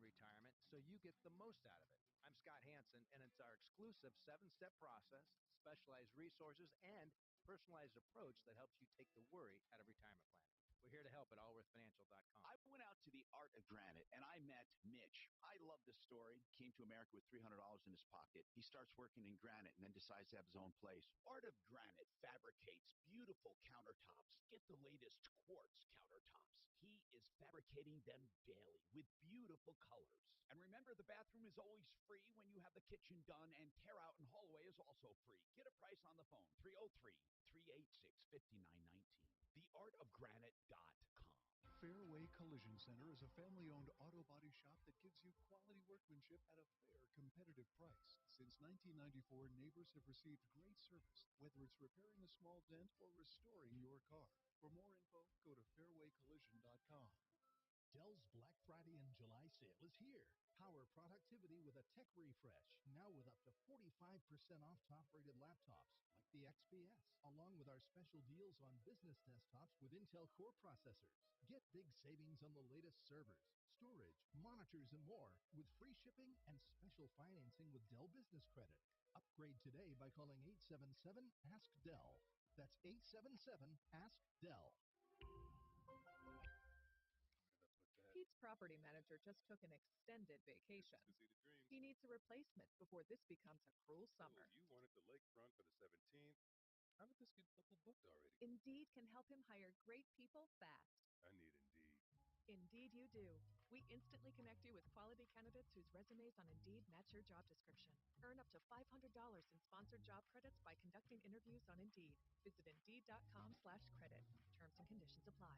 retirement so you get the most out of it. I'm Scott Hansen, and it's our exclusive 7-step process, specialized resources, and personalized approach that helps you take the worry out of retirement planning. We're here to help at allworthfinancial.com. I went out to the Art of Granite, and I met Mitch. I love this story. Came to America with $300 in his pocket. He starts working in granite and then decides to have his own place. Art of Granite fabricates beautiful countertops. Get the latest quartz countertops. He is fabricating them daily with beautiful colors. And remember, the bathroom is always free when you have the kitchen done, and tear out and hallway is also free. Get a price on the phone, 303-386-5919. Theartofgranite.com. Fairway Collision Center is a family-owned auto body shop that gives you quality workmanship at a fair, competitive price. Since 1994, neighbors have received great service, whether it's repairing a small dent or restoring your car. For more info, go to fairwaycollision.com. Dell's Black Friday and July sale is here. Power productivity with a tech refresh, now with up to 45% off top-rated laptops like the XPS, along with our special deals on business desktops with Intel Core processors. Get big savings on the latest servers, storage, monitors, and more with free shipping and special financing with Dell Business Credit. Upgrade today by calling 877-ASK-DELL. That's 877-ASK-DELL. Pete's property manager just took an extended vacation. He needs a replacement before this becomes a cruel summer. You wanted the lakefront for the 17th. How did this get double booked already? Indeed can help him hire great people fast. I need Indeed. Indeed you do. We instantly connect you with quality candidates whose resumes on Indeed match your job description. Earn up to $500 in sponsored job credits by conducting interviews on Indeed. Visit Indeed.com/credit. Terms and conditions apply.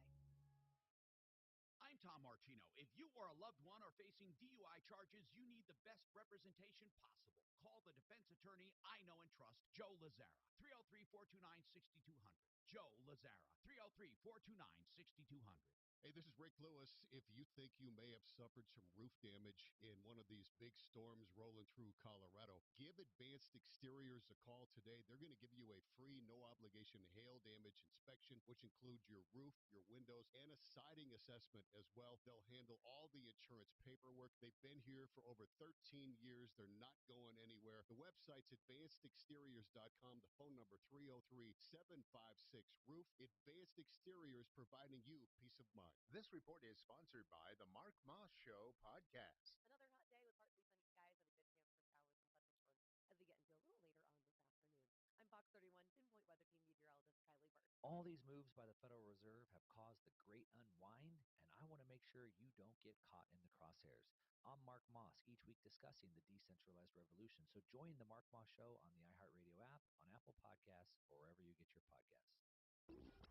I'm Tom Martino. If you or a loved one are facing DUI charges, you need the best representation possible. Call the defense attorney I know and trust, Joe Lazzara, 303-429-6200. Joe Lazzara, 303-429-6200. Hey, this is Rick Lewis. If you think you may have suffered some roof damage in one of these big storms rolling through Colorado, give Advanced Exteriors a call today. They're going to give you a free, no-obligation hail damage inspection, which includes your roof, your windows, and a siding assessment as well. They'll handle all the insurance paperwork. They've been here for over 13 years. They're not going anywhere. The website's advancedexteriors.com. The phone number 303-756-ROOF. Advanced Exteriors, providing you peace of mind. This report is sponsored by the Mark Moss Show podcast. Another hot day with partly sunny skies and a good chance for showers and thunderstorms as we get into a little later on this afternoon. I'm Fox 31 Pinpoint Weather Team meteorologist Kylie Burke. All these moves by the Federal Reserve have caused the great unwind, and I want to make sure you don't get caught in the crosshairs. I'm Mark Moss, each week discussing the decentralized revolution. So join the Mark Moss Show on the iHeartRadio app, on Apple Podcasts, or wherever you get your podcasts.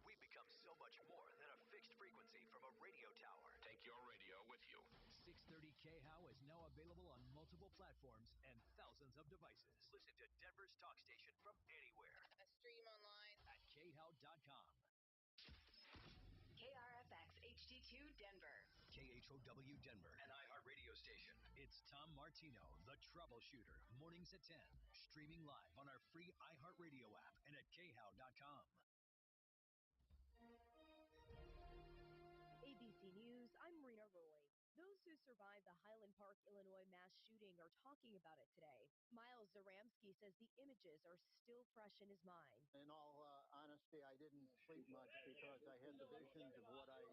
We've become so much more than a fixed frequency from a radio tower. Take your radio with you. 630 KHOW is now available on multiple platforms and thousands of devices. Listen to Denver's talk station from anywhere. A stream online at KHOW.com. KRFX HD2 Denver. KHOW Denver, an iHeart radio station. It's Tom Martino, the Troubleshooter, mornings at 10. Streaming live on our free iHeart radio app and at KHOW.com. ABC News, I'm Marina Roy. Those who survived the Highland Park, Illinois mass shooting are talking about it today. Miles Zaramsky says the images are still fresh in his mind. In all honesty, I didn't sleep much because I had the visions of what I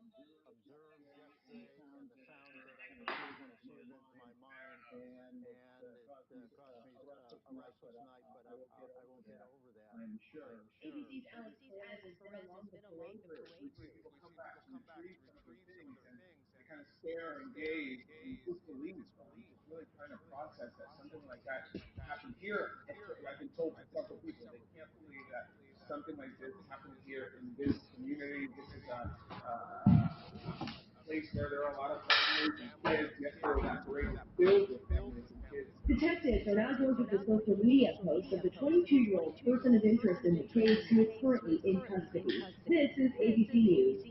observed yesterday and the sounds that I perceived seared into my mind, and it caused me a restless night, but I won't get over that. I'm sure. ABC's Alex Perez has been along the parade route. We see people come back to retrieve some of their things, and they kind of stare and gaze in disbelief, just really trying to process that something like that happened here. I've been told by several people they can't believe that something like this happened here in this community. This is a place where there are a lot of families and kids. Yesterday, that parade was filled with families and kids. Detectives are now going to the social media post of the 22-year-old person of interest in the case who is currently in custody. This is ABC News.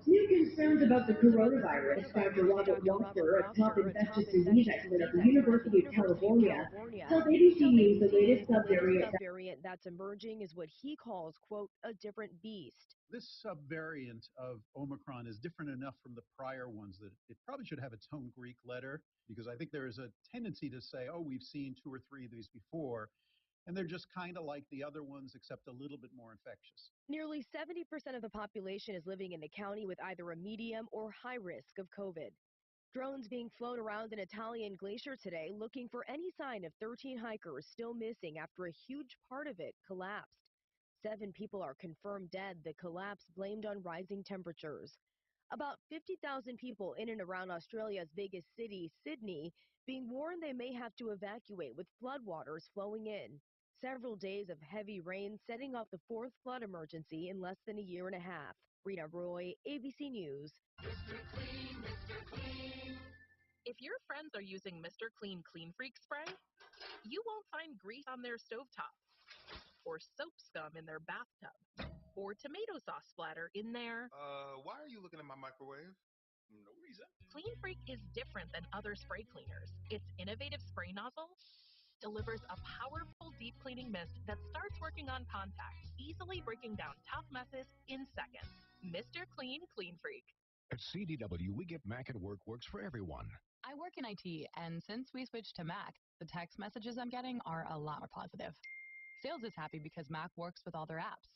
New concerns about the coronavirus. Dr. Robert Walker, a top infectious disease expert at the University of California, tells ABC News the latest subvariant That's emerging is what he calls, quote, a different beast. This subvariant of Omicron is different enough from the prior ones that it probably should have its own Greek letter, because I think there is a tendency to say, oh, we've seen 2 or 3 of these before, and they're just kind of like the other ones, except a little bit more infectious. Nearly 70% of the population is living in the county with either a medium or high risk of COVID. Drones being flown around an Italian glacier today looking for any sign of 13 hikers still missing after a huge part of it collapsed. 7 people are confirmed dead, the collapse blamed on rising temperatures. About 50,000 people in and around Australia's biggest city, Sydney, being warned they may have to evacuate with floodwaters flowing in. Several days of heavy rain setting off the 4th flood emergency in less than a year and a half. Rita Roy, ABC News. Mr. Clean, Mr. Clean. If your friends are using Mr. Clean Clean Freak spray, you won't find grease on their stovetops, or soap scum in their bathtub, or tomato sauce splatter in their... Why are you looking at my microwave? No reason. Clean Freak is different than other spray cleaners. Its innovative spray nozzle delivers a powerful deep cleaning mist that starts working on contact, easily breaking down tough messes in seconds. Mr. Clean Clean Freak. At CDW, we get Mac at work works for everyone. I work in IT, and since we switched to Mac, the text messages I'm getting are a lot more positive. Sales is happy because Mac works with all their apps.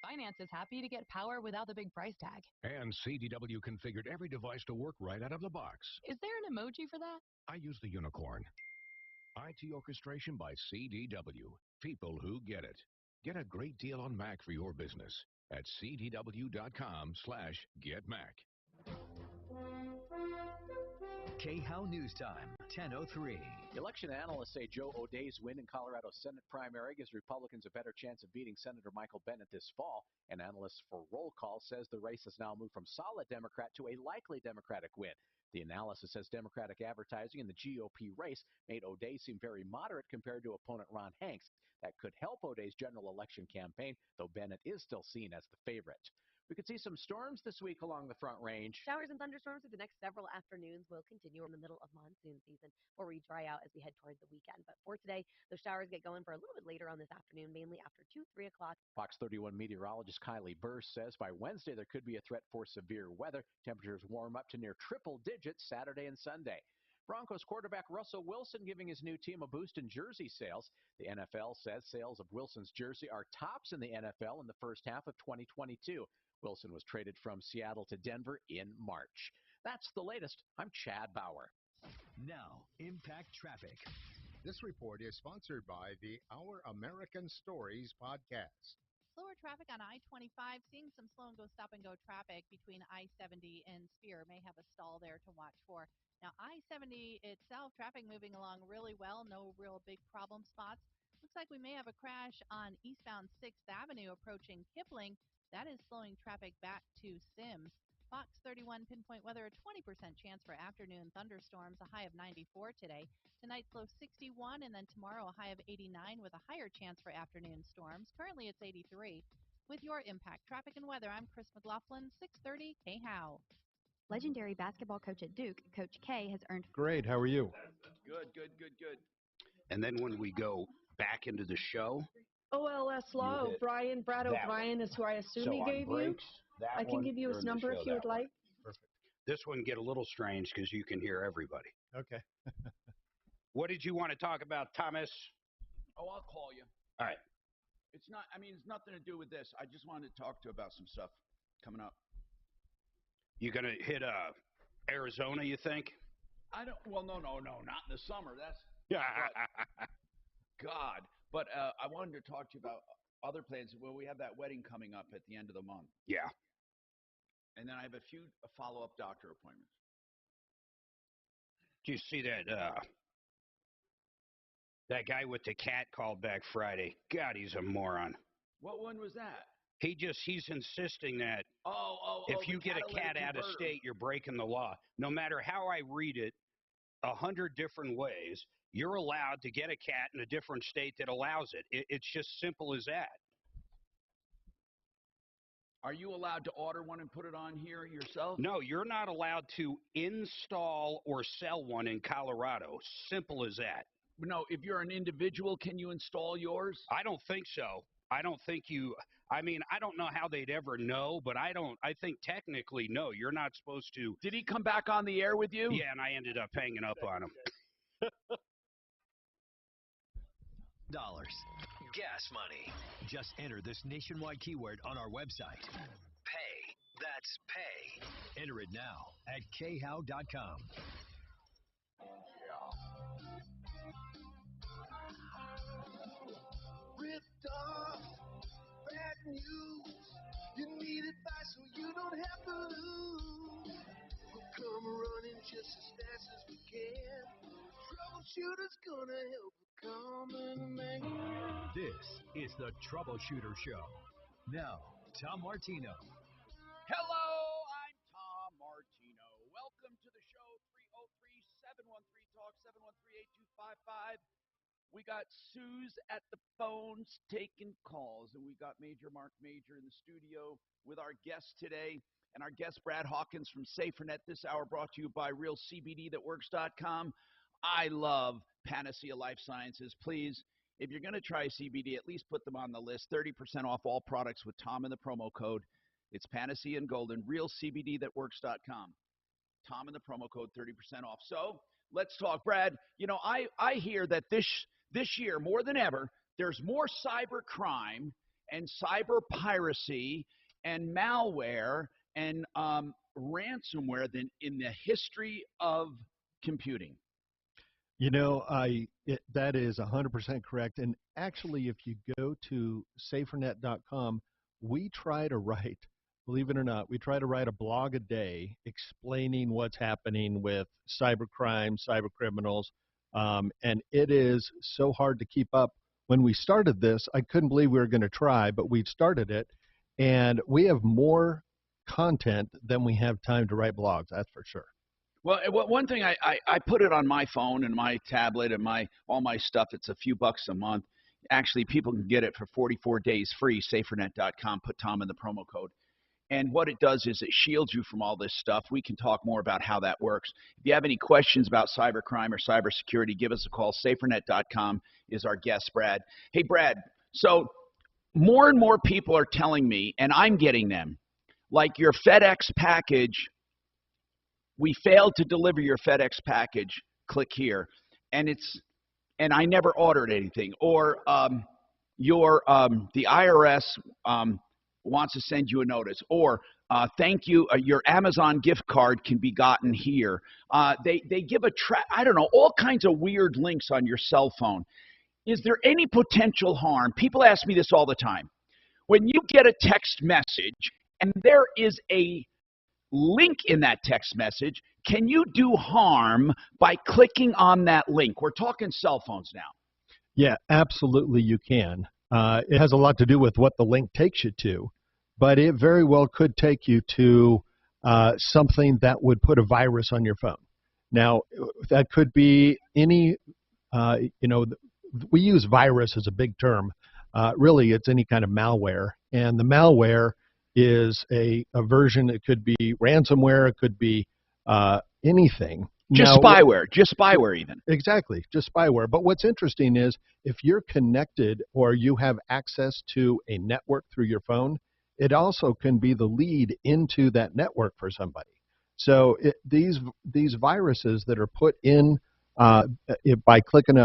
Finance is happy to get power without the big price tag. And CDW configured every device to work right out of the box. Is there an emoji for that? I use the unicorn. IT orchestration by CDW. People who get it. Get a great deal on Mac for your business at cdw.com/getmac. KHOW News Time, 10:03. Election analysts say Joe O'Dea's win in Colorado's Senate primary gives Republicans a better chance of beating Senator Michael Bennet this fall. An analyst for Roll Call says the race has now moved from solid Democrat to a likely Democratic win. The analysis says Democratic advertising in the GOP race made O'Dea seem very moderate compared to opponent Ron Hanks. That could help O'Dea's general election campaign, though Bennet is still seen as the favorite. We could see some storms this week along the Front Range. Showers and thunderstorms for the next several afternoons will continue in the middle of monsoon season, where we dry out as we head toward the weekend. But for today, the showers get going for a little bit later on this afternoon, mainly after 2, 3 o'clock. Fox 31 meteorologist Kylie Burse says by Wednesday there could be a threat for severe weather. Temperatures warm up to near triple digits Saturday and Sunday. Broncos quarterback Russell Wilson giving his new team a boost in jersey sales. The NFL says sales of Wilson's jersey are tops in the NFL in the first half of 2022. Wilson was traded from Seattle to Denver in March. That's the latest. I'm Chad Bauer. Now, Impact Traffic. This report is sponsored by the Our American Stories podcast. Slower traffic on I-25, seeing some slow and go stop and go traffic between I-70 and Spear. May have a stall there to watch for. Now, I-70 itself, traffic moving along really well, no real big problem spots. Looks like we may have a crash on eastbound 6th Avenue approaching Kipling. That is slowing traffic back to Sims. Fox 31 pinpoint weather, a 20% chance for afternoon thunderstorms, a high of 94 today. Tonight's low 61, and then tomorrow a high of 89 with a higher chance for afternoon storms. Currently it's 83. With your Impact Traffic and Weather, I'm Chris McLaughlin, 630 KHOW. Legendary basketball coach at Duke, Coach K, has earned... Great, how are you? Good. And then when we go back into the show... OLS Law, Brad O'Brien is who I assume he gave you. I can give you his number if you would like. Perfect. This one get a little strange because you can hear everybody. Okay. What did you want to talk about, Thomas? Oh, I'll call you. All right. It's nothing to do with this. I just wanted to talk to you about some stuff coming up. You going to hit Arizona, you think? No, not in the summer. God. But I wanted to talk to you about other plans. Well, we have that wedding coming up at the end of the month. Yeah. And then I have a few follow-up doctor appointments. Do you see that guy with the cat called back Friday? God, he's a moron. What one was that? He's insisting that if you get a cat out of state, you're breaking the law. No matter how I read it, 100 different ways, you're allowed to get a cat in a different state that allows it. It's just simple as that. Are you allowed to order one and put it on here yourself? No, you're not allowed to install or sell one in Colorado. Simple as that. No, if you're an individual, can you install yours? I don't think so. I don't think you. I mean, I don't know how they'd ever know, but I think technically, no, you're not supposed to. Did he come back on the air with you? Yeah, and I ended up hanging up on him. Dollars. Gas money. Just enter this nationwide keyword on our website. Pay. That's pay. Enter it now at khow.com. Ripped off. Bad news. You need advice so you don't have to lose. We'll come running just as fast as we can. Troubleshooter's gonna help a common man. This is the Troubleshooter Show. Now, Tom Martino. Hello, I'm Tom Martino. Welcome to the show, 303-713-TALK, 713-8255. We got Suze at the phones taking calls, and we got Major Mark Major in the studio with our guest today. And our guest, Brad Hawkins from SaferNet. This hour brought to you by RealCBDThatWorks.com. I love Panacea Life Sciences. Please, if you're going to try CBD, at least put them on the list. 30% off all products with Tom in the promo code. It's Panacea and Golden, RealCBDThatWorks.com. Tom in the promo code, 30% off. So let's talk. Brad, you know, I hear that this year, more than ever, there's more cyber crime and cyber piracy and malware and ransomware than in the history of computing. You know, that is 100% correct. And actually, if you go to safernet.com, we try to write, believe it or not, we try to write a blog a day explaining what's happening with cybercrime, cyber criminals, and it is so hard to keep up. When we started this, I couldn't believe we were going to try, but we started it, and we have more content than we have time to write blogs, that's for sure. Well, one thing, I put it on my phone and my tablet and all my stuff. It's a few bucks a month. Actually, people can get it for 44 days free, safernet.com. Put Tom in the promo code. And what it does is it shields you from all this stuff. We can talk more about how that works. If you have any questions about cybercrime or cybersecurity, give us a call. Safernet.com is our guest, Brad. Hey, Brad, so more and more people are telling me, and I'm getting them, like your FedEx package, we failed to deliver your FedEx package, click here. And I never ordered anything. Or the IRS wants to send you a notice, or thank you, your Amazon gift card can be gotten here. They give I don't know, all kinds of weird links on your cell phone. Is there any potential harm? People ask me this all the time. When you get a text message and there is a link in that text message, can you do harm by clicking on that link? We're talking cell phones now. Yeah, absolutely you can. It has a lot to do with what the link takes you to, but it very well could take you to something that would put a virus on your phone. Now, that could be any, we use virus as a big term. Really, it's any kind of malware, and the malware is a version. It could be ransomware, it could be anything. Just spyware even. Exactly, just spyware. But what's interesting is if you're connected or you have access to a network through your phone, it also can be the lead into that network for somebody. So these viruses that are put in by clicking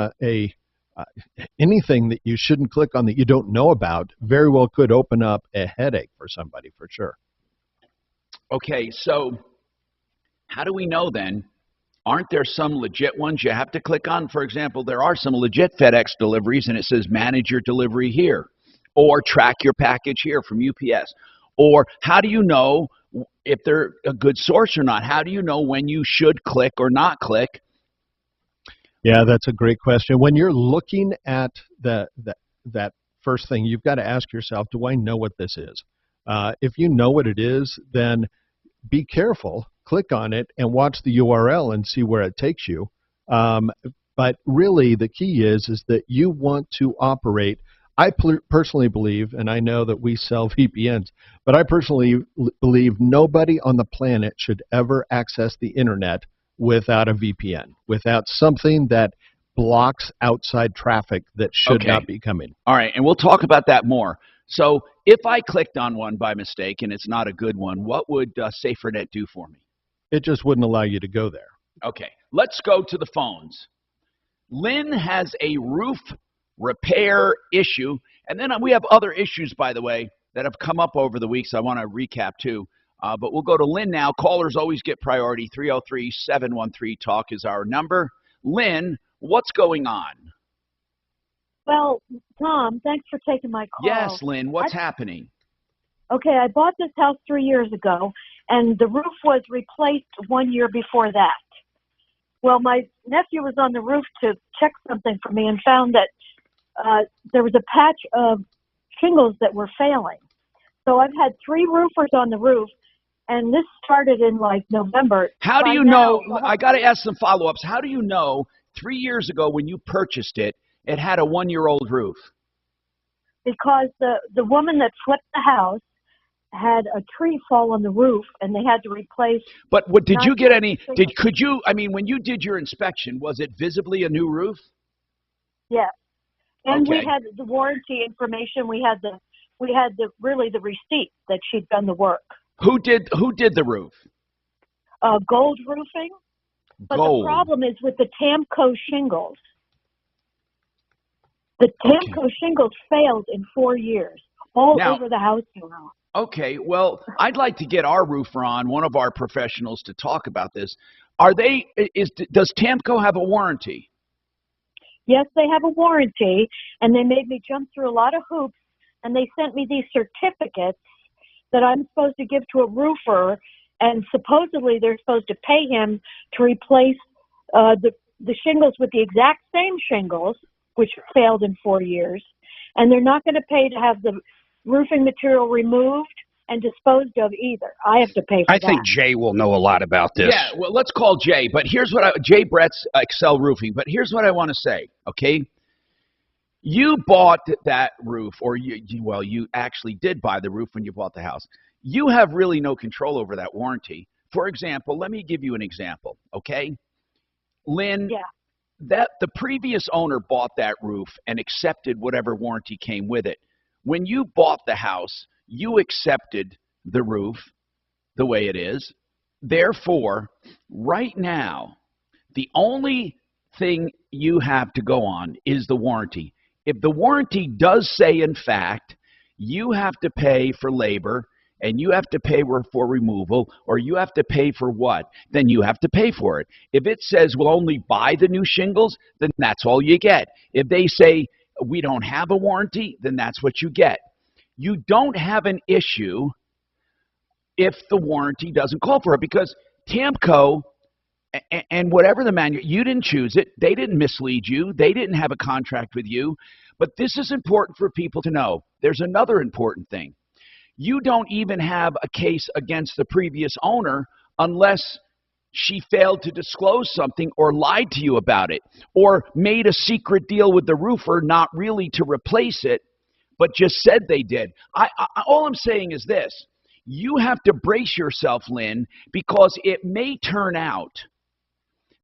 anything that you shouldn't click on that you don't know about very well could open up a headache for somebody for sure. Okay, so how do we know then? Aren't there some legit ones you have to click on? For example, there are some legit FedEx deliveries and it says manage your delivery here or track your package here from UPS. Or how do you know if they're a good source or not? How do you know when you should click or not click? Yeah, that's a great question. When you're looking at that first thing, you've got to ask yourself, do I know what this is? If you know what it is, then be careful. Click on it and watch the URL and see where it takes you. But really, the key is that you want to operate. I personally believe, and I know that we sell VPNs, but I personally believe nobody on the planet should ever access the internet without a VPN, without something that blocks outside traffic that should not be coming. All right, and we'll talk about that more. So if I clicked on one by mistake and it's not a good one, what would SaferNet do for me? It just wouldn't allow you to go there. Okay, let's go to the phones. Lynn has a roof repair issue, and then we have other issues, by the way, that have come up over the weeks I want to recap too. But we'll go to Lynn now. Callers always get priority. 303-713-TALK is our number. Lynn, what's going on? Well, Tom, thanks for taking my call. Yes, Lynn, what's happening? Okay, I bought this house 3 years ago, and the roof was replaced 1 year before that. Well, my nephew was on the roof to check something for me and found that there was a patch of shingles that were failing. So I've had 3 roofers on the roof, and this started in like November. How do you know? I got to ask some follow-ups. How do you know 3 years ago when you purchased it, it had a 1-year-old roof? Because the woman that flipped the house had a tree fall on the roof, and they had to replace. But what did you get any? Could you? I mean, when you did your inspection, was it visibly a new roof? Yeah, and Okay. we had the warranty information. We had the really the receipt that she'd done the work. Who did the roof? Gold roofing. But Gold. the problem is with the Tamco shingles. The Tamco shingles failed in 4 years, all Now- over the house now. Okay, well, I'd like to get our roofer on, one of our professionals, to talk about this. Does Tamco have a warranty? Yes, they have a warranty, and they made me jump through a lot of hoops, and they sent me these certificates that I'm supposed to give to a roofer, and supposedly they're supposed to pay him to replace the shingles with the exact same shingles, which failed in 4 years, and they're not going to pay to have the roofing material removed and disposed of either. I have to pay for that. I think Jay will know a lot about this. Yeah, well, let's call Jay. But here's what Jay Brett's Excel Roofing. But here's what I want to say, okay? You bought that roof, or you actually did buy the roof when you bought the house. You have really no control over that warranty. For example, let me give you an example, okay? Lynn, that the previous owner bought that roof and accepted whatever warranty came with it. When you bought the house, you accepted the roof the way it is. Therefore, right now, the only thing you have to go on is the warranty. If the warranty does say, in fact, you have to pay for labor and you have to pay for removal, or you have to pay for what, then you have to pay for it. If it says we'll only buy the new shingles, then that's all you get. If they say we don't have a warranty, then that's what you get. You don't have an issue if the warranty doesn't call for it, because Tamco and whatever the manual, you didn't choose it. They didn't mislead you. They didn't have a contract with you. But this is important for people to know. There's another important thing. You don't even have a case against the previous owner unless she failed to disclose something or lied to you about it, or made a secret deal with the roofer, not really to replace it, but just said they did. All I'm saying is this. You have to brace yourself, Lynn, because it may turn out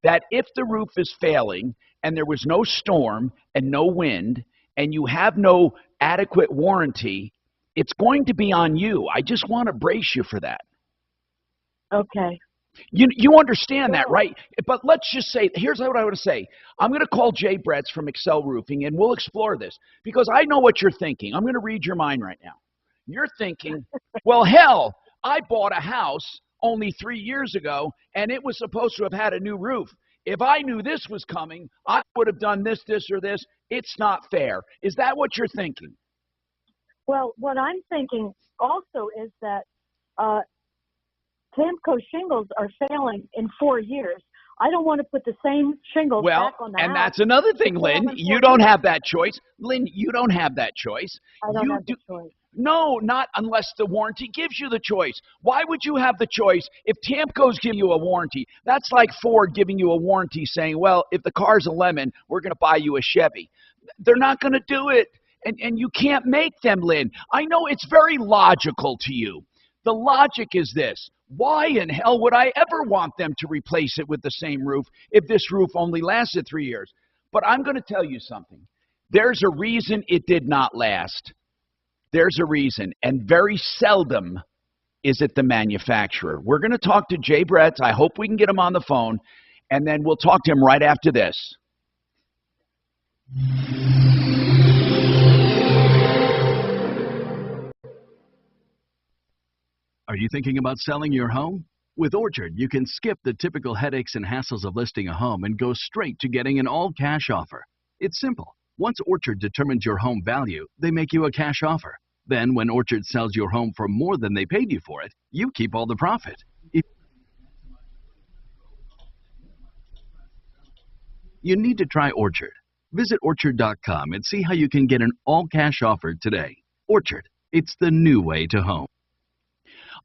that if the roof is failing and there was no storm and no wind and you have no adequate warranty, it's going to be on you. I just want to brace you for that. Okay. You understand that, right? But let's just say, here's what I want to say. I'm going to call Jay Bretts from Excel Roofing, and we'll explore this, because I know what you're thinking. I'm going to read your mind right now. You're thinking, well, hell, I bought a house only 3 years ago, and it was supposed to have had a new roof. If I knew this was coming, I would have done this, or this. It's not fair. Is that what you're thinking? Well, what I'm thinking also is that Tamco shingles are failing in 4 years. I don't want to put the same shingles back on the house. And that's another thing, Lynn. You don't have that choice. Lynn, you don't have that choice. I don't have the choice. No, not unless the warranty gives you the choice. Why would you have the choice if Tamco's giving you a warranty? That's like Ford giving you a warranty saying, well, if the car's a lemon, we're going to buy you a Chevy. They're not going to do it. And you can't make them, Lynn. I know it's very logical to you. The logic is this. Why in hell would I ever want them to replace it with the same roof if this roof only lasted 3 years? But I'm going to tell you something. There's a reason it did not last. There's a reason, and very seldom is it the manufacturer. We're going to talk to Jay Brett. I hope we can get him on the phone, and then we'll talk to him right after this. Are you thinking about selling your home? With Orchard, you can skip the typical headaches and hassles of listing a home and go straight to getting an all-cash offer. It's simple. Once Orchard determines your home value, they make you a cash offer. Then, when Orchard sells your home for more than they paid you for it, you keep all the profit. You need to try Orchard. Visit Orchard.com and see how you can get an all-cash offer today. Orchard, it's the new way to home.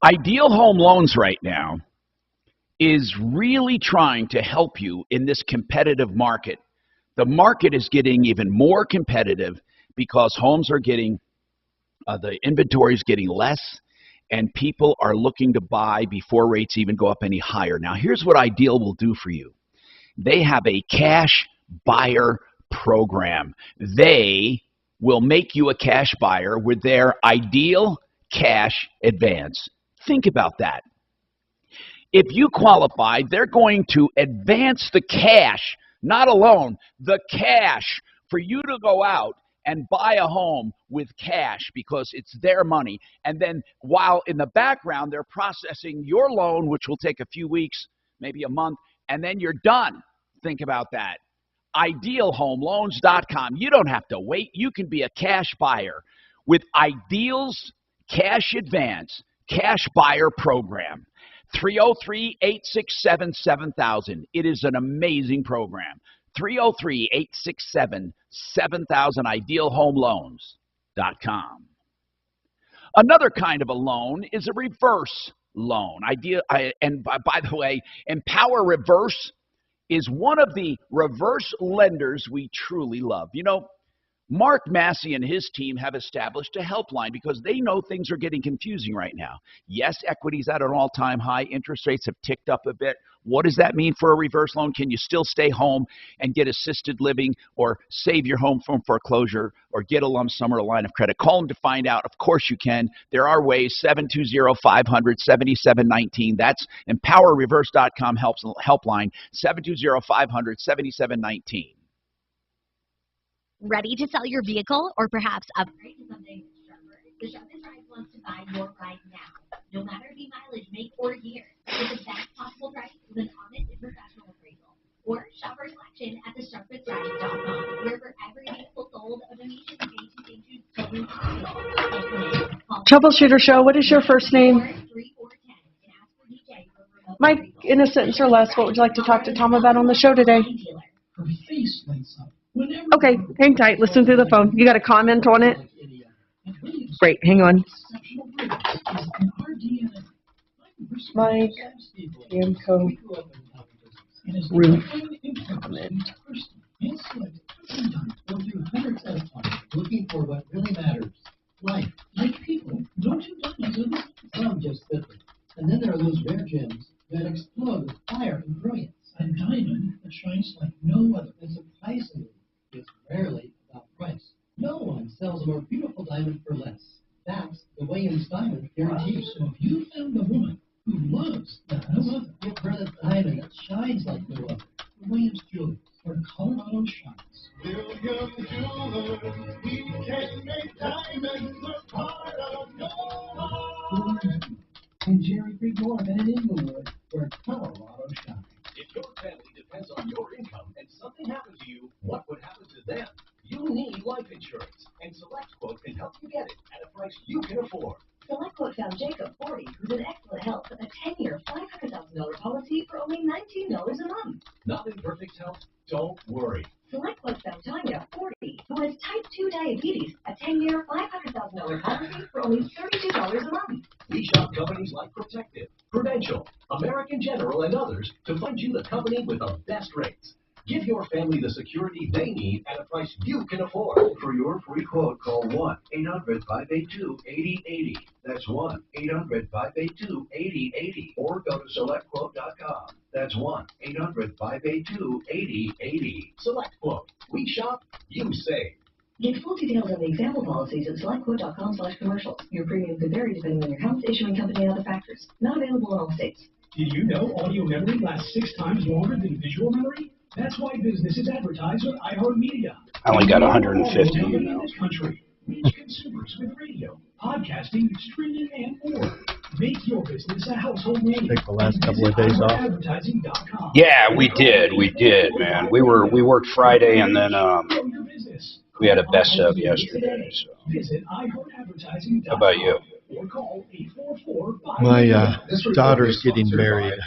Ideal Home Loans right now is really trying to help you in this competitive market. The market is getting even more competitive because homes are getting, the inventory is getting less, and people are looking to buy before rates even go up any higher. Now, here's what Ideal will do for you. They have a cash buyer program. They will make you a cash buyer with their Ideal Cash Advance. Think about that. If you qualify, they're going to advance the cash, not a loan, the cash for you to go out and buy a home with cash because it's their money. And then while in the background, they're processing your loan, which will take a few weeks, maybe a month, and then you're done. Think about that. IdealHomeLoans.com. You don't have to wait. You can be a cash buyer with Ideal's Cash Advance Cash Buyer Program. 303-867-7000. It is an amazing program. 303-867-7000. IdealHomeLoans.com. Another kind of a loan is a reverse loan. And by the way, Empower Reverse is one of the reverse lenders we truly love. You know, Mark Massey and his team have established a helpline because they know things are getting confusing right now. Yes, equity's at an all-time high. Interest rates have ticked up a bit. What does that mean for a reverse loan? Can you still stay home and get assisted living or save your home from foreclosure or get a lump sum or a line of credit? Call them to find out. Of course you can. There are ways. 720-500-7719. That's EmpowerReverse.com helpline. 720-500-7719. Ready to sell your vehicle or perhaps upgrade to something sharper? The Sharpest Ride wants to buy your ride now, no matter the mileage, make, or year, with the best possible price with an honest and professional appraisal. Or shop our selection at thesharpestride.com, where for every vehicle sold, a donation is made to St. Jude's Children's Hospital. Troubleshooter Show, what is your first name? Mike, in a sentence or less, what would you like to talk to Tom about on the show today? Okay, hang tight. Listen through the phone. You got a comment on it? Great, hang on. Mike, Camco, roof, comment. Looking for what really matters. Life, like people, don't you find them? Some just different. And then there are those rare gems that explode with fire and brilliance. A diamond that shines like no other. And surprisingly, it's rarely about price. No one sells a more beautiful diamond for less. That's the Williams Diamond Guarantee. So if you found a woman who loves like no other, give her the diamond that shines like no other. Williams Jewelry, where Colorado shines. Williams Jewelry, we can make diamonds a part of your life. And Jerry Creek North and Inglewood, where Colorado shines. If your family depends on your income and something happens to you, what would happen to them? You need life insurance, and SelectQuote can help you get it at a price you can afford. SelectQuote found Jacob, 40, who's in excellent health, with a 10-year, $500,000 policy for only $19 a month. Not in perfect health? Don't worry. SelectQuote found Tanya, 40, who has type 2 diabetes, a 10-year, $500,000 policy for only $32 a month. We shop companies like Protective, Prudential, American General, and others to find you the company with the best rates. Give your family the security they need at a price you can afford. For your free quote, call 1-800-582-8080. That's 1-800-582-8080. Or go to SelectQuote.com. That's 1-800-582-8080. SelectQuote. We shop, you save. Get full details on the example policies at selectquote.com/commercials. Your premium could vary depending on your health, issuing company, and other factors. Not available in all states. Did you know audio memory lasts 6 times longer than visual memory? That's why businesses advertise on iHeartMedia. I only got 150. In this country, reach consumers with radio, podcasting, streaming, and more. Make your business a household name. Take the last couple of days off. Yeah, we did, man. We worked Friday, and then we had a best of yesterday. So. How about you? My daughter's getting married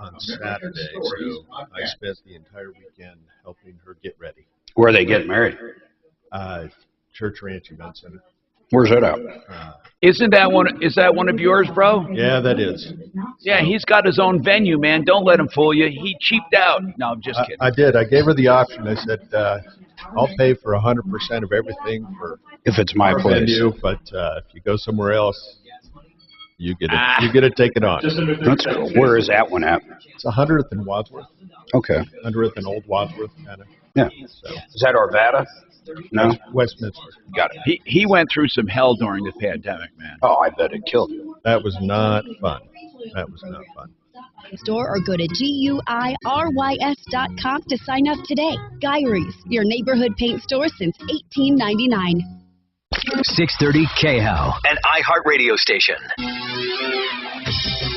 on Saturday, so I spent the entire weekend helping her get ready. Where are they getting married? Church Ranch Event Center. Where's that at? Isn't that one? Is that one of yours, bro? Yeah, that is. Yeah, he's got his own venue, man. Don't let him fool you. He cheaped out. No, I'm just kidding. I did. I gave her the option. I said, I'll pay for 100% of everything for if it's my place. Venue, but if you go somewhere else, you get it. You get it taken on. That's cool. Where is that one at? It's 100th and Wadsworth. Okay. 100th and Old Wadsworth, kind of. Yeah. So. Is that Arvada? No. Westminster. Got it. He went through some hell during the pandemic, man. Oh, I bet it killed him. That was not fun. That was not fun. Store or go to GUIRYS.com to sign up today. Guyries, your neighborhood paint store since 1899. 630 KHOW, an iHeart radio station.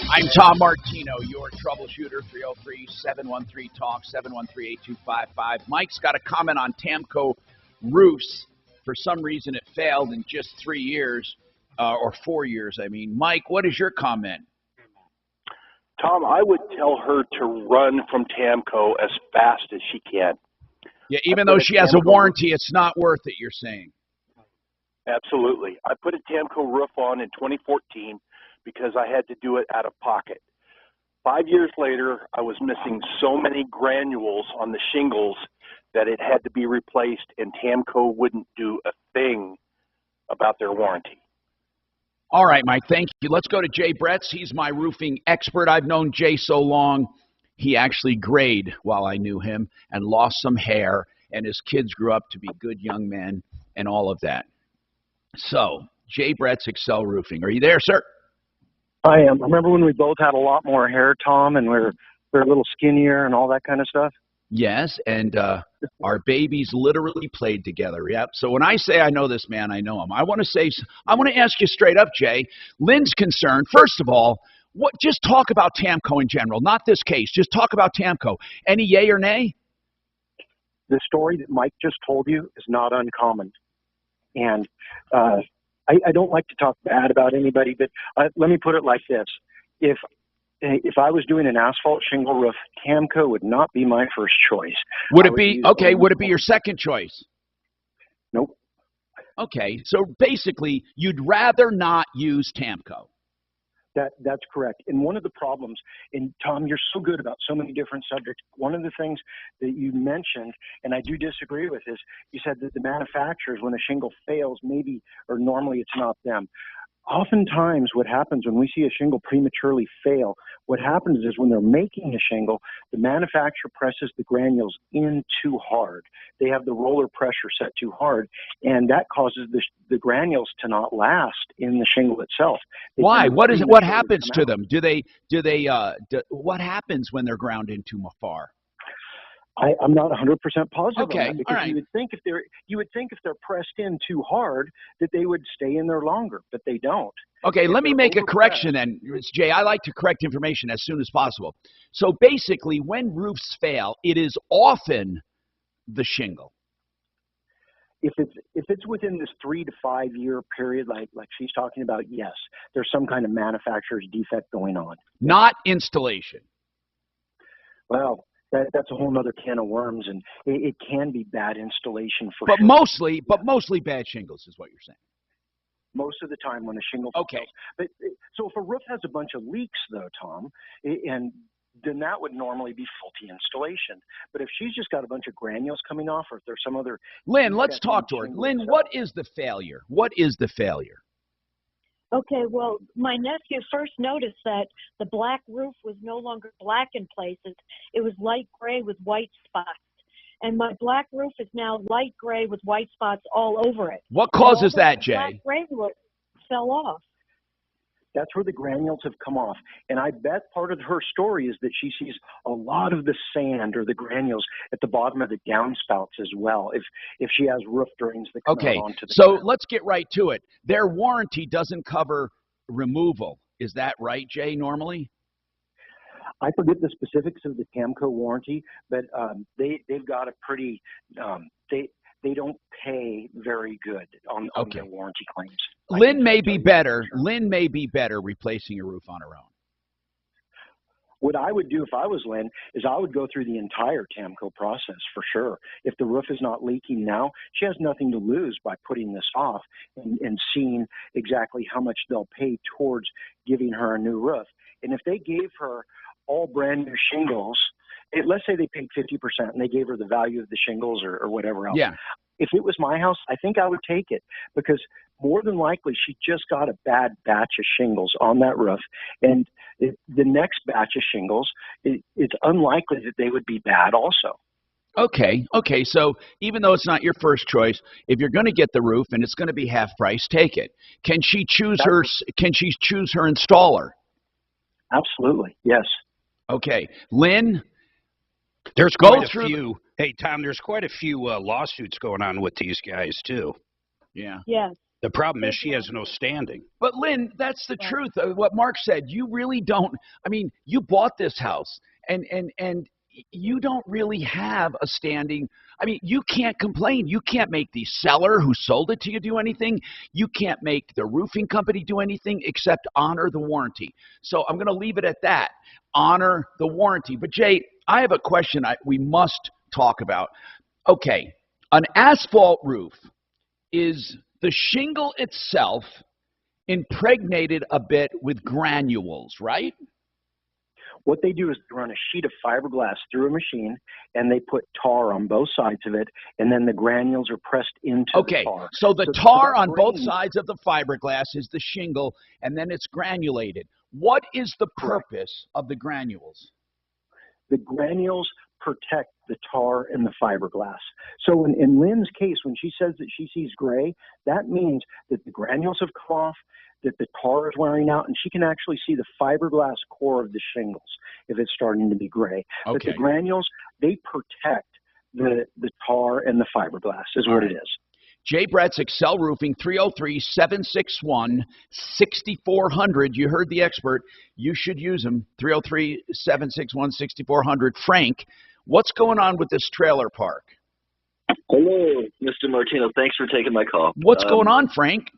I'm Tom Martino, your troubleshooter, 303-713-TALK, 713-8255. Mike's got a comment on Tamco roofs. For some reason, it failed in just 3 years, or 4 years, I mean. Mike, what is your comment? Tom, I would tell her to run from Tamco as fast as she can. Yeah, even though she has a warranty, it's not worth it, you're saying. Absolutely. I put a Tamco roof on in 2014 because I had to do it out of pocket. 5 years later, I was missing so many granules on the shingles that it had to be replaced, and Tamco wouldn't do a thing about their warranty. All right, Mike, thank you. Let's go to Jay Bretz. He's my roofing expert. I've known Jay so long. He actually grayed while I knew him and lost some hair, and his kids grew up to be good young men and all of that. So, Jay Bretz, Excel Roofing. Are you there, sir? I am. Remember when we both had a lot more hair, Tom, and we were a little skinnier and all that kind of stuff? Yes, and our babies literally played together. Yep. So when I say I know this man, I know him. I want to ask you straight up, Jay. Lynn's concerned. First of all, just talk about Tamco in general, not this case. Just talk about Tamco. Any yay or nay? The story that Mike just told you is not uncommon. And I don't like to talk bad about anybody, but let me put it like this. If I was doing an asphalt shingle roof, Tamco would not be my first choice. Would it be, okay, would it be your second choice? Nope. Okay, so basically, you'd rather not use Tamco. That's correct. And one of the problems, and Tom, you're so good about so many different subjects. One of the things that you mentioned, and I do disagree with, is you said that the manufacturers, when a shingle fails, normally it's not them. Oftentimes what happens when we see a shingle prematurely fail, what happens is when they're making a shingle, the manufacturer presses the granules in too hard. They have the roller pressure set too hard, and that causes the granules to not last in the shingle itself. Why? What happens to them? What happens when they're ground in too far? I'm not 100% positive okay, on that, because all right. you would think if they're pressed in too hard that they would stay in there longer, but they don't. Okay, let me make a correction then, Jay. I like to correct information as soon as possible. So basically, when roofs fail, it is often the shingle. If it's within this 3 to 5 year period, like she's talking about, yes, there's some kind of manufacturer's defect going on. Not installation. Well, that's a whole other can of worms, and it can be bad installation for but sure. Mostly bad shingles is what you're saying. Most of the time when a shingle fails. But so if a roof has a bunch of leaks, though, Tom, and then that would normally be faulty installation. But if she's just got a bunch of granules coming off, or if there's some other Lynn, let's defect in talk to her. shingle Lynn, itself- what is the failure? What is the failure? Okay, well, my nephew first noticed that the black roof was no longer black in places. It was light gray with white spots. And my black roof is now light gray with white spots all over it. What And all causes those that, black Jay? granules fell off. That's where the granules have come off. And I bet part of her story is that she sees a lot of the sand or the granules at the bottom of the downspouts as well, if she has roof drains that come Okay, out onto the so ground. let's get right to it. Their warranty doesn't cover removal. Is that right, Jay, normally? I forget the specifics of the Tamco warranty, but they've got a pretty they don't pay very good on their warranty claims. Lynn may be better. Lynn may be better replacing a roof on her own. What I would do if I was Lynn is I would go through the entire Tamco process for sure. If the roof is not leaking now, she has nothing to lose by putting this off and seeing exactly how much they'll pay towards giving her a new roof. And if they gave her all brand new shingles, let's say they paid 50% and they gave her the value of the shingles or whatever else. Yeah. If it was my house, I think I would take it because more than likely she just got a bad batch of shingles on that roof. And the next batch of shingles, it's unlikely that they would be bad also. Okay, so even though it's not your first choice, if you're going to get the roof and it's going to be half price, take it. Can she choose her installer? Absolutely, yes. Okay, Lynn, There's quite a few. Hey, Tom, there's quite a few lawsuits going on with these guys, too. Yeah. Yes. The problem is she has no standing. But Lynn, that's the truth. What Mark said, you really don't. I mean, you bought this house, and you don't really have a standing. I mean, you can't complain. You can't make the seller who sold it to you do anything. You can't make the roofing company do anything except honor the warranty. So I'm going to leave it at that. Honor the warranty. But Jay, I have a question we must talk about. Okay, an asphalt roof, is the shingle itself impregnated a bit with granules, right? What they do is they run a sheet of fiberglass through a machine, and they put tar on both sides of it, and then the granules are pressed into the tar. So the tar on both sides of the fiberglass is the shingle, and then it's granulated. What is the purpose of the granules? The granules protect the tar and the fiberglass. So in Lynn's case, when she says that she sees gray, that means that the granules have come off, that the tar is wearing out, and she can actually see the fiberglass core of the shingles if it's starting to be gray. But the granules, they protect the tar and the fiberglass is what it is. Jay Brett's Excel Roofing, 303-761-6400. You heard the expert. You should use him, 303-761-6400. Frank, what's going on with this trailer park? Hello, Mr. Martino. Thanks for taking my call. What's going on, Frank?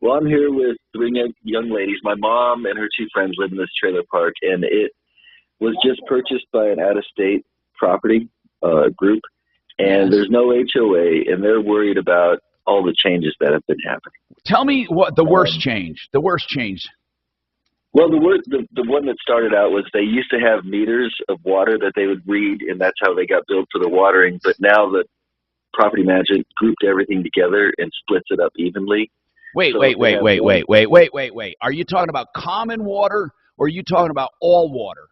Well, I'm here with three young ladies. My mom and her two friends live in this trailer park, and it was just purchased by an out-of-state property group, and there's no HOA, and they're worried about all the changes that have been happening. Tell me what the worst change. The worst change. Well, the one that started out was they used to have meters of water that they would read, and that's how they got billed for the watering. But now the property manager grouped everything together and splits it up evenly. Wait. Are you talking about common water, or are you talking about all water?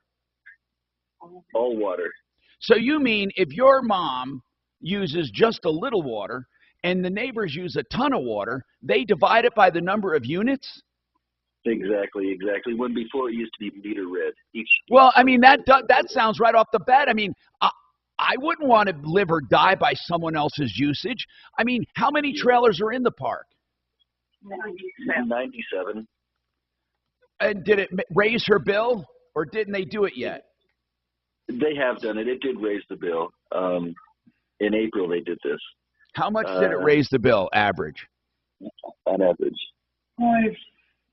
All water. So you mean if your mom uses just a little water and the neighbors use a ton of water, they divide it by the number of units? Exactly. When before it used to be meter read. Well, I mean, that sounds right off the bat. I mean, I wouldn't want to live or die by someone else's usage. I mean, how many trailers are in the park? 97. And did it raise her bill, or didn't they do it yet? They have done it. It did raise the bill. In April, they did this. How much did it raise the bill, average? On average. $5,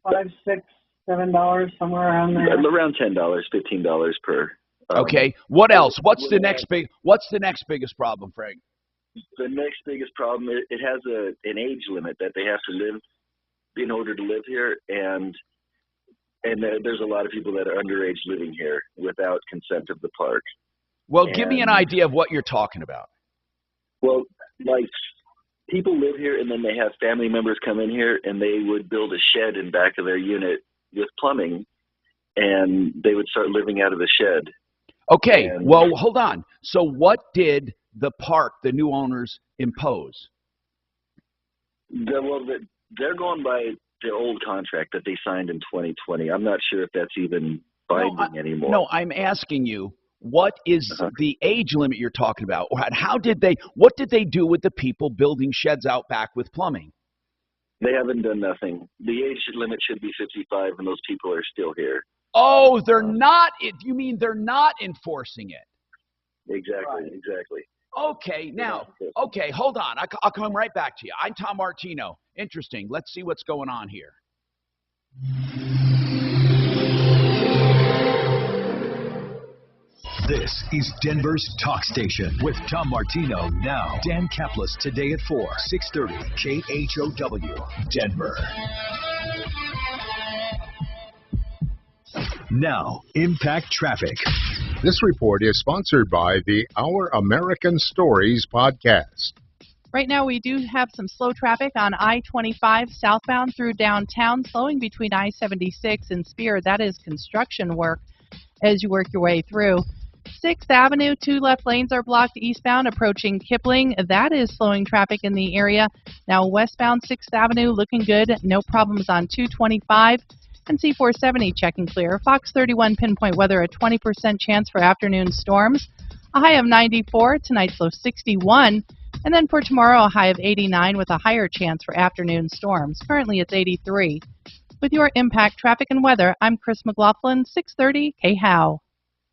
$6, $7, somewhere around there. Around $10, $15 per. Okay. What else? What's the next biggest problem, Frank? The next biggest problem, it has an age limit that they have to live in order to live here, and And there's a lot of people that are underage living here without consent of the park. Well, give me an idea of what you're talking about. Well, like, people live here and then they have family members come in here and they would build a shed in back of their unit with plumbing, and they would start living out of the shed. Okay, well, hold on. So what did the park, the new owners, impose? They're going by the old contract that they signed in 2020. I'm not sure if that's even binding anymore. No, I'm asking you, what is the age limit you're talking about? Or what did they do with the people building sheds out back with plumbing? They haven't done nothing. The age limit should be 55, and those people are still here. Oh, they're not. You mean they're not enforcing it? Exactly. Okay, now, hold on. I'll come right back to you. I'm Tom Martino. Interesting. Let's see what's going on here. This is Denver's Talk Station with Tom Martino now. Dan Kaplis today at 4, 630 KHOW, Denver. Now, Impact Traffic. This report is sponsored by the Our American Stories podcast. Right now, we do have some slow traffic on I-25 southbound through downtown, slowing between I-76 and Spear. That is construction work as you work your way through. 6th Avenue, 2 left lanes are blocked eastbound approaching Kipling. That is slowing traffic in the area. Now, westbound 6th Avenue looking good. No problems on 225. And C470 checking clear. Fox 31 pinpoint weather, a 20% chance for afternoon storms. A high of 94, tonight's low 61. And then for tomorrow, a high of 89 with a higher chance for afternoon storms. Currently, it's 83. With your Impact Traffic and Weather, I'm Chris McLaughlin, 630 KHOW.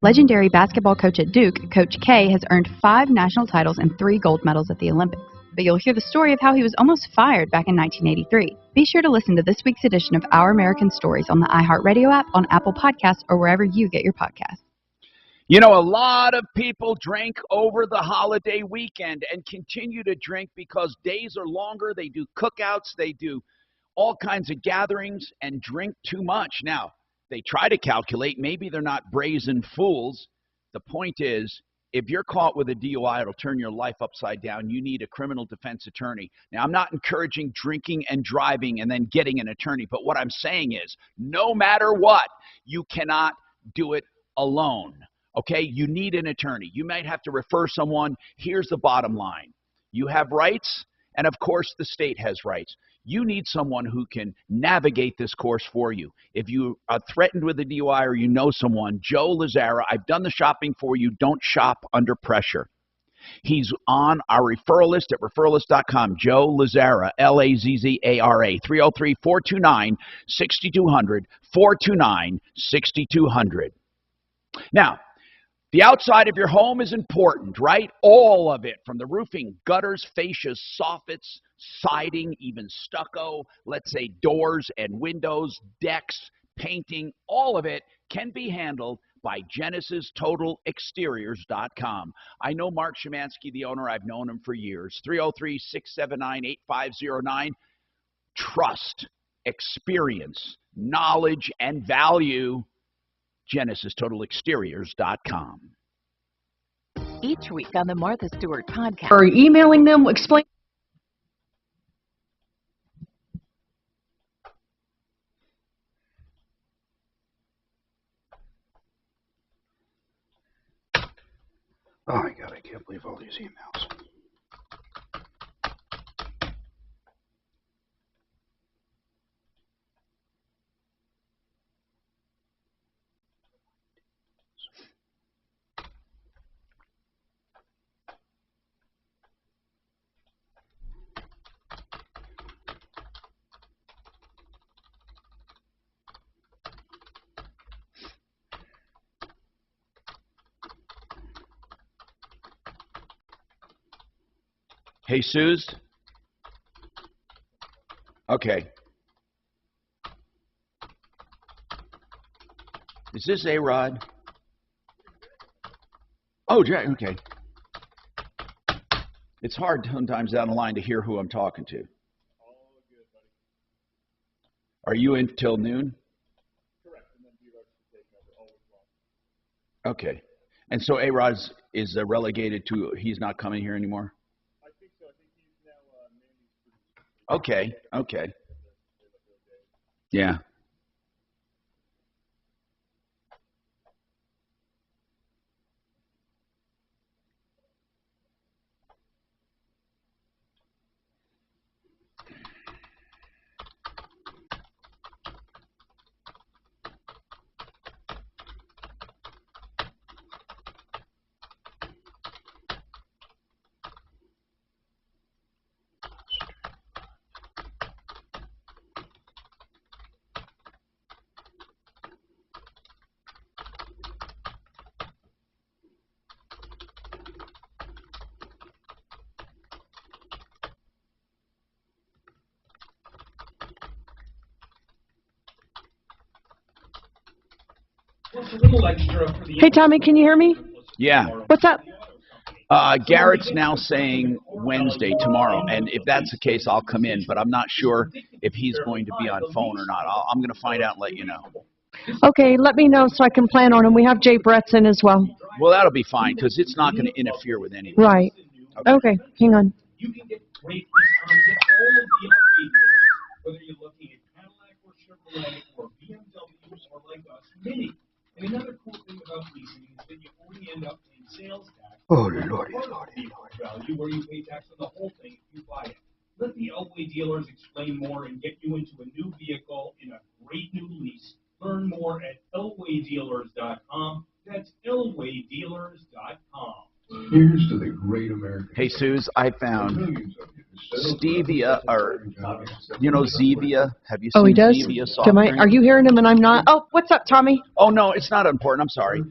Legendary basketball coach at Duke, Coach K, has earned 5 national titles and 3 gold medals at the Olympics. But you'll hear the story of how he was almost fired back in 1983. Be sure to listen to this week's edition of Our American Stories on the iHeartRadio app, on Apple Podcasts, or wherever you get your podcasts. You know, a lot of people drank over the holiday weekend and continue to drink because days are longer. They do cookouts. They do all kinds of gatherings and drink too much. Now, they try to calculate. Maybe they're not brazen fools. The point is, if you're caught with a DUI, it'll turn your life upside down. You need a criminal defense attorney. Now, I'm not encouraging drinking and driving and then getting an attorney, but what I'm saying is, no matter what, you cannot do it alone, okay? You need an attorney. You might have to refer someone. Here's the bottom line. You have rights, and of course, the state has rights. You need someone who can navigate this course for you. If you are threatened with a DUI or you know someone, Joe Lazzara, I've done the shopping for you. Don't shop under pressure. He's on our referral list at referralist.com. Joe Lazzara, Lazzara, 303-429-6200, 429-6200. Now, the outside of your home is important, right? All of it, from the roofing, gutters, fascias, soffits, siding, even stucco, let's say doors and windows, decks, painting, all of it can be handled by GenesisTotalExteriors.com. I know Mark Szymanski, the owner. I've known him for years. 303-679-8509. Trust, experience, knowledge, and value. GenesisTotalExteriors.com. Each week on the Martha Stewart podcast. Or emailing them, explain. Oh my God, I can't believe all these emails. Jesus? Okay. Is this A-Rod? Oh, Jack, okay. It's hard sometimes down the line to hear who I'm talking to. Are you in till noon? Correct. Okay. And so A-Rod is relegated to he's not coming here anymore? I think so. I think he's now Okay. Yeah. Hey, Tommy, can you hear me? Yeah. What's up? Garrett's now saying Wednesday, tomorrow, and if that's the case, I'll come in, but I'm not sure if he's going to be on phone or not. I'm going to find out and let you know. Okay, let me know so I can plan on him. We have Jay Bretson as well. Well, that'll be fine, because it's not going to interfere with anything. Right. Okay, hang on. You can get great discounts at all of the LA dealers, whether you're looking at Cadillac or Chevrolet or BMW or like us, Mini. And another cool thing about leasing is that you only end up paying sales tax. Oh, Lordy. Value where you pay tax on the whole thing if you buy it. Let the Elway dealers explain more and get you into a new vehicle in a great new lease. Learn more at elwaydealers.com. That's elwaydealers.com. Here's to the great American. Hey, Suze, I found Stevia, or, Zevia. Have you seen Oh, he does? Zevia soft drink? Are you hearing him and I'm not? Oh, what's up, Tommy? Oh, no, it's not important. I'm sorry.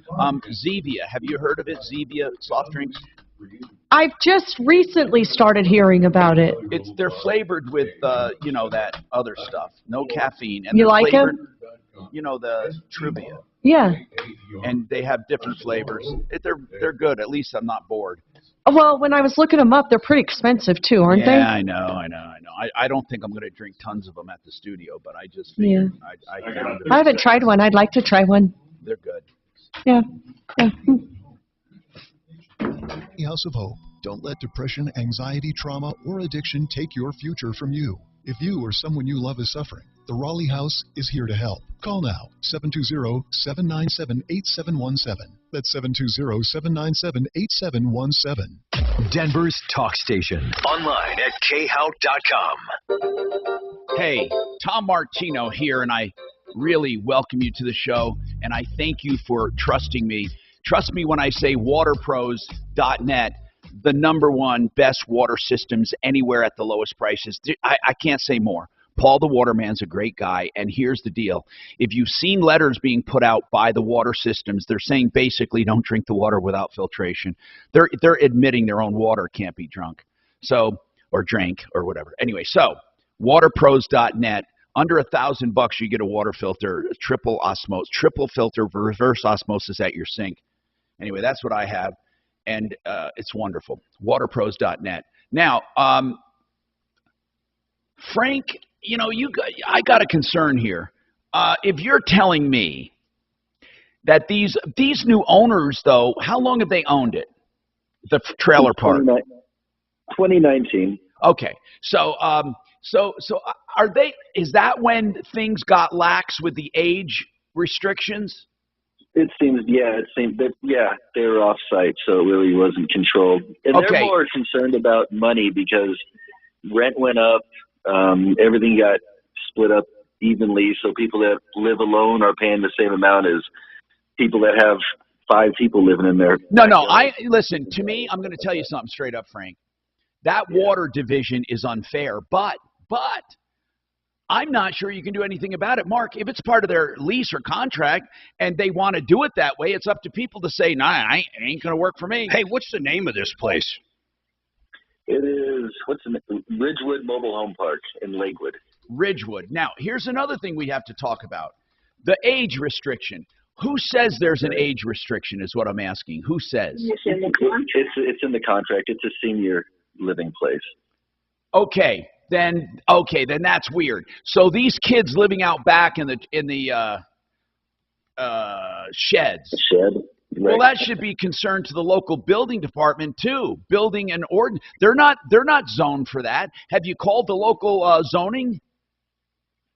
Zevia. Have you heard of it? Zevia soft drinks? I've just recently started hearing about it. They're flavored with, that other stuff. No caffeine. And You they're like flavored, them? The Truvia. Yeah. And they have different flavors. They're good. At least I'm not bored. Well, when I was looking them up, they're pretty expensive too, aren't they? Yeah, I know. I don't think I'm going to drink tons of them at the studio, but I just figured I haven't tried one. I'd like to try one. They're good. Yeah. House of Hope. Don't let depression, anxiety, trauma, or addiction take your future from you. If you or someone you love is suffering, the Raleigh House is here to help. Call now, 720-797-8717. That's 720-797-8717. Denver's talk station. Online at khout.com. Hey, Tom Martino here, and I really welcome you to the show, and I thank you for trusting me. Trust me when I say waterpros.net, the #1 best water systems anywhere at the lowest prices. I can't say more. Paul the Waterman's a great guy, and here's the deal. If you've seen letters being put out by the water systems, they're saying basically don't drink the water without filtration. They're admitting their own water can't be drunk, or drank, or whatever. Anyway, so waterpros.net. Under $1,000, you get a water filter, triple filter, reverse osmosis at your sink. Anyway, that's what I have, and it's wonderful. Waterpros.net. Now, Frank, I got a concern here. If you're telling me that these new owners, though, how long have they owned it? The trailer park. 2019. Okay, so are they? Is that when things got lax with the age restrictions? It seems that they were off site, so it really wasn't controlled. And they're more concerned about money because rent went up, everything got split up evenly, so people that live alone are paying the same amount as people that have 5 people living in there. No, listen, to me, I'm going to tell you something straight up, Frank. That water division is unfair, but I'm not sure you can do anything about it. Mark, if it's part of their lease or contract and they want to do it that way, it's up to people to say, nah, it ain't going to work for me. Hey, what's the name of this place? It is, Ridgewood Mobile Home Park in Lakewood. Ridgewood. Now, here's another thing we have to talk about. The age restriction. Who says there's an age restriction is what I'm asking. Who says? It's in the contract. It's a senior living place. Okay, then that's weird. So these kids living out back in the sheds. The shed. Well, that should be concerned to the local building department too. Building an ordinance. They're not zoned for that. Have you called the local zoning?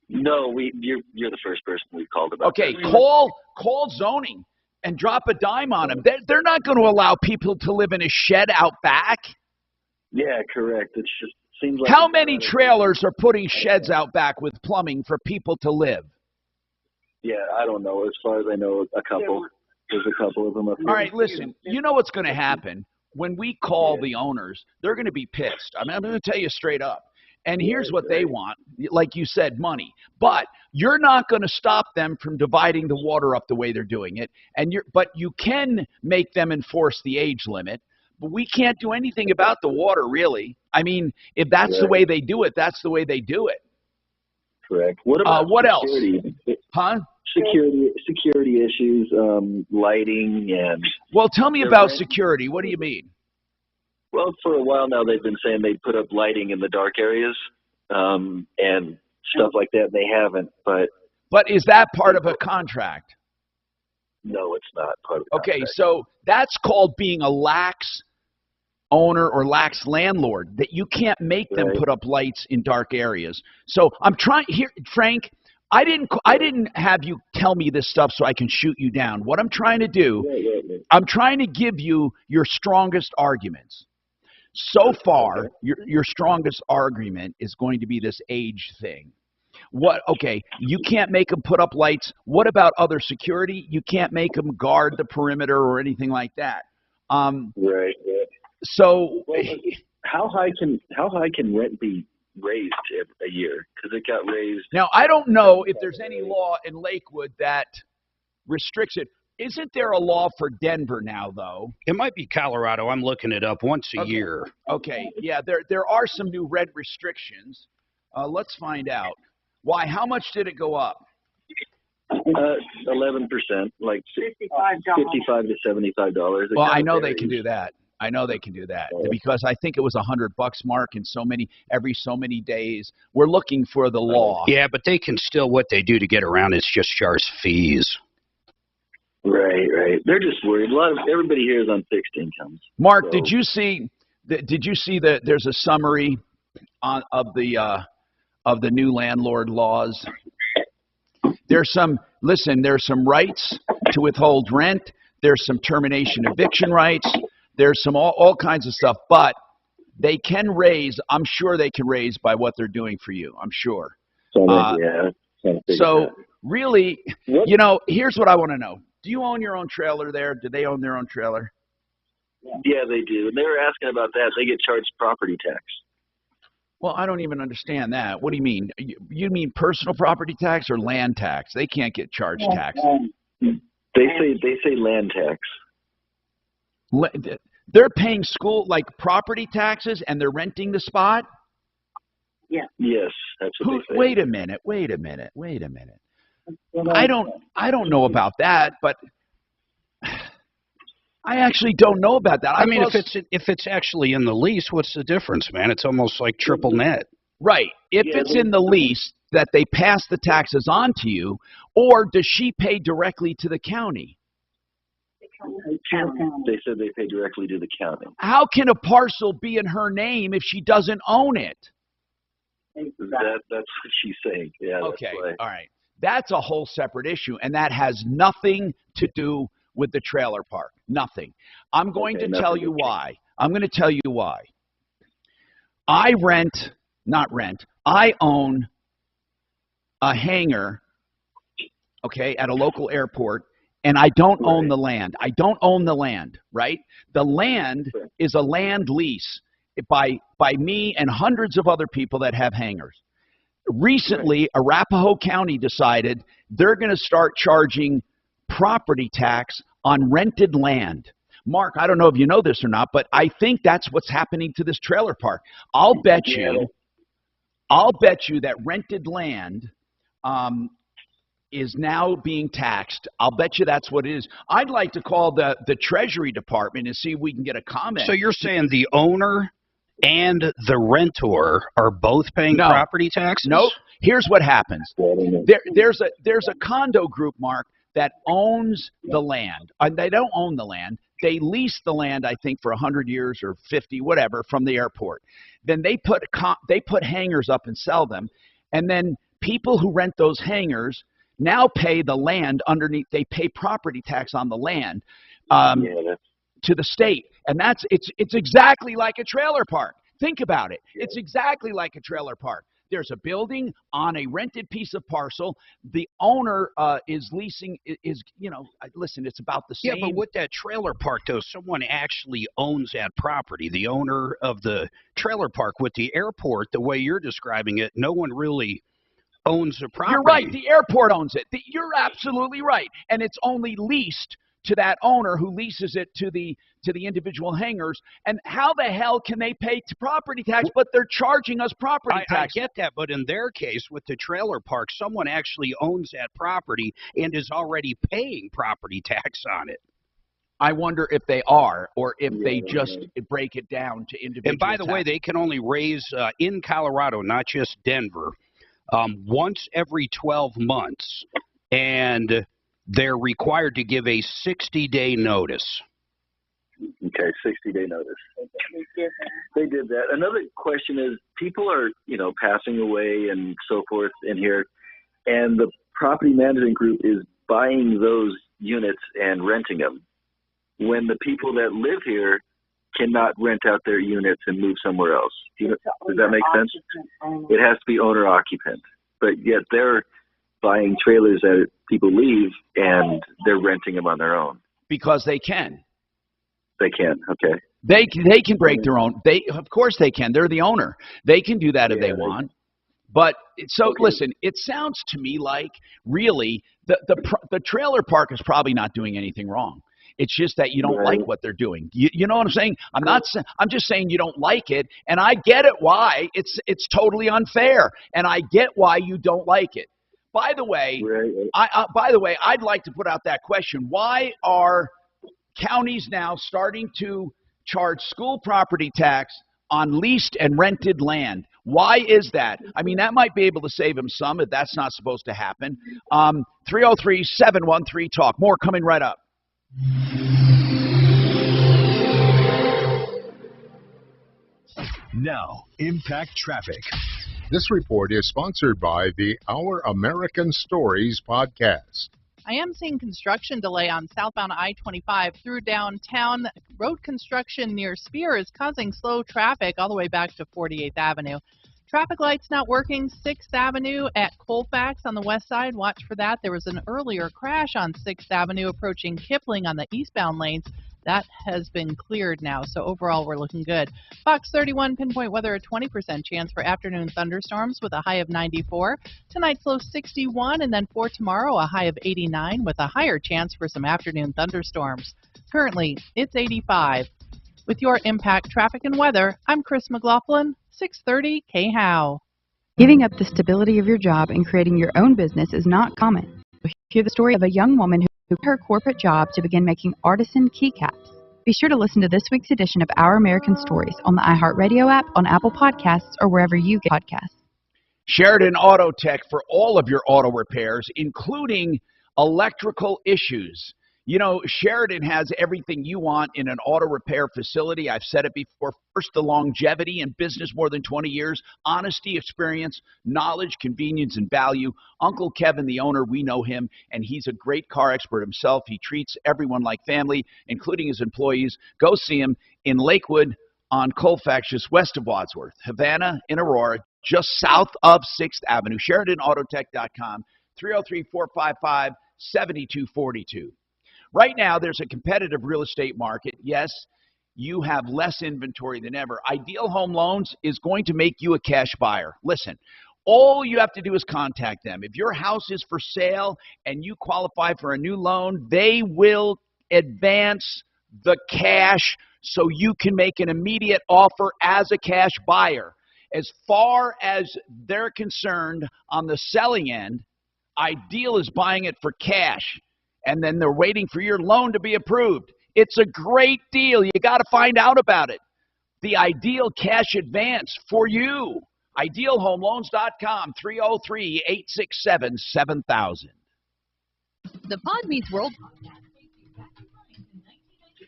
No, you're the first person we've called about. Okay, that. call zoning and drop a dime on them. They're not going to allow people to live in a shed out back. Yeah, correct. It just seems like how many trailers are putting sheds out back with plumbing for people to live? Yeah, I don't know. As far as I know, a couple. There's a couple of them up here. All right, listen. You know what's going to happen when we call the owners? They're going to be pissed. I mean, I'm going to tell you straight up. And here's what they want, like you said, money. But you're not going to stop them from dividing the water up the way they're doing it. But you can make them enforce the age limit. But we can't do anything about the water, really. I mean, if that's the way they do it, that's the way they do it. Correct. What about what security? Else? Huh? Security issues, lighting, and... Well, tell me about security. What do you mean? Well, for a while now, they've been saying they'd put up lighting in the dark areas and stuff like that. They haven't, But is that part of a contract? No, it's not part of a Okay, contract. so that's called being a lax owner or lax landlord, that you can't make them put up lights in dark areas. So I'm trying here, Frank. I didn't have you tell me this stuff so I can shoot you down. What I'm trying to do, I'm trying to give you your strongest arguments. So far, your strongest argument is going to be this age thing. Okay, you can't make them put up lights. What about other security? You can't make them guard the perimeter or anything like that. Right. So, how high can rent be raised a year? Because it got raised. Now, I don't know if there's any law in Lakewood that restricts it. Isn't there a law for Denver now, though? It might be Colorado. I'm looking it up once a year. Okay, yeah, there are some new rent restrictions. Let's find out. Why? How much did it go up? 11%, like $55 to $75. Well, I know they can do that. I know they can do that because I think it was $100 mark in every so many days. We're looking for the law. Yeah, but they can still, what they do to get around is just charge fees. Right. They're just worried. Everybody here is on fixed incomes. Mark, so. Did you see that there's a summary of the new landlord laws? There's some rights to withhold rent. There's some termination eviction rights. There's some all kinds of stuff, but they can raise. I'm sure they can raise by what they're doing for you. I'm sure. So really, here's what I want to know. Do you own your own trailer there? Do they own their own trailer? Yeah, they do. And they were asking about that. They get charged property tax. Well, I don't even understand that. What do you mean? You mean personal property tax or land tax? They can't get charged tax. They say land tax. They're paying property taxes and they're renting the spot? Yeah. Yes, that's what they say. Wait a minute. I don't know about that, but I actually don't know about that. I mean, if it's actually in the lease, what's the difference, man? It's almost like triple net. Right. If it's in the lease that they pass the taxes on to you, or does she pay directly to the county? They said they pay directly to the county. How can a parcel be in her name if she doesn't own it? That's what she's saying. Yeah. Okay. All right. That's a whole separate issue, and that has nothing to do with the trailer park. Nothing. I'm going to tell you why. I own a hangar, at a local airport, and I don't own the land. I don't own the land, right? The land is a land lease by me and hundreds of other people that have hangars. Recently, Arapahoe County decided they're going to start charging property tax on rented land. Mark, I don't know if you know this or not, but I think that's what's happening to this trailer park. I'll bet you that rented land is now being taxed. I'll bet you that's what it is. I'd like to call the Treasury Department and see if we can get a comment. So you're saying the owner and the rentor are both paying property taxes? Nope. Here's what happens. There's a condo group, Mark, that owns the land. They don't own the land. They lease the land, I think, for 100 years or 50, whatever, from the airport. Then they put hangars up and sell them, and then people who rent those hangars now pay the land underneath. They pay property tax on the land to the state, and it's exactly like a trailer park. Think about it. It's exactly like a trailer park. There's a building on a rented piece of parcel. The owner is leasing, listen, it's about the same. Yeah, but with that trailer park, though, someone actually owns that property. The owner of the trailer park. With the airport, the way you're describing it, no one really owns the property. You're right. The airport owns it. You're absolutely right. And it's only leased to that owner who leases it to the individual hangars. And how the hell can they pay property tax, but they're charging us property tax? I get that, but in their case, with the trailer park, someone actually owns that property and is already paying property tax on it. I wonder if they are, or if they just break it down to individual And by the way, they can only raise, in Colorado, not just Denver, once every 12 months, and they're required to give a 60-day notice. Okay, 60-day notice. They did that. Another question is, people are, passing away and so forth in here, and the property management group is buying those units and renting them, when the people that live here cannot rent out their units and move somewhere else. Does that make sense? It has to be owner-occupant, but yet they're buying trailers that people leave, and they're renting them on their own. Because they can. They can, okay. They can break their own. Of course they can. They're the owner. They can do that if they want. But listen, it sounds to me like really the trailer park is probably not doing anything wrong. It's just that you don't like what they're doing. You know what I'm saying? I'm just saying you don't like it, and I get it why. It's totally unfair, and I get why you don't like it. By the way, I'd like to put out that question. Why are counties now starting to charge school property tax on leased and rented land? Why is that? I mean, that might be able to save them some if that's not supposed to happen. 303-713-TALK. More coming right up. Now, Impact Traffic. This report is sponsored by the Our American Stories podcast. I am seeing construction delay on southbound I-25 through downtown. Road construction near Spear is causing slow traffic all the way back to 48th Avenue. Traffic lights not working. 6th Avenue at Colfax on the west side. Watch for that. There was an earlier crash on 6th Avenue approaching Kipling on the eastbound lanes. That has been cleared now, so overall we're looking good. Fox 31 pinpoint weather, a 20% chance for afternoon thunderstorms with a high of 94. Tonight's low 61, and then for tomorrow a high of 89 with a higher chance for some afternoon thunderstorms. Currently, it's 85. With your Impact Traffic and Weather, I'm Chris McLaughlin, 630 KHOW. Giving up the stability of your job and creating your own business is not common. Hear the story of a young woman who quit her corporate job to begin making artisan keycaps. Be sure to listen to this week's edition of Our American Stories on the iHeartRadio app, on Apple Podcasts, or wherever you get podcasts. Sheridan Auto Tech for all of your auto repairs, including electrical issues. You know, Sheridan has everything you want in an auto repair facility. I've said it before. First, the longevity in business, more than 20 years, honesty, experience, knowledge, convenience, and value. Uncle Kevin, the owner, we know him, and he's a great car expert himself. He treats everyone like family, including his employees. Go see him in Lakewood on Colfax, just west of Wadsworth. Havana in Aurora, just south of 6th Avenue. SheridanAutotech.com, 303-455-7242. Right now, there's a competitive real estate market. Yes, you have less inventory than ever. Ideal Home Loans is going to make you a cash buyer. Listen, all you have to do is contact them. If your house is for sale and you qualify for a new loan, they will advance the cash so you can make an immediate offer as a cash buyer. As far as they're concerned on the selling end, Ideal is buying it for cash, and then they're waiting for your loan to be approved. It's a great deal. You got to find out about it. The Ideal Cash Advance for you. IdealHomeLoans.com, 303-867-7000. the Pod Meets World.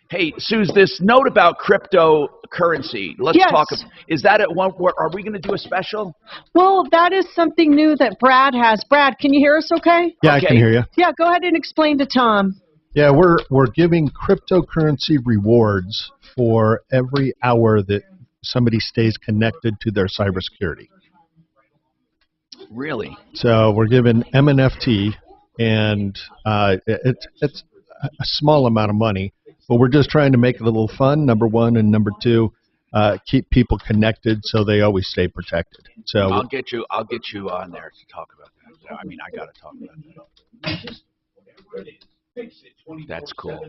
Hey, Suze, this note about cryptocurrency. Let's Yes. talk. Is that at one? Are we going to do a special? Well, that is something new that Brad has. Brad, can you hear us okay? Yeah, I can hear you. Yeah, go ahead and explain to Tom. Yeah, we're giving cryptocurrency rewards for every hour that somebody stays connected to their cybersecurity. Really? So we're giving MNFT, and it's a small amount of money, but we're just trying to make it a little fun, number one, and number two, keep people connected so they always stay protected. So I'll get you on there to talk about that. I mean, I got to talk about that. That's cool.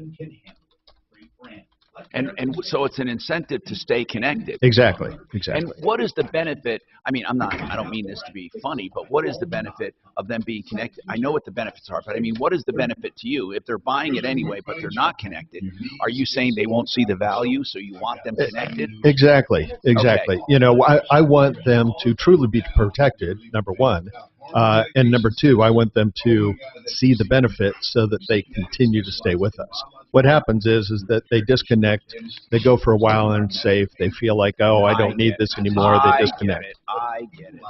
And so it's an incentive to stay connected. Exactly. And what is the benefit? I mean, I don't mean this to be funny, but what is the benefit of them being connected? I know what the benefits are, but I mean, what is the benefit to you? If they're buying it anyway, but they're not connected, are you saying they won't see the value, so you want them connected? Exactly. Okay. You know, I want them to truly be protected, number one. And number two, I want them to see the benefits so that they continue to stay with us. What happens is that they disconnect, they go for a while and it's safe, they feel like, oh, I don't need this anymore, they disconnect. I get it.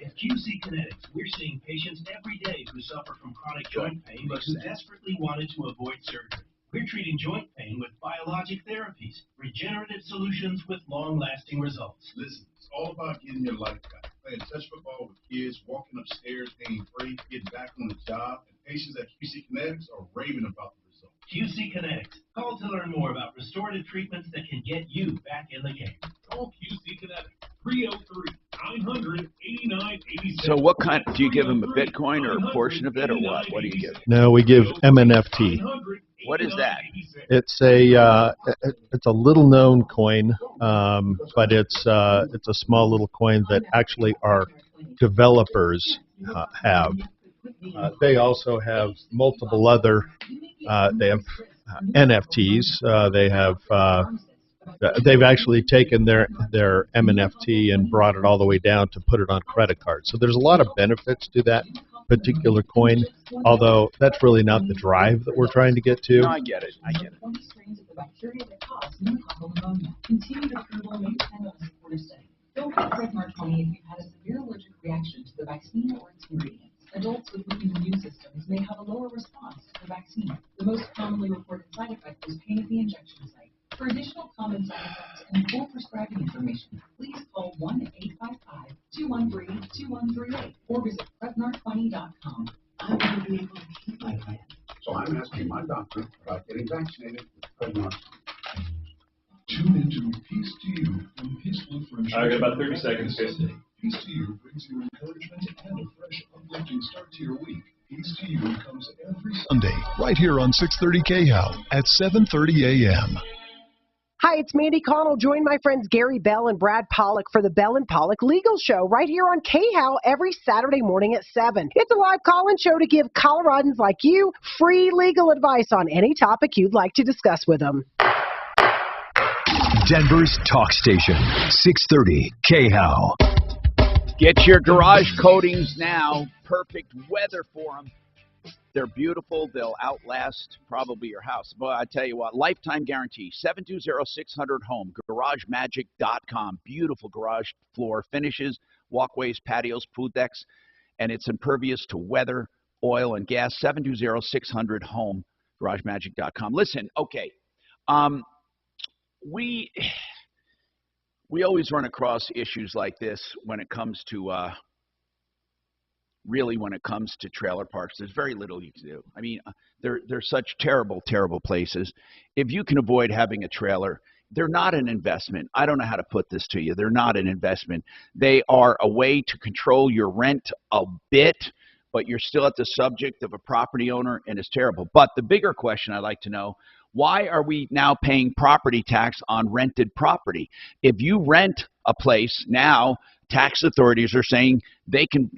At QC Kinetics, we're seeing patients every day who suffer from chronic joint pain but who desperately wanted to avoid surgery. We're treating joint pain with biologic therapies, regenerative solutions with long-lasting results. Listen, it's all about getting your life back. Playing touch football with kids, walking upstairs pain-free, getting back on the job, and patients at QC Kinetics are raving about the results. QC Kinetics. Call to learn more about restorative treatments that can get you back in the game. Call QC Kinetics, 303-900-8987. So what kind, do you give them a Bitcoin or a portion of it or what? What do you give? No, we give MNFT. What is that? It's a little known coin, but it's a small little coin that actually our developers have. They also have multiple other. They have NFTs. They have. They've actually taken their MNFT and brought it all the way down to put it on credit cards. So there's a lot of benefits to that particular coin, although that's really not the drive that we're trying to get to. No, I get it. Continued approval may depend on a supportive study. Don't get Prevnar 20 if you've had a severe allergic reaction to the vaccine or its ingredients. Adults with weakened immune systems may have a lower response to the vaccine. The most commonly reported side effect is pain at the injection site. For additional common side effects and full prescribing information, please call 1-855-213-2138 or visit Prevnar20.com. I want to be able to keep my plan. So I'm asking my doctor about getting vaccinated with Prevnar. Tune into Peace to You from Peaceful Friendship. I got about 30 seconds, guys. Peace to You brings you encouragement and a fresh, uplifting start to your week. Peace to You comes every Sunday, right here on 630 KHOW at 7:30 a.m. Hi, it's Mandy Connell. Join my friends Gary Bell and Brad Pollock for the Bell and Pollock Legal Show right here on KHOW every Saturday morning at 7. It's a live call-in show to give Coloradans like you free legal advice on any topic you'd like to discuss with them. Denver's talk station, 630 KHOW. Get your garage coatings now. Perfect weather for them. They're beautiful. They'll outlast probably your house. But I tell you what, lifetime guarantee, 720-600-HOME, GarageMagic.com. Beautiful garage floor finishes, walkways, patios, pool decks, and it's impervious to weather, oil, and gas. 720-600-HOME, GarageMagic.com. Listen, okay, we always run across issues like this when it comes to really when it comes to trailer parks. There's very little you can do. I mean, they're such terrible, terrible places. If you can avoid having a trailer, they're not an investment. I don't know how to put this to you. They're not an investment. They are a way to control your rent a bit, but you're still at the subject of a property owner, and it's terrible. But the bigger question I'd like to know, why are we now paying property tax on rented property? If you rent a place now, tax authorities are saying they can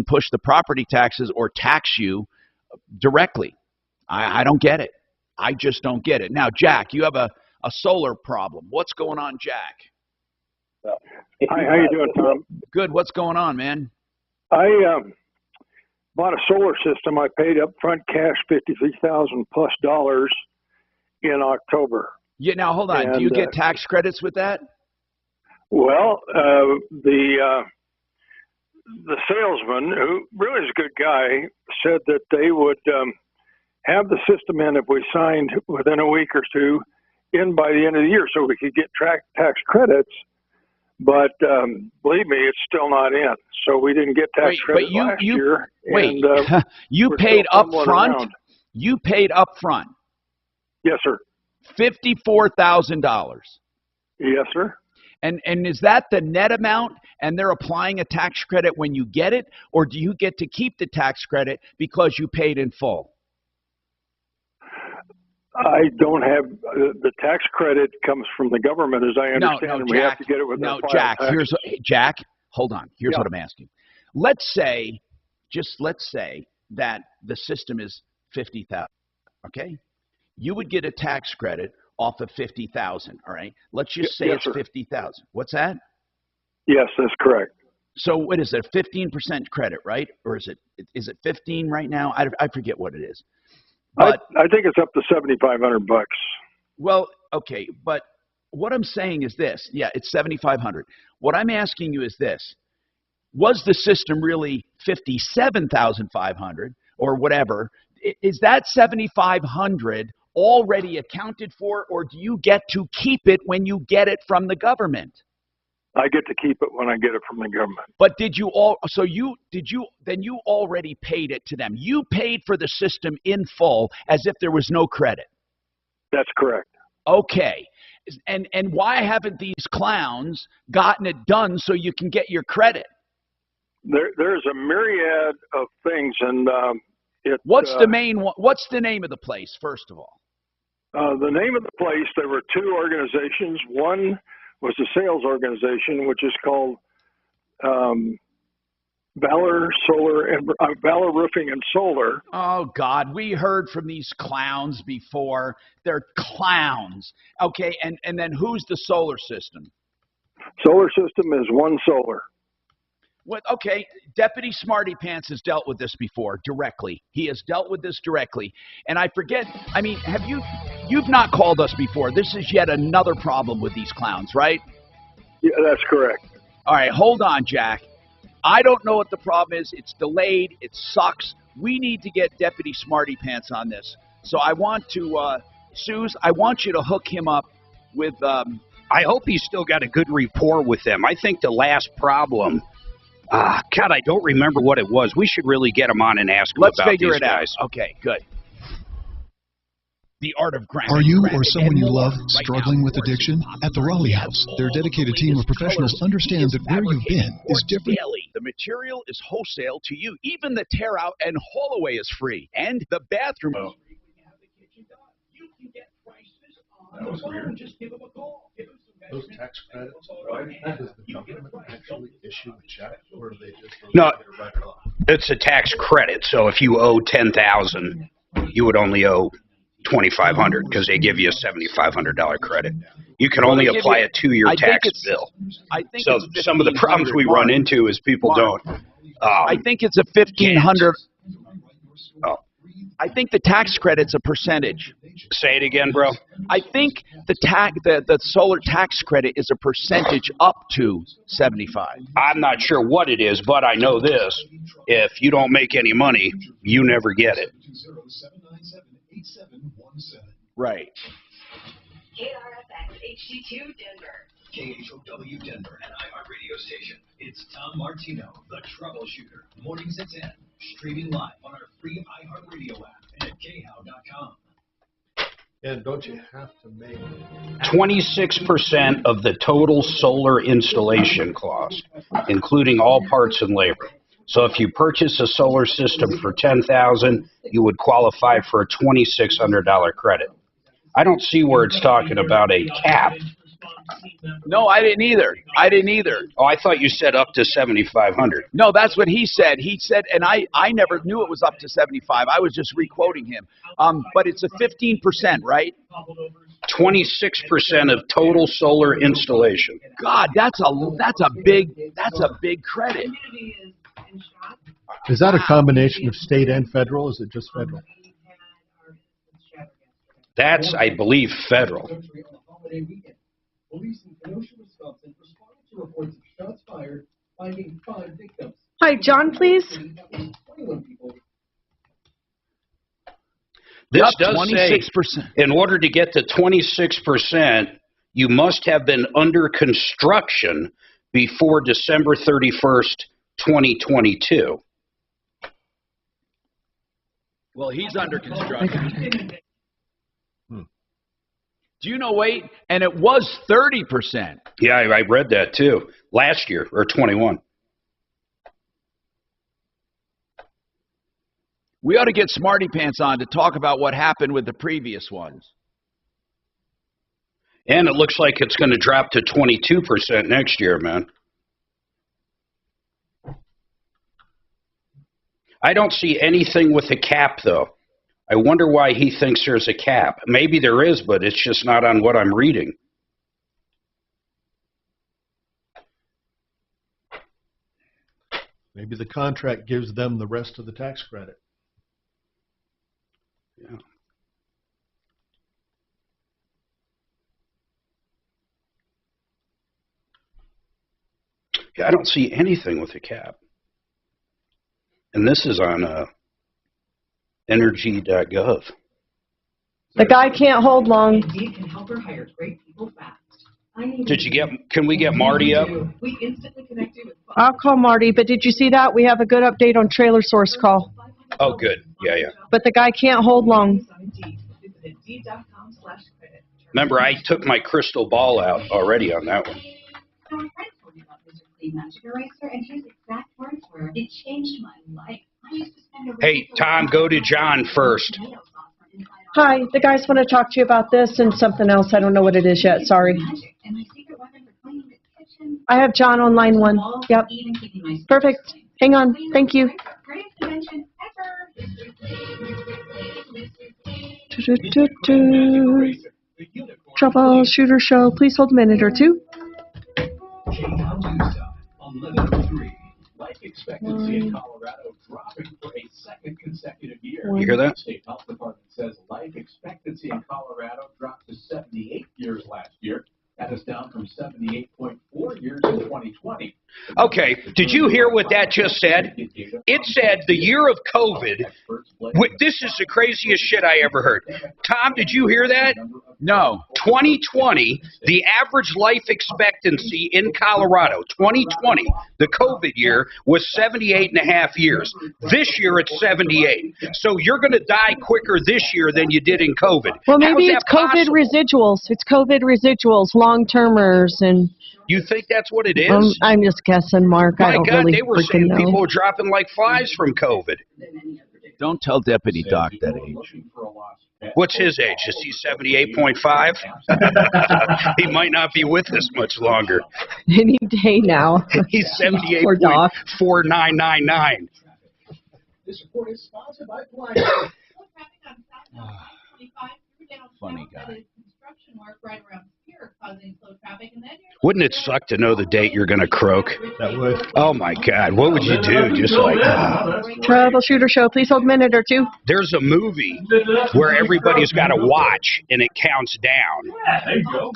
push the property taxes or tax you directly. I don't get it. I just don't get it. Now, Jack, you have a solar problem. What's going on, Jack? Hi, how you doing, Tom? Good. What's going on, man? I bought a solar system. I paid up front cash $53,000 plus in October. Yeah. Now hold on. Do you get tax credits with that? Well, the salesman, who really is a good guy, said that they would have the system in if we signed within a week or two in by the end of the year so we could get tax credits. But believe me, it's still not in. So we didn't get tax credits last year. Wait, and, you paid up front? You paid up front? Yes, sir. $54,000. Yes, sir. And is that the net amount, and they're applying a tax credit when you get it, or do you get to keep the tax credit because you paid in full? I don't have the tax credit comes from the government, as I understand, and we have to get it with our Jack. taxes. Jack. Hold on. Here's what I'm asking. Let's say that the system is $50,000. Okay, you would get a tax credit off of $50,000. All right. Let's just say it's $50,000. What's that? Yes, that's correct. So what is it? 15% credit, right? Or is it 15 right now? I forget what it is. But I think it's up to $7,500. Well, okay, but what I'm saying is this. Yeah, it's $7,500. What I'm asking you is this. Was the system really $57,500 or whatever? Is that $7,500 already accounted for, or do you get to keep it when you get it from the government? I get to keep it when I get it from the government. But you already paid it to them. You paid for the system in full as if there was no credit. That's correct. Okay. And why haven't these clowns gotten it done so you can get your credit? There's a myriad of things, and what's the name of the place, first of all? The name of the place, there were two organizations. One was a sales organization, which is called Valor Roofing and Solar. Oh, God, we heard from these clowns before. They're clowns. Okay, and then who's the solar system? Solar system is One Solar. What? Okay, Deputy Smarty Pants has dealt with this before directly. He has dealt with this directly. And I forget, I mean, you've not called us before. This is yet another problem with these clowns, right? Yeah, that's correct. All right, hold on, Jack. I don't know what the problem is. It's delayed. It sucks. We need to get Deputy Smarty Pants on this. So I want to, Suze, I want you to hook him up with... I hope he's still got a good rapport with them. I think the last problem... God, I don't remember what it was. We should really get him on and ask him about these guys. Let's figure it out. Okay, good. The art of granite. Are you or someone you love struggling with addiction? At the Raleigh House, their dedicated team of professionals understand that where you've been is different. The material is wholesale to you. Even the tear out and haul away is free. And the bathroom is free when you have the kitchen done. You can get prices on the phone. Just give them a call. Those tax credits, does the government actually issue a check, or do they just No, it's a tax credit. So if you owe $10,000, you would only owe $2,500 because they give you a $7,500 credit. You can only apply it to your tax bill. So some of the problems we run into is people don't. I think it's a $1,500. I think the tax credit's a percentage. Say it again, bro. I think the solar tax credit is a percentage up to 75. I'm not sure what it is, but I know this. If you don't make any money, you never get it. Right. KRFX HD2 Denver. KHOW Denver, an iHeartRadio station. It's Tom Martino, the Troubleshooter. Mornings at 10. Streaming live on our free iHeartRadio app and at khow.com. And don't you have to make 26% of the total solar installation cost, including all parts and labor. So if you purchase a solar system for $10,000, you would qualify for a $2,600 credit. I don't see where it's talking about a cap. No, I didn't either. Oh, I thought you said up to $7,500. No, that's what he said. He said, and I never knew it was up to 75. I was just re-quoting him. But it's a 15%, right? 26% of total solar installation. God, that's a big credit. Is that a combination of state and federal? Is it just federal? That's, I believe, federal. Hi, John, please. This does 26%. say, in order to get to 26%, you must have been under construction before December 31st, 2022. Well, he's under construction. Do you know, wait, and it was 30%. Yeah, I read that too. Last year, or 21. We ought to get Smarty Pants on to talk about what happened with the previous ones. And it looks like it's going to drop to 22% next year, man. I don't see anything with a cap, though. I wonder why he thinks there's a cap. Maybe there is, but it's just not on what I'm reading. Maybe the contract gives them the rest of the tax credit. Yeah. Yeah, I don't see anything with a cap. And this is on energy.gov. The guy can't hold long. Indeed can help her hire great people fast. Can we get Marty up? We instantly connect you with. I'll call Marty, but did you see that? We have a good update on Trailer Source Call. Oh, good. Yeah. But the guy can't hold long. Remember, I took my crystal ball out already on that one. Magic eraser, and here's exact words where it changed my life. I used to spend a Hey, Tom, go to John first. Hi, the guys want to talk to you about this and something else. I don't know what it is yet. Sorry. I have John on line 1. Yep. Perfect. Hang on. Thank you. Troubleshooter show. Please hold a minute or two. 11:03. Life expectancy in Colorado dropping for a second consecutive year. You hear that? The state health department says life expectancy in Colorado dropped to 78 years last year. That is down from 78.4 years in 2020. Okay, did you hear what that just said? It said the year of COVID. This is the craziest shit I ever heard. Tom, did you hear that? No. 2020, the average life expectancy in Colorado, 2020, the COVID year, was 78.5 years. This year it's 78. So you're going to die quicker this year than you did in COVID. Well, maybe it's COVID residuals. It's COVID residuals, long-termers, and... You think that's what it is? I'm just guessing, Mark. I don't really they were saying know. people were dropping like flies from COVID. Don't tell Deputy Doc that age. What's his age? Is he 78.5? He might not be with us much longer. Any day now. He's 78.4999. This report is sponsored by Funny guy. Wouldn't it suck to know the date you're going to croak? That would. Oh, my God. What would you do? Just like... Troubleshooter show. Please hold a minute or two. There's a movie where everybody's got a watch and it counts down.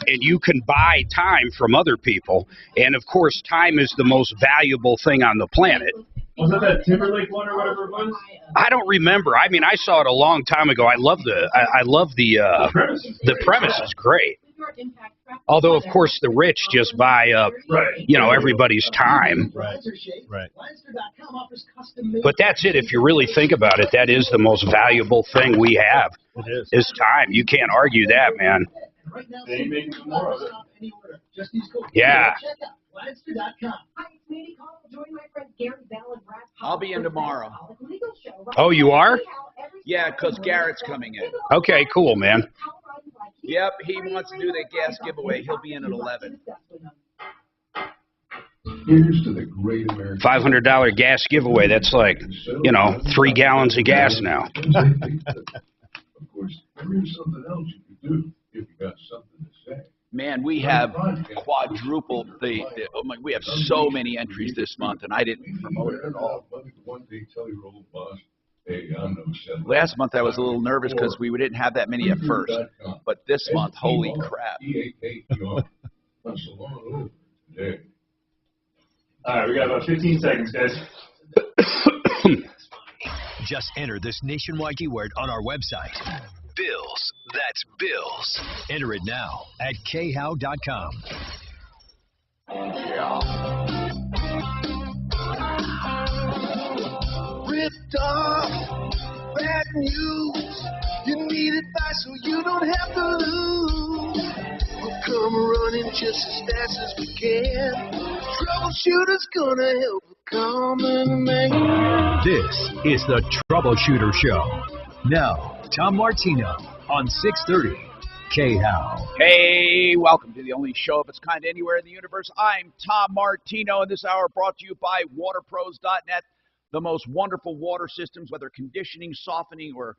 And you can buy time from other people. And, of course, time is the most valuable thing on the planet. Was that Timberlake one or whatever it was? I don't remember. I mean, I saw it a long time ago. I love the premise is great. Although, of course, the rich just buy up, everybody's time. Right. But that's it. If you really think about it, that is the most valuable thing we have. It is time. You can't argue that, man. They make some more of it. Yeah. I'll be in tomorrow. Oh, you are? Yeah, because Garrett's coming in. Okay, cool, man. Yep, he wants to do that gas giveaway. He'll be in at 11. Here's to the great American $500 gas giveaway. That's like, 3 gallons of gas now. Of course, there is something else you could do if you got something to say. Man, we have quadrupled oh my, we have so many entries this month, and I didn't promote it at all. Last month I was a little nervous because we didn't have that many at first, but this month, holy crap. All right, we got about 15 seconds, guys. Just enter this nationwide keyword on our website. Bills. That's bills. Enter it now at khow.com. Ripped off, bad news. You need advice so you don't have to lose. We'll come running just as fast as we can. Troubleshooter's gonna help a common man. This is the Troubleshooter Show. Now, Tom Martino on 630 KHOW. Hey, welcome to the only show of its kind anywhere in the universe. I'm Tom Martino, and this hour brought to you by waterpros.net, the most wonderful water systems, whether conditioning, softening, or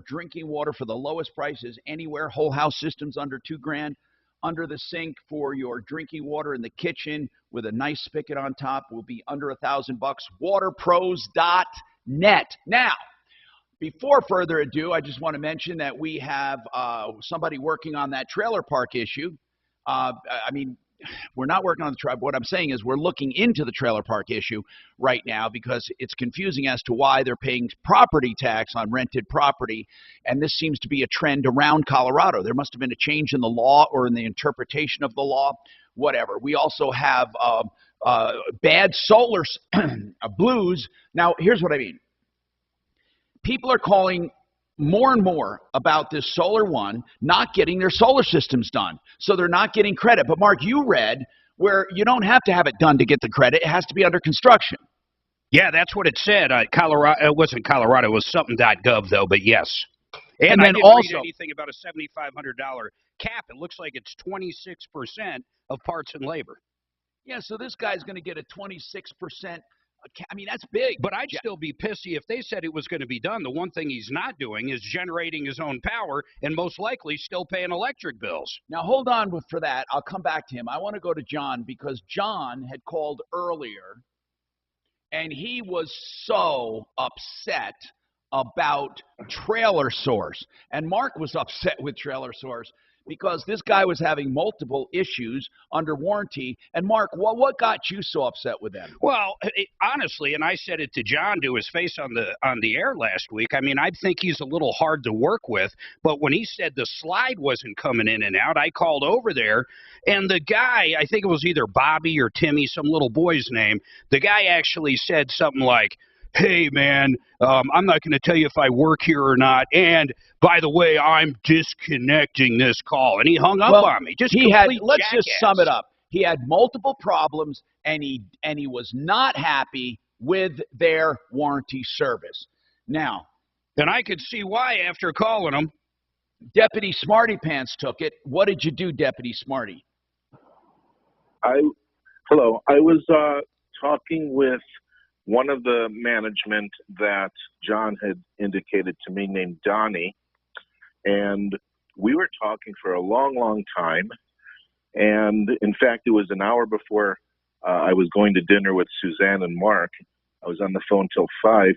drinking water for the lowest prices anywhere. Whole house systems under $2,000. Under the sink for your drinking water in the kitchen with a nice spigot on top will be under $1,000. Waterpros.net. Now, before further ado, I just want to mention that we have somebody working on that trailer park issue. I mean, we're not working on the trailer. What I'm saying is we're looking into the trailer park issue right now because it's confusing as to why they're paying property tax on rented property, and this seems to be a trend around Colorado. There must have been a change in the law or in the interpretation of the law, whatever. We also have bad solar blues. Now, here's what I mean. People are calling more and more about this Solar One not getting their solar systems done. So they're not getting credit. But, Mark, you read where you don't have to have it done to get the credit. It has to be under construction. Yeah, that's what it said. Colorado, it wasn't Colorado. It was something.gov, though, but yes. And then I didn't also read anything about a $7,500 cap. It looks like it's 26% of parts and labor. Yeah, so this guy's going to get a 26%. I mean, that's big. But I'd still be pissy if they said it was going to be done. The one thing he's not doing is generating his own power and most likely still paying electric bills. Now, hold on for that. I'll come back to him. I want to go to John because John had called earlier, and he was so upset about Trailer Source. And Mark was upset with Trailer Source because this guy was having multiple issues under warranty. And, Mark, what got you so upset with them? Well, honestly, and I said it to John to his face on the air last week, I mean, I think he's a little hard to work with. But when he said the slide wasn't coming in and out, I called over there. And the guy, I think it was either Bobby or Timmy, some little boy's name, the guy actually said something like, hey, man, I'm not going to tell you if I work here or not. And, by the way, I'm disconnecting this call. And he hung up on me. Let's just sum it up. He had multiple problems, and he was not happy with their warranty service. Now. And I could see why after calling him. Deputy Smarty Pants took it. What did you do, Deputy Smarty? Hello. I was talking with one of the management that John had indicated to me named Donnie, and we were talking for a long, long time. And in fact, it was an hour before I was going to dinner with Suzanne and Mark. I was on the phone till 5,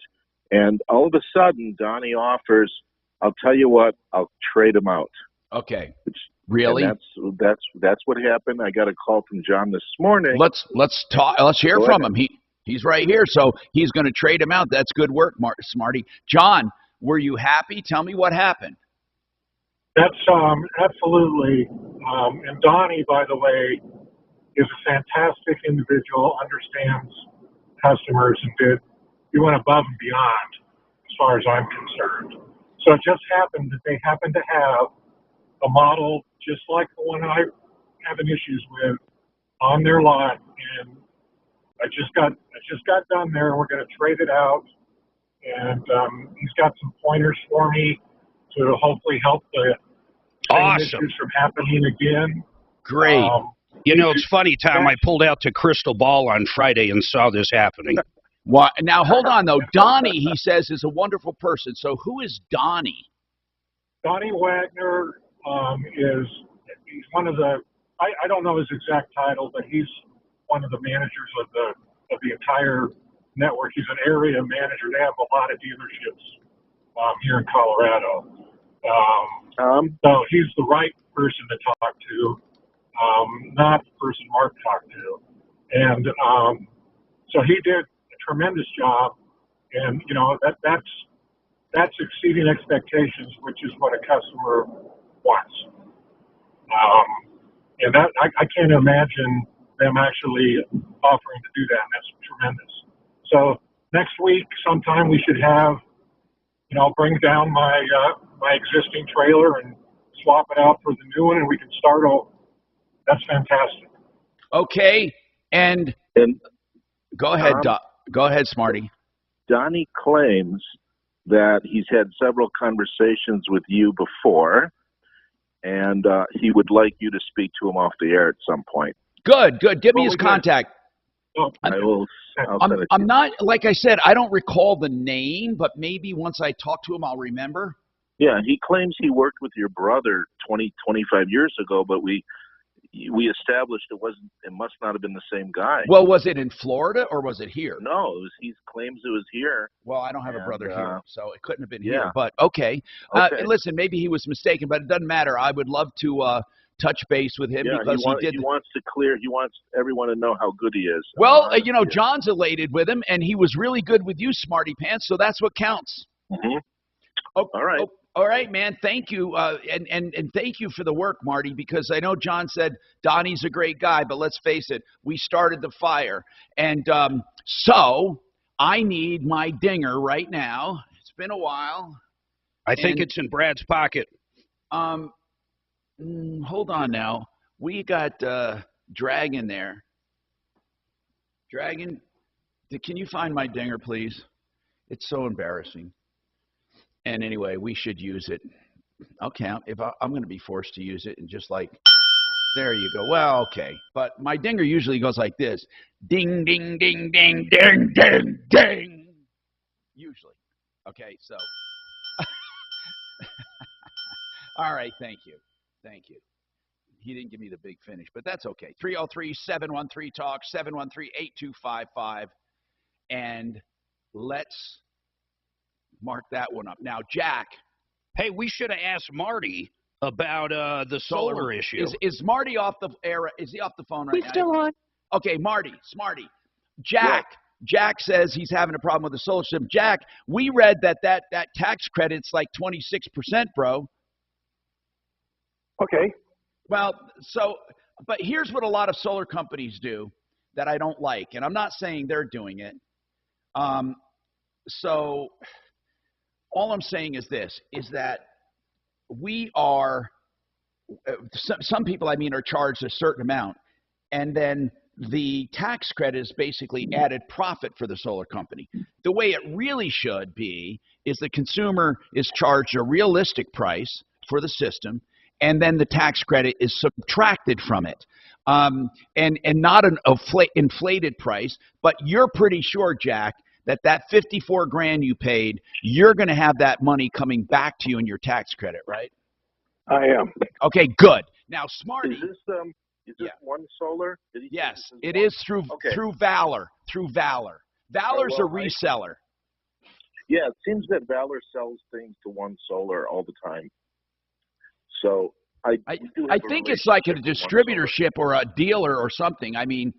and all of a sudden, Donnie offers, "I'll tell you what, I'll trade him out." Okay. Really? And that's what happened. I got a call from John this morning. Let's talk. Let's hear from him. He's right here, so he's going to trade him out. That's good work, Smarty. John, were you happy? Tell me what happened. That's absolutely. And Donnie, by the way, is a fantastic individual, understands customers, and he went above and beyond as far as I'm concerned. So it just happened that they happened to have a model just like the one I'm having issues with on their lot, and I just got done there. We're going to trade it out, and he's got some pointers for me to hopefully help the same issues from happening again. Great. You know, it's funny, Tom. I pulled out to Crystal Ball on Friday and saw this happening. Well, now, hold on, though. Donnie, he says, is a wonderful person. So who is Donnie? Donnie Wagner is he's one of the, I don't know his exact title, but he's one of the managers of the entire network. He's an area manager. They have a lot of dealerships here in Colorado. So he's the right person to talk to, not the person Mark talked to. And so he did a tremendous job, and you know that's exceeding expectations, which is what a customer wants. And that I can't imagine them actually offering to do that, and that's tremendous. So next week sometime we should have, you know, bring down my my existing trailer and swap it out for the new one, and we can start over. That's fantastic. Okay, and go ahead, go ahead, Smarty. Donnie claims that he's had several conversations with you before, and he would like you to speak to him off the air at some point. Good, good. Give me his contact. I'll send it to I'm not, like I said, I don't recall the name, but maybe once I talk to him, I'll remember. Yeah, he claims he worked with your brother 25 years ago, but we established it must not have been the same guy. Well, was it in Florida or was it here? No, he claims it was here. Well, I don't have a brother here, so it couldn't have been yeah. here. But okay. Listen, maybe he was mistaken, but it doesn't matter. I would love to touch base with him because he wants everyone to know how good he is. Well, you know, John's elated with him, and he was really good with you, Smarty Pants. So that's what counts. Mm-hmm. Oh, all right. All right, man. Thank you, and thank you for the work, Marty, because I know John said Donnie's a great guy, but let's face it, we started the fire, and so I need my dinger right now. It's been a while. I think it's in Brad's pocket. Hold on now. We got Dragon there. Dragon, can you find my dinger, please? It's so embarrassing. And anyway, we should use it. Okay, I'm going to be forced to use it, and just like, there you go. Well, okay. But my dinger usually goes like this. Ding, ding, ding, ding, ding, ding, ding. Usually. Okay, so. All right, thank you. Thank you. He didn't give me the big finish, but that's okay. 303-713-TALK, 713-8255. And let's mark that one up. Now, Jack. Hey, we should have asked Marty about the solar issue. Is Marty off the air? Is he off the phone right now? He's still on. Okay, Smarty. Jack. Yeah. Jack says he's having a problem with the solar system. Jack, we read that tax credit's like 26%, bro. Okay. Well, but here's what a lot of solar companies do that I don't like, and I'm not saying they're doing it. So all I'm saying is this, is that we are, some people, I mean, are charged a certain amount, and then the tax credit is basically added profit for the solar company. The way it really should be is the consumer is charged a realistic price for the system, and then the tax credit is subtracted from it. And not an inflated price, but you're pretty sure, Jack, that 54 grand you paid, you're going to have that money coming back to you in your tax credit, right? I am. Okay, good. Now, Smarty. Is this one solar? Yes, it is through Valor. Through Valor. Valor's a reseller. Yeah, it seems that Valor sells things to one solar all the time. So I think it's like a distributorship or a dealer or something. I mean,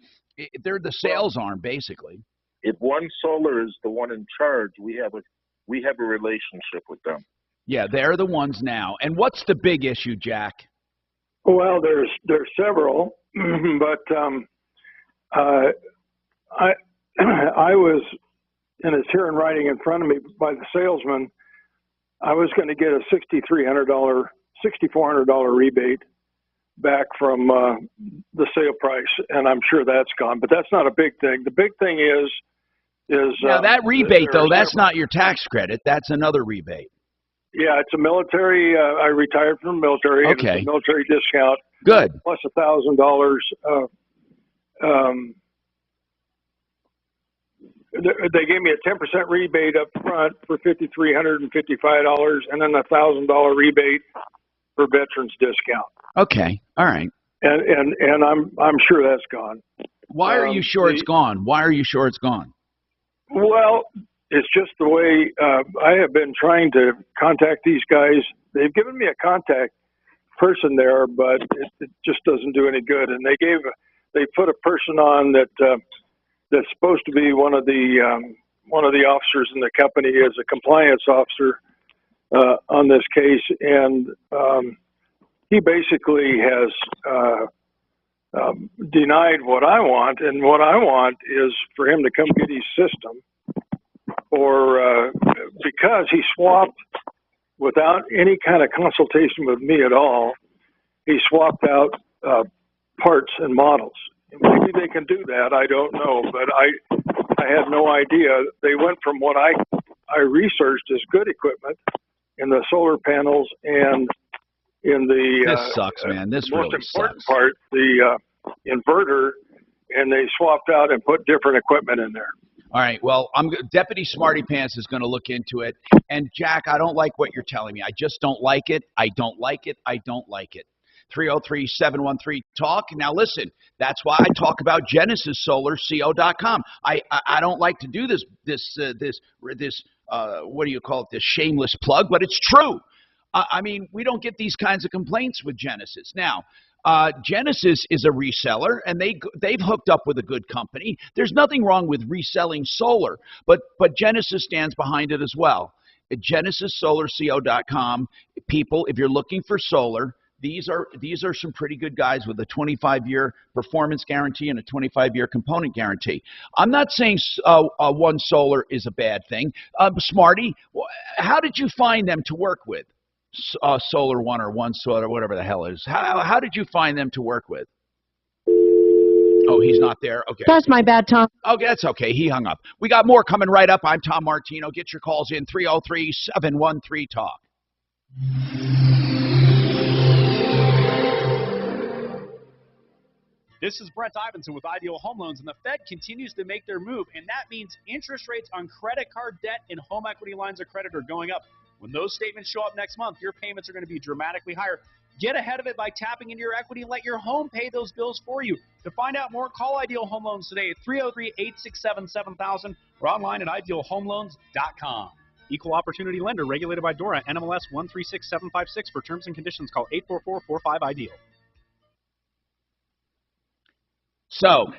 they're the sales arm, basically. If one solar is the one in charge, we have a relationship with them. Yeah, they're the ones now. And what's the big issue, Jack? Well, there's several, but I was, and it's here in writing in front of me by the salesman, I was going to get a $6,400 rebate back from the sale price, and I'm sure that's gone. But that's not a big thing. The big thing is now that rebate though. That's not your tax credit. That's another rebate. Yeah, it's a military. I retired from the military. Okay. And it's a military discount. Good. Plus $1,000. They gave me a 10% rebate up front for $5,355, and then a $1,000 rebate for veterans discount. Okay. All right. And I'm sure that's gone. Why are you sure it's gone? Why are you sure it's gone? Well, it's just the way I have been trying to contact these guys. They've given me a contact person there, but it just doesn't do any good. And they put a person on that's supposed to be one of the officers in the company as a compliance officer on this case, and he basically has denied what I want, and what I want is for him to come get his system, or because he swapped without any kind of consultation with me at all. He swapped out parts and models. Maybe they can do that. I don't know, but I had no idea. They went from what I researched as good equipment in the solar panels and in the this sucks, man. This most really important sucks. part, the inverter, and they swapped out and put different equipment in there. All right. Well, Deputy Smarty Pants is going to look into it. And Jack, I don't like what you're telling me. I just don't like it. I don't like it. I don't like it. 303-713-TALK. Now listen, that's why I talk about GenesisSolarCO.com. I don't like to do this what do you call it? This shameless plug, but it's true. I mean, we don't get these kinds of complaints with Genesis. Now, Genesis is a reseller, and they've hooked up with a good company. There's nothing wrong with reselling solar, but Genesis stands behind it as well. At GenesisSolarCO.com, people, if you're looking for solar, these are some pretty good guys with a 25-year performance guarantee and a 25-year component guarantee. I'm not saying One Solar is a bad thing. Smarty, how did you find them to work with? Solar One or One Solar, whatever the hell it is. How did you find them to work with? Oh, he's not there. Okay. That's my bad, Tom. Okay, that's okay. He hung up. We got more coming right up. I'm Tom Martino. Get your calls in 303-713-TALK. This is Brett Ivinson with Ideal Home Loans, and the Fed continues to make their move, and that means interest rates on credit card debt and home equity lines of credit are going up. When those statements show up next month, your payments are going to be dramatically higher. Get ahead of it by tapping into your equity and let your home pay those bills for you. To find out more, call Ideal Home Loans today at 303-867-7000 or online at idealhomeloans.com. Equal Opportunity Lender, regulated by DORA, NMLS 136756. For terms and conditions, call 844-45-IDEAL. So,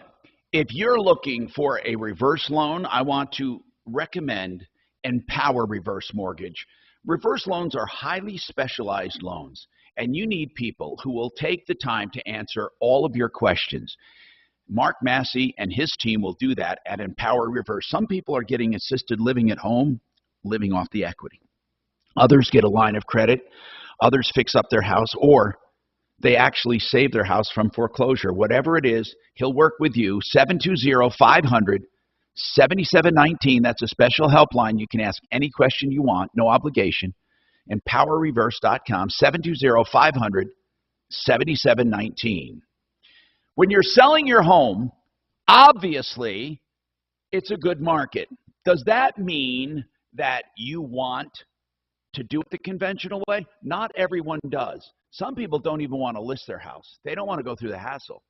if you're looking for a reverse loan, I want to recommend Empower Reverse Mortgage. Reverse loans are highly specialized loans, and you need people who will take the time to answer all of your questions. Mark Massey and his team will do that at Empower Reverse. Some people are getting assisted living at home, living off the equity. Others get a line of credit. Others fix up their house, or they actually save their house from foreclosure. Whatever it is, he'll work with you. 720-500-7719. That's a special helpline. You can ask any question you want, no obligation. EmpowerReverse.com, 720-500-7719. When you're selling your home, obviously, it's a good market. Does that mean that you want to do it the conventional way? Not everyone does. Some people don't even want to list their house. They don't want to go through the hassle.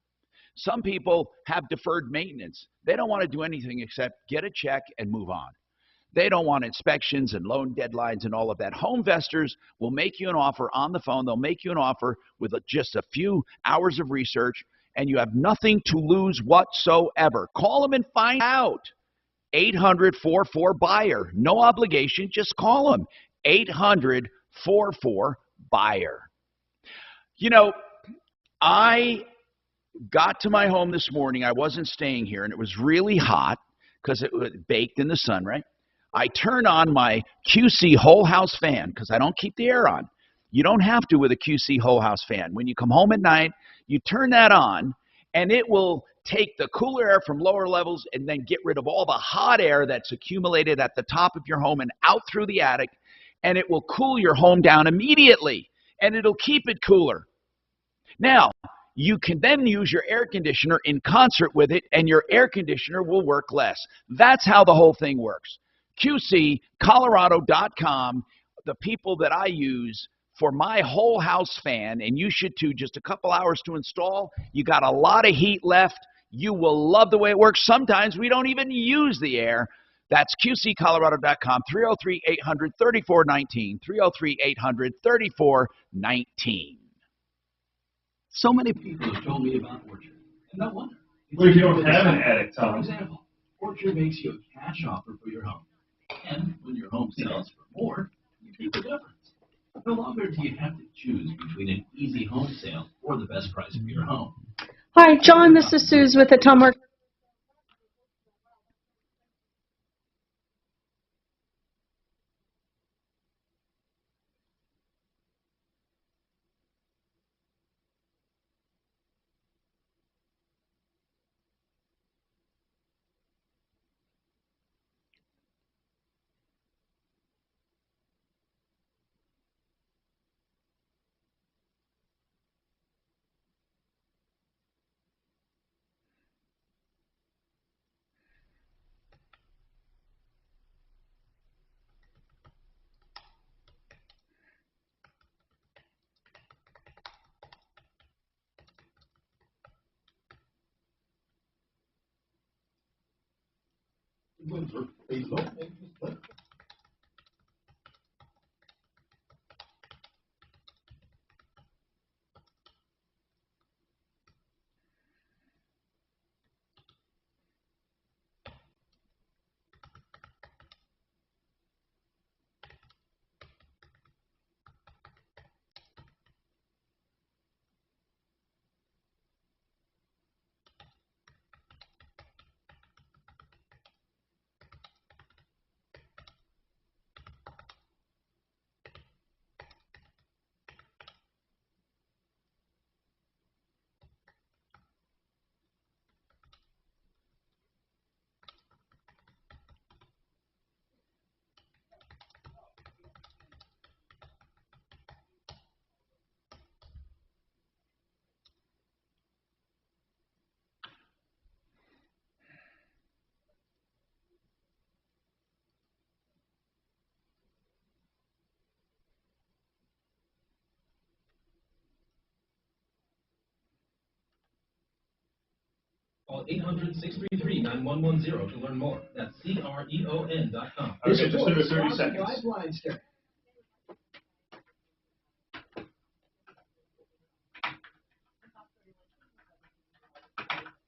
Some people have deferred maintenance. They don't want to do anything except get a check and move on. They don't want inspections and loan deadlines and all of that. Homevestors will make you an offer on the phone. They'll make you an offer with just a few hours of research, and you have nothing to lose whatsoever. Call them and find out. 800-44-BUYER. No obligation. Just call them. 800-44-BUYER. You know, I got to my home this morning. I wasn't staying here, and it was really hot because it was baked in the sun, right? I turn on my QC whole house fan because I don't keep the air on. You don't have to with a QC whole house fan. When you come home at night, you turn that on, and it will take the cooler air from lower levels and then get rid of all the hot air that's accumulated at the top of your home and out through the attic, and it will cool your home down immediately, and it'll keep it cooler. Now, you can then use your air conditioner in concert with it, and your air conditioner will work less. That's how the whole thing works. QCColorado.com, the people that I use for my whole house fan, and you should too. Just a couple hours to install. You got a lot of heat left. You will love the way it works. Sometimes we don't even use the air. That's QCColorado.com, 303-800-3419, 303-800-3419. So many people have told me about Orchard, and no wonder. What if you don't have an attic, Tom? For example, Orchard makes you a cash offer for your home. And when your home sells for more, you keep the difference. No longer do you have to choose between an easy home sale or the best price for your home. Hi, John. This is Suze with the Tom Mark. Call 800-633-9110 to learn more. That's CREON.com. Okay, just under 30 seconds.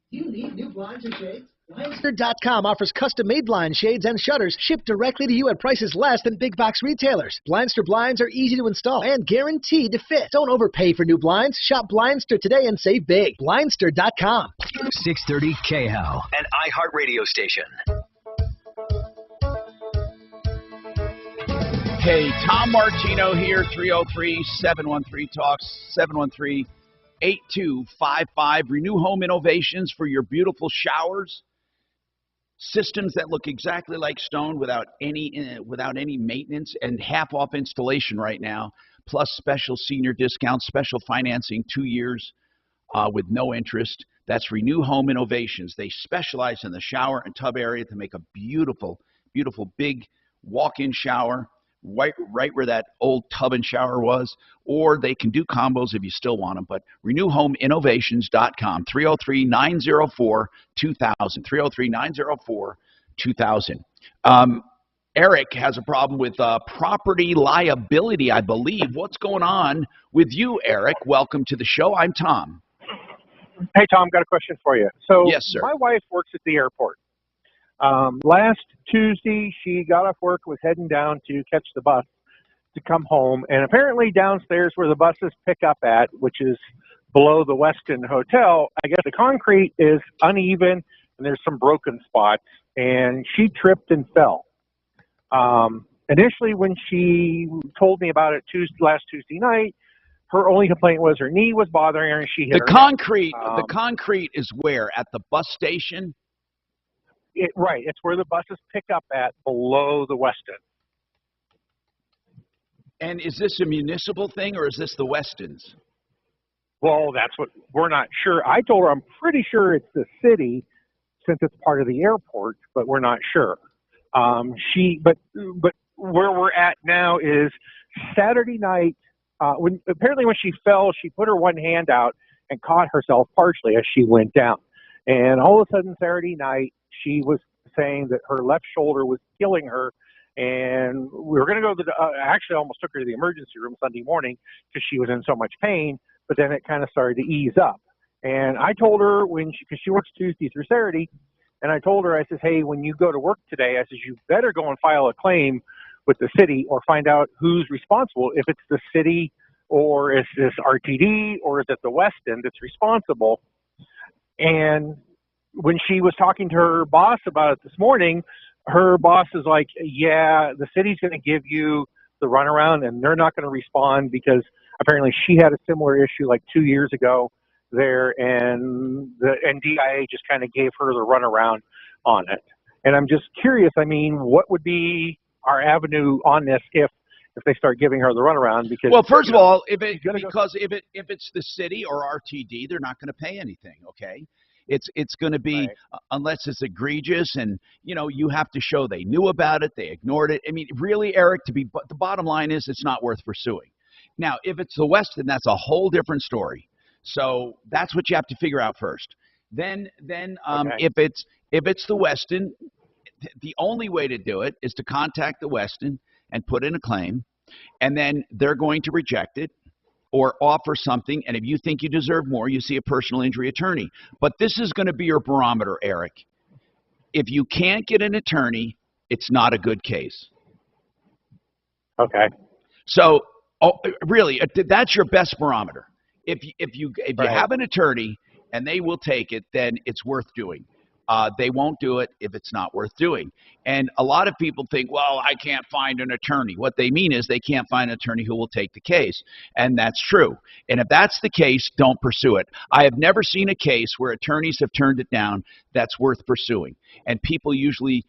Do you need new blinds or shades? Blindster.com offers custom-made blind shades and shutters shipped directly to you at prices less than big box retailers. Blindster blinds are easy to install and guaranteed to fit. Don't overpay for new blinds. Shop Blindster today and save big. Blindster.com. 630 KHOW, an iHeartRadio station. Hey, Tom Martino here, 303-713-TALKS, 713-8255. Renew Home Innovations for your beautiful showers. Systems that look exactly like stone without any maintenance and half off installation right now, plus special senior discounts, special financing, 2 years with no interest. That's Renew Home Innovations. They specialize in the shower and tub area to make a beautiful, beautiful big walk-in shower right where that old tub and shower was, or they can do combos if you still want them. But renewhomeinnovations.com, 303-904-2000, 303-904-2000. Eric has a problem with property liability, I believe. What's going on with you, Eric? Welcome to the show. I'm Tom. Hey, Tom, got a question for you. So yes, sir. My wife works at the airport. Last Tuesday, she got off work, was heading down to catch the bus to come home, and apparently downstairs where the buses pick up at, which is below the Westin Hotel, I guess the concrete is uneven and there's some broken spots, and she tripped and fell. Initially, when she told me about it last Tuesday night, her only complaint was her knee was bothering her and she hit the her concrete. head. The concrete is where? At the bus station? Right. It's where the buses pick up at below the Westin. And is this a municipal thing or is this the Westins? Well, that's what we're not sure. I told her I'm pretty sure it's the city since it's part of the airport, but we're not sure. But where we're at now is Saturday night apparently when she fell, she put her one hand out and caught herself partially as she went down. And all of a sudden Saturday night, she was saying that her left shoulder was killing her. And we were going to go to the, actually I almost took her to the emergency room Sunday morning because she was in so much pain, but then it kind of started to ease up. And I told her because she works Tuesday through Saturday, and I told her, I said, hey, when you go to work today, I said, you better go and file a claim with the city or find out who's responsible. If it's the city or is this RTD or is it the West End that's responsible? And when she was talking to her boss about it this morning, her boss is like, yeah, the city's going to give you the runaround and they're not going to respond because apparently she had a similar issue like 2 years ago there, and the NDIA just kind of gave her the runaround on it. And I'm just curious, I mean, what would be our avenue on this if they start giving her the runaround? Because, well, first of all, if it's the city or RTD, they're not going to pay anything, okay? It's going to be, unless it's egregious and, you have to show they knew about it, they ignored it. I mean, really, Eric, the bottom line is it's not worth pursuing. Now, if it's the Weston, that's a whole different story. So that's what you have to figure out first. Then if it's the Weston, the only way to do it is to contact the Weston and put in a claim, and then they're going to reject it or offer something. And if you think you deserve more, you see a personal injury attorney. But this is going to be your barometer, Eric. If you can't get an attorney, it's not a good case. Okay. So, really, that's your best barometer. If you have an attorney and they will take it, then it's worth doing. They won't do it if it's not worth doing. And a lot of people think, well, I can't find an attorney. What they mean is they can't find an attorney who will take the case. And that's true. And if that's the case, don't pursue it. I have never seen a case where attorneys have turned it down that's worth pursuing. And people usually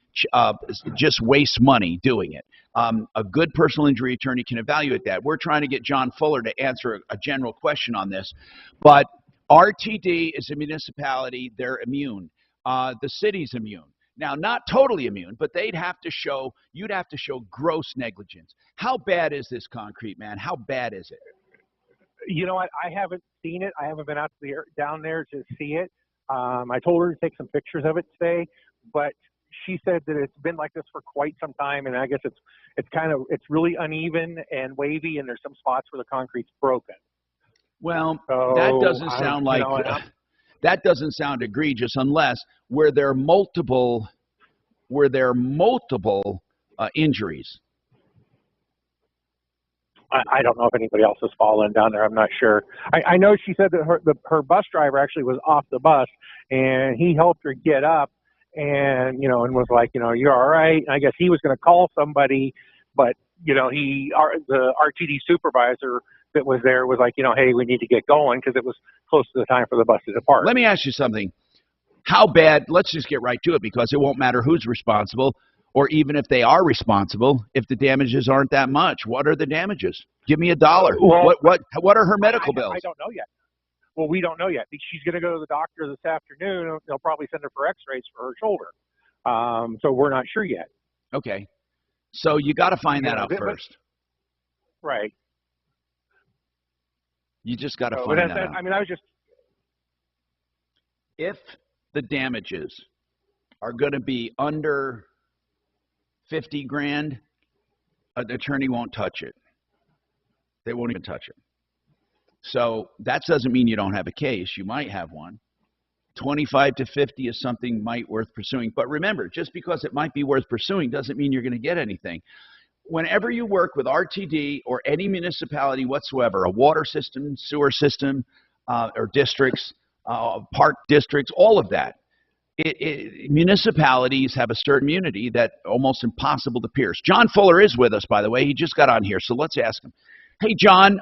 just waste money doing it. A good personal injury attorney can evaluate that. We're trying to get John Fuller to answer a general question on this. But RTD is a municipality. They're immune. The city's immune. Now, not totally immune, but you'd have to show gross negligence. How bad is this concrete, man? How bad is it? You know what? I haven't seen it. I haven't been down there to see it. I told her to take some pictures of it today, but she said that it's been like this for quite some time, and I guess it's really uneven and wavy, and there's some spots where the concrete's broken. Well, so that doesn't sound like that doesn't sound egregious unless where there are multiple injuries. I don't know if anybody else has fallen down there. I'm not sure. I know she said that her bus driver actually was off the bus, and he helped her get up, and and was like, you're all right. And I guess he was going to call somebody, but the RTD supervisor that was there was like, hey, we need to get going because it was close to the time for the bus to depart. Let me ask you something. How bad? Let's just get right to it because it won't matter who's responsible. Or even if they are responsible, if the damages aren't that much, what are the damages? Give me $1. Well, what are her medical bills? I don't know yet. Well, we don't know yet. She's going to go to the doctor this afternoon. They'll probably send her for X-rays for her shoulder. So we're not sure yet. Okay. So you got to find that out first. Right. You just got to find that out. I mean, I was just. If the damages are going to be under $50,000, an attorney won't touch it. They won't even touch it. So that doesn't mean you don't have a case. You might have one. 25 to 50 is something worth pursuing. But remember, just because it might be worth pursuing doesn't mean you're going to get anything. Whenever you work with RTD or any municipality whatsoever, a water system, sewer system, or districts, park districts, all of that, municipalities have a certain immunity that almost impossible to pierce. John Fuller is with us, by the way. He just got on here, so let's ask him. Hey, John,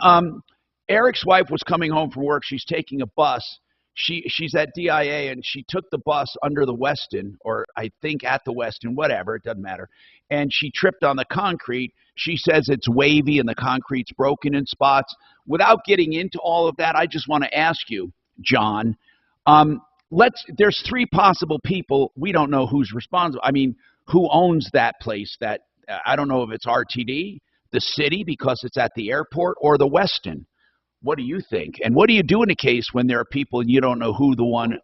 Eric's wife was coming home from work. She's taking a bus. She's at DIA, and she took the bus under the Weston, or I think at the Weston, whatever, it doesn't matter. And she tripped on the concrete. She says it's wavy and the concrete's broken in spots. Without getting into all of that, I just want to ask you, John, there's three possible people. We don't know who's responsible. I mean, who owns that place? That I don't know if it's RTD, the city because it's at the airport, or the Westin? What do you think? And what do you do in a case when there are people and you don't know who's the one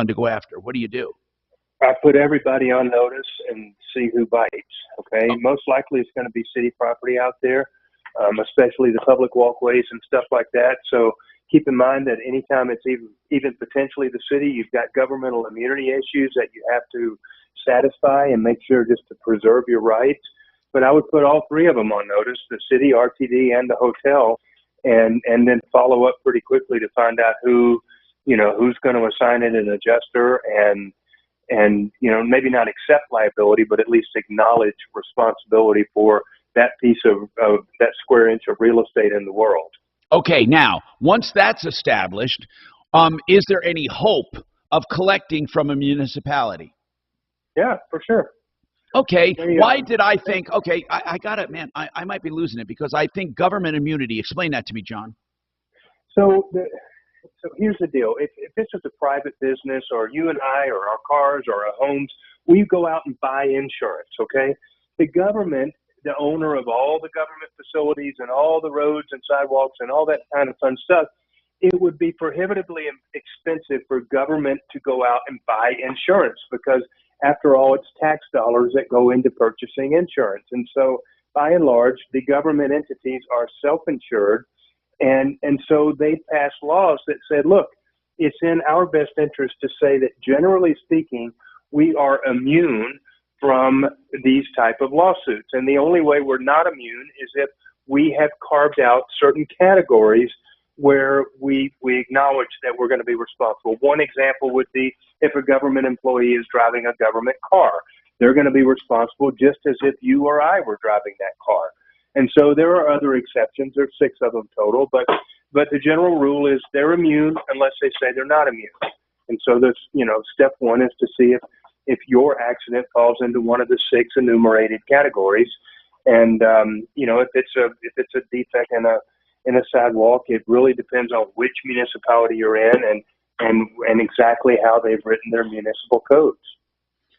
to go after? What do you do? I put everybody on notice and see who bites. Okay, most likely it's going to be city property out there, especially the public walkways and stuff like that. So keep in mind that anytime it's even potentially the city, you've got governmental immunity issues that you have to satisfy and make sure just to preserve your rights. But I would put all three of them on notice: the city, RTD, and the hotel, and then follow up pretty quickly to find out who's going to assign it an adjuster and maybe not accept liability, but at least acknowledge responsibility for that piece of that square inch of real estate in the world. Okay, now, once that's established, is there any hope of collecting from a municipality? Yeah, for sure. Okay, why did I think, okay, I got it, man. I might be losing it because I think government immunity. Explain that to me, John. So here's the deal. If this is a private business, or you and I, or our cars, or our homes, we go out and buy insurance, okay? The government, the owner of all the government facilities and all the roads and sidewalks and all that kind of fun stuff, it would be prohibitively expensive for government to go out and buy insurance because, after all, it's tax dollars that go into purchasing insurance. And so, by and large, the government entities are self-insured. And so they passed laws that said, look, it's in our best interest to say that, generally speaking, we are immune from these type of lawsuits. And the only way we're not immune is if we have carved out certain categories where we acknowledge that we're going to be responsible. One example would be if a government employee is driving a government car. They're going to be responsible just as if you or I were driving that car. And so there are other exceptions. There's 6 of them total, but the general rule is they're immune unless they say they're not immune. And so there's, step one is to see if your accident falls into one of the 6 enumerated categories. And if it's a defect in a sidewalk, it really depends on which municipality you're in and exactly how they've written their municipal codes.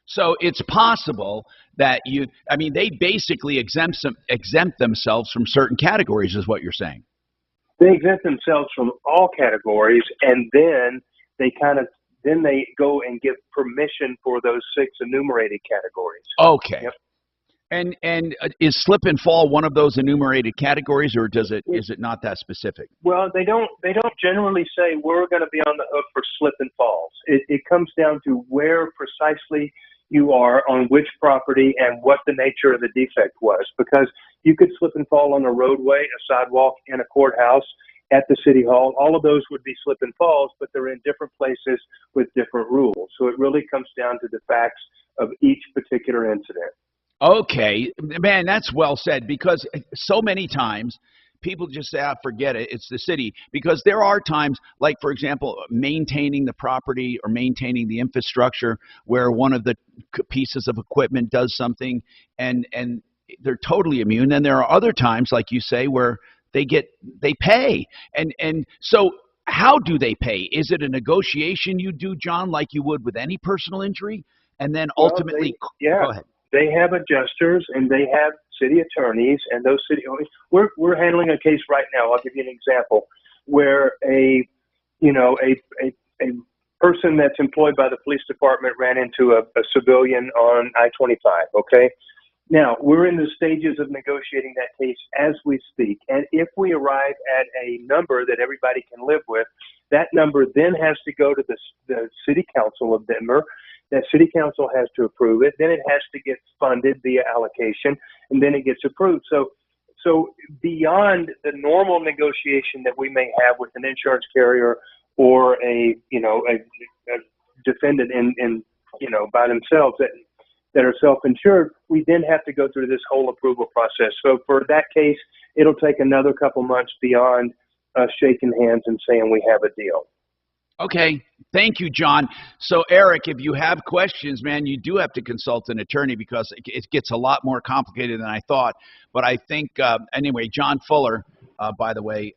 So it's possible that they basically exempt themselves from certain categories, is what you're saying. They exempt themselves from all categories, and then they go and give permission for those 6 enumerated categories. Okay. Yep. And is slip and fall one of those enumerated categories, or is it not that specific? Well, they don't generally say we're going to be on the hook for slip and falls. It comes down to where precisely you are on which property and what the nature of the defect was, because you could slip and fall on a roadway, a sidewalk, in a courthouse, at the city hall. All of those would be slip and falls, but they're in different places with different rules. So it really comes down to the facts of each particular incident. Okay, man, that's well said, because so many times people just say, forget it, it's the city. Because there are times, like, for example, maintaining the property or maintaining the infrastructure where one of the pieces of equipment does something and they're totally immune. And there are other times, like you say, where they pay. And so how do they pay? Is it a negotiation you do, John, like you would with any personal injury? And then ultimately, go ahead. They have adjusters and they have city attorneys, and those we're handling a case right now. I'll give you an example where a person that's employed by the police department ran into a civilian on I-25. Okay. Now we're in the stages of negotiating that case as we speak. And if we arrive at a number that everybody can live with, that number then has to go to the city council of Denver. That city council has to approve it. Then it has to get funded via allocation, and then it gets approved. So beyond the normal negotiation that we may have with an insurance carrier or a defendant in by themselves that are self-insured, we then have to go through this whole approval process. So for that case, it'll take another couple months beyond us shaking hands and saying we have a deal. Okay. Thank you, John. So, Eric, if you have questions, man, you do have to consult an attorney because it gets a lot more complicated than I thought. But I think, anyway, John Fuller, by the way,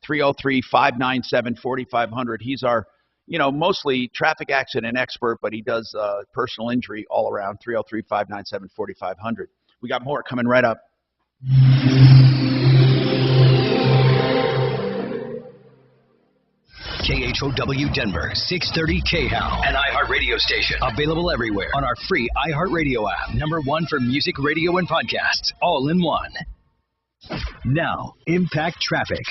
303-597-4500. He's our, mostly traffic accident expert, but he does personal injury all around, 303-597-4500. We got more coming right up. KHOW Denver, 630 KHOW, an iHeartRadio station. Available everywhere on our free iHeartRadio app. #1 for music, radio, and podcasts, all in one. Now, Impact Traffic.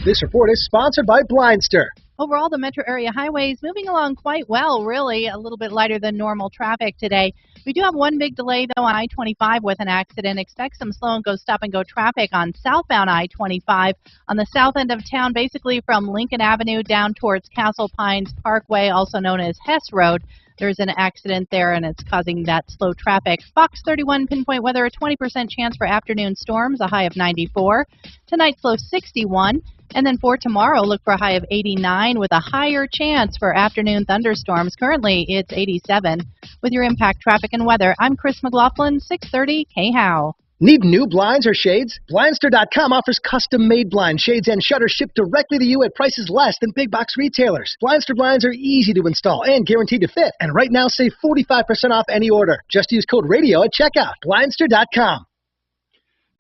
This report is sponsored by Blindster. Overall, the metro area highways moving along quite well, really. A little bit lighter than normal traffic today. We do have one big delay, though, on I-25 with an accident. Expect some slow and go stop-and-go traffic on southbound I-25 on the south end of town, basically from Lincoln Avenue down towards Castle Pines Parkway, also known as Hess Road. There's an accident there, and it's causing that slow traffic. Fox 31 pinpoint weather, a 20% chance for afternoon storms, a high of 94. Tonight's low 61. And then for tomorrow, look for a high of 89 with a higher chance for afternoon thunderstorms. Currently, it's 87. With your Impact Traffic and Weather, I'm Chris McLaughlin, 630 KHOW. Need new blinds or shades? Blindster.com offers custom-made blinds, shades, and shutters shipped directly to you at prices less than big box retailers. Blindster blinds are easy to install and guaranteed to fit. And right now, save 45% off any order. Just use code RADIO at checkout. Blindster.com.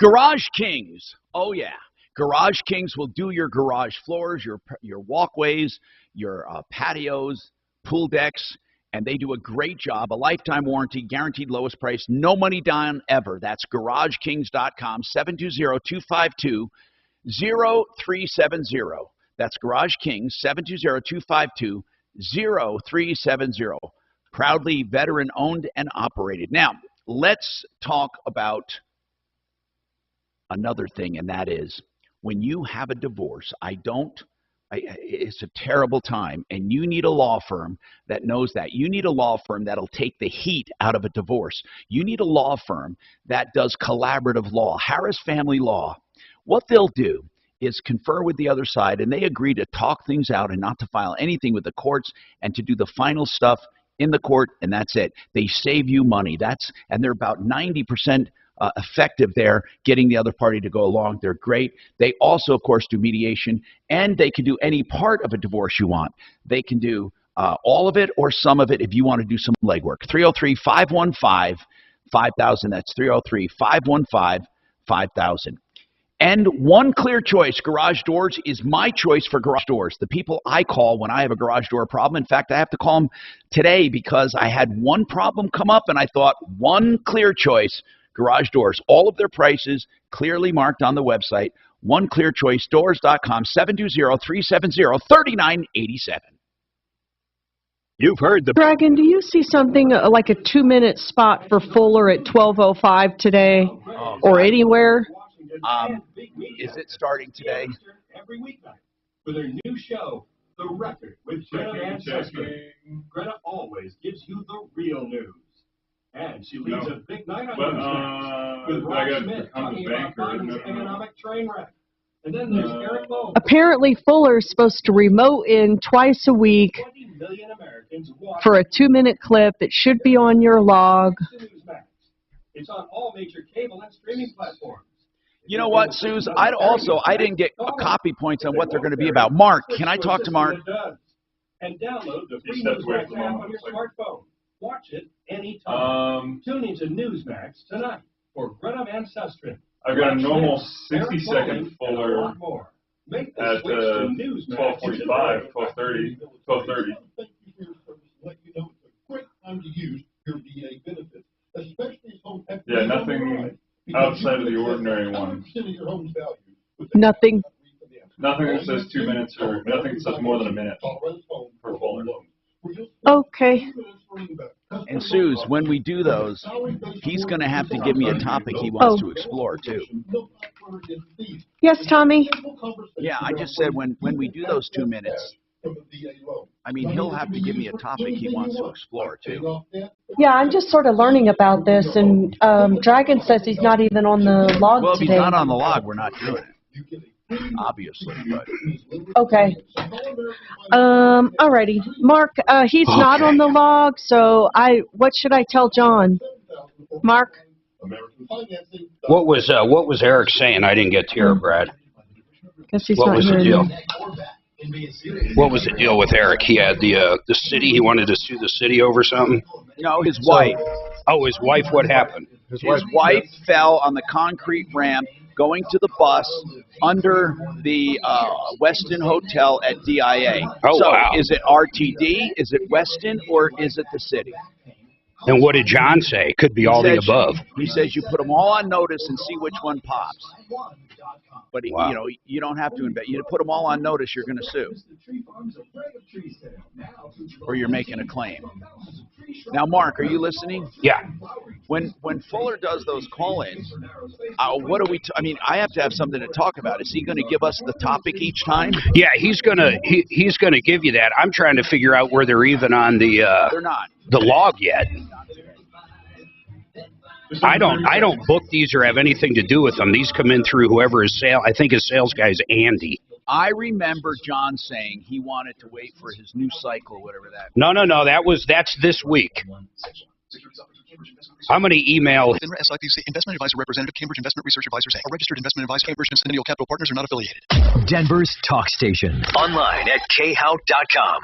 Garage Kings. Oh, yeah. Garage Kings will do your garage floors, your walkways, your patios, pool decks, and they do a great job. A lifetime warranty, guaranteed lowest price, no money down ever. That's GarageKings.com, 720-252-0370. That's Garage Kings, 720-252-0370. Proudly veteran-owned and operated. Now, let's talk about another thing, and that is, when you have a divorce, it's a terrible time, and you need a law firm that knows that. You need a law firm that'll take the heat out of a divorce. You need a law firm that does collaborative law, Harris Family Law. What they'll do is confer with the other side, and they agree to talk things out and not to file anything with the courts and to do the final stuff in the court, and that's it. They save you money. And they're about 90% effective there, getting the other party to go along. They're great. They also, of course, do mediation, and they can do any part of a divorce you want. They can do all of it or some of it if you want to do some legwork. 303-515-5000. That's 303-515-5000. And one clear choice, Garage Doors, is my choice for garage doors. The people I call when I have a garage door problem. In fact, I have to call them today because I had one problem come up, and I thought, one clear choice, Garage Doors. All of their prices clearly marked on the website. One clear choice, doors.com, 720-370-3987. You've heard the... Dragon, do you see something like a 2-minute spot for Fuller at 12:05 today or anywhere? Is it starting today? Every weeknight for their new show, The Record with Greta and Chester. Greta always gives you the real news. And she leads a big night on Newsmax with Rob Smith talking about Biden's economic train wreck. And then there's Eric Lowe. Apparently, Fuller's supposed to remote in twice a week for a 2-minute clip that should be on your log. It's on all major cable and streaming platforms. You know what, Suze? I didn't get copy points on what they're going to be about. Mark, can I talk to Mark? And download the free Newsmax app on your smartphone. Watch it anytime. Tune into Newsmax tonight for Greta Van Susteren. I've got a normal 60-second Fuller at 12:45, 12:30, 12:30. Yeah, nothing outside of the ordinary one. Nothing. Nothing that says 2 minutes or nothing that says more than a minute per Fuller. Okay. And Suze, when we do those, he's going to have to give me a topic he wants to explore, too. Yes, Tommy? Yeah, I just said when we do those 2 minutes, I mean, he'll have to give me a topic he wants to explore, too. Yeah, I'm just sort of learning about this, and Dragon says he's not even on the log well, if today. He's not on the log, we're not doing it. Obviously, but... Okay. Alrighty. Mark, he's not on the log, so what should I tell John? Mark? What was Eric saying? I didn't get to hear, Brad. Guess he's what not was the hearing deal? What was the deal with Eric? He had the city. He wanted to sue the city over something. No, his wife. Oh, his wife. What happened? His wife fell on the concrete ramp going to the bus under the Westin Hotel at DIA. Oh, so wow. Is it RTD? Is it Westin? Or is it the city? And what did John say? Could be all the above. He says you put them all on notice and see which one pops. But Wow. you know, you don't have to invest. You put them all on notice, you're going to sue, or you're making a claim. Now, Mark, are you listening? Yeah. When Fuller does those call-ins, what do we? I mean, I have to have something to talk about. Is he going to give us the topic each time? Yeah, he's gonna give you that. I'm trying to figure out where they're even on the they're not the log yet. I don't book these or have anything to do with them. These come in through whoever his I think his sales guy is Andy. I remember John saying he wanted to wait for his new cycle, whatever that. No. That's this week. I'm going to email. SIPC Investment Advisor Representative, Cambridge Investment Research Advisors, Inc. A registered investment advisor. Cambridge and Centennial Capital Partners are not affiliated. Denver's talk station. Online at khout.com.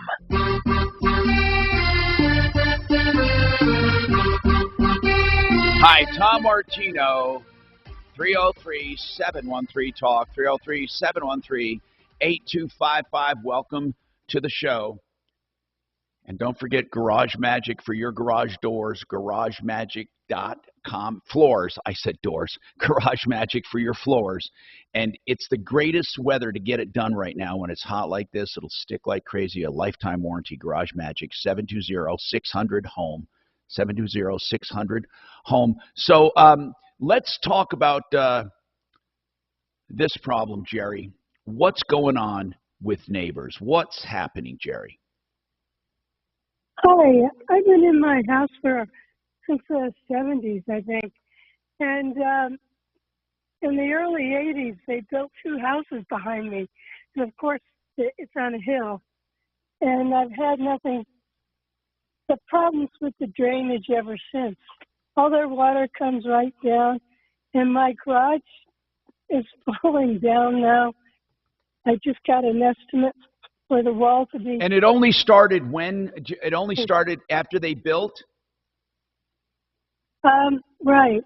Hi, Tom Martino, 303-713-TALK, 303-713-8255. Welcome to the show. And don't forget Garage Magic for your garage doors, garagemagic.com. Floors, I said doors. Garage Magic for your floors. And it's the greatest weather to get it done right now when it's hot like this. It'll stick like crazy. A lifetime warranty, Garage Magic, 720-600-HOME. 720-600-HOME. So let's talk about this problem, Jerry. What's going on with neighbors? What's happening, Jerry? Hi, I've been in my house since the 70s, I think. And in the early 80s, they built two houses behind me. And of course, it's on a hill. And I've had nothing but problems with the drainage ever since. All their water comes right down. And my garage is falling down now. I just got an estimate for the wall to be. And it only started when? It only started after they built? Right.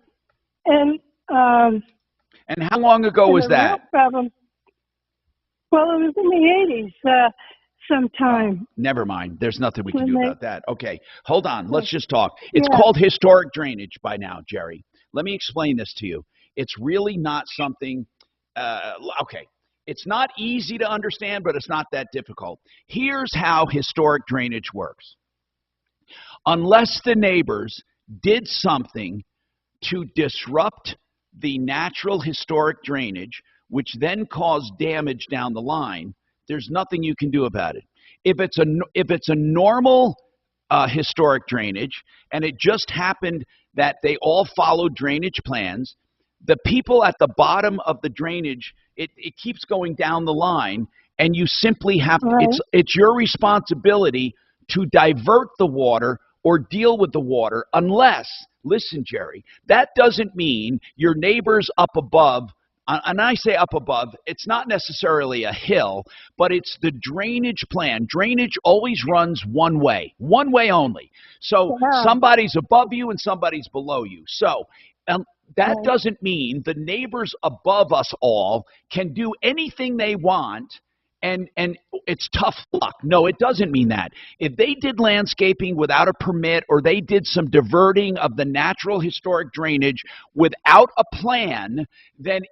And how long ago was that? Real problem. Well, it was in the 80s sometime. Never mind. There's nothing we can do about that. Okay. Hold on. Let's just talk. It's called historic drainage by now, Jerry. Let me explain this to you. It's really not something okay. It's not easy to understand, but it's not that difficult. Here's how historic drainage works. Unless the neighbors did something to disrupt the natural historic drainage, which then caused damage down the line, there's nothing you can do about it. If it's a normal historic drainage, and it just happened that they all followed drainage plans, the people at the bottom of the drainage, it keeps going down the line, and you simply have it's your responsibility to divert the water or deal with the water unless, listen, Jerry, that doesn't mean your neighbors up above, and I say up above, it's not necessarily a hill, but it's the drainage plan. Drainage always runs one way only. So somebody's above you and somebody's below you. So that doesn't mean the neighbors above us all can do anything they want and it's tough luck. No, it doesn't mean that. If they did landscaping without a permit or they did some diverting of the natural historic drainage without a plan, then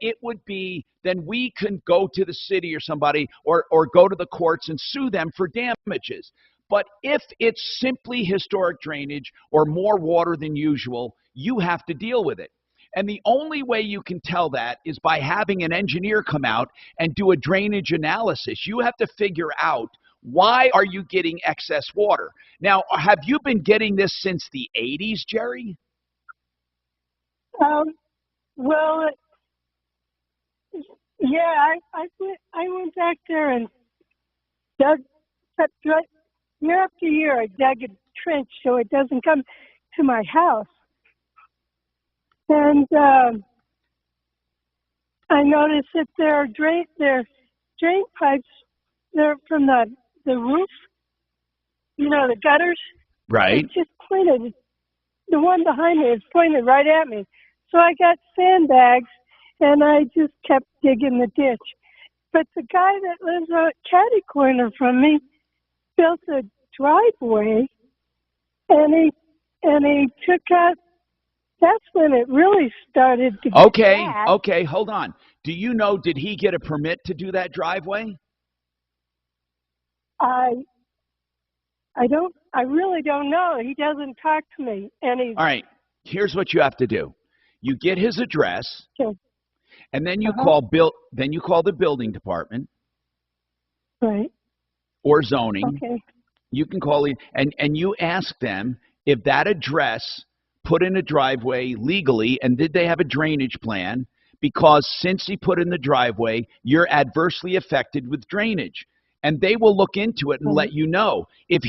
we can go to the city or somebody or go to the courts and sue them for damages. But if it's simply historic drainage or more water than usual, you have to deal with it. And the only way you can tell that is by having an engineer come out and do a drainage analysis. You have to figure out, why are you getting excess water? Now, have you been getting this since the 80s, Jerry? Well, yeah, I went back there and dug, year after year, I dug a trench so it doesn't come to my house. And I noticed that their drain pipes, they're from the roof, the gutters. Right. It's just pointed. The one behind me is pointed right at me. So I got sandbags and I just kept digging the ditch. But the guy that lives on catty corner from me built a driveway, and he took out. That's when it really started to get bad. Okay, hold on. Do you know, did he get a permit to do that driveway? I really don't know. He doesn't talk to me, and he's All right, here's what you have to do. You get his address, okay. and then you call the building department, Right, or zoning. okay. You can call it, and you ask them if that address put in a driveway legally, and did they have a drainage plan? Because since he put in the driveway, you're adversely affected with drainage. And they will look into it and let you know. If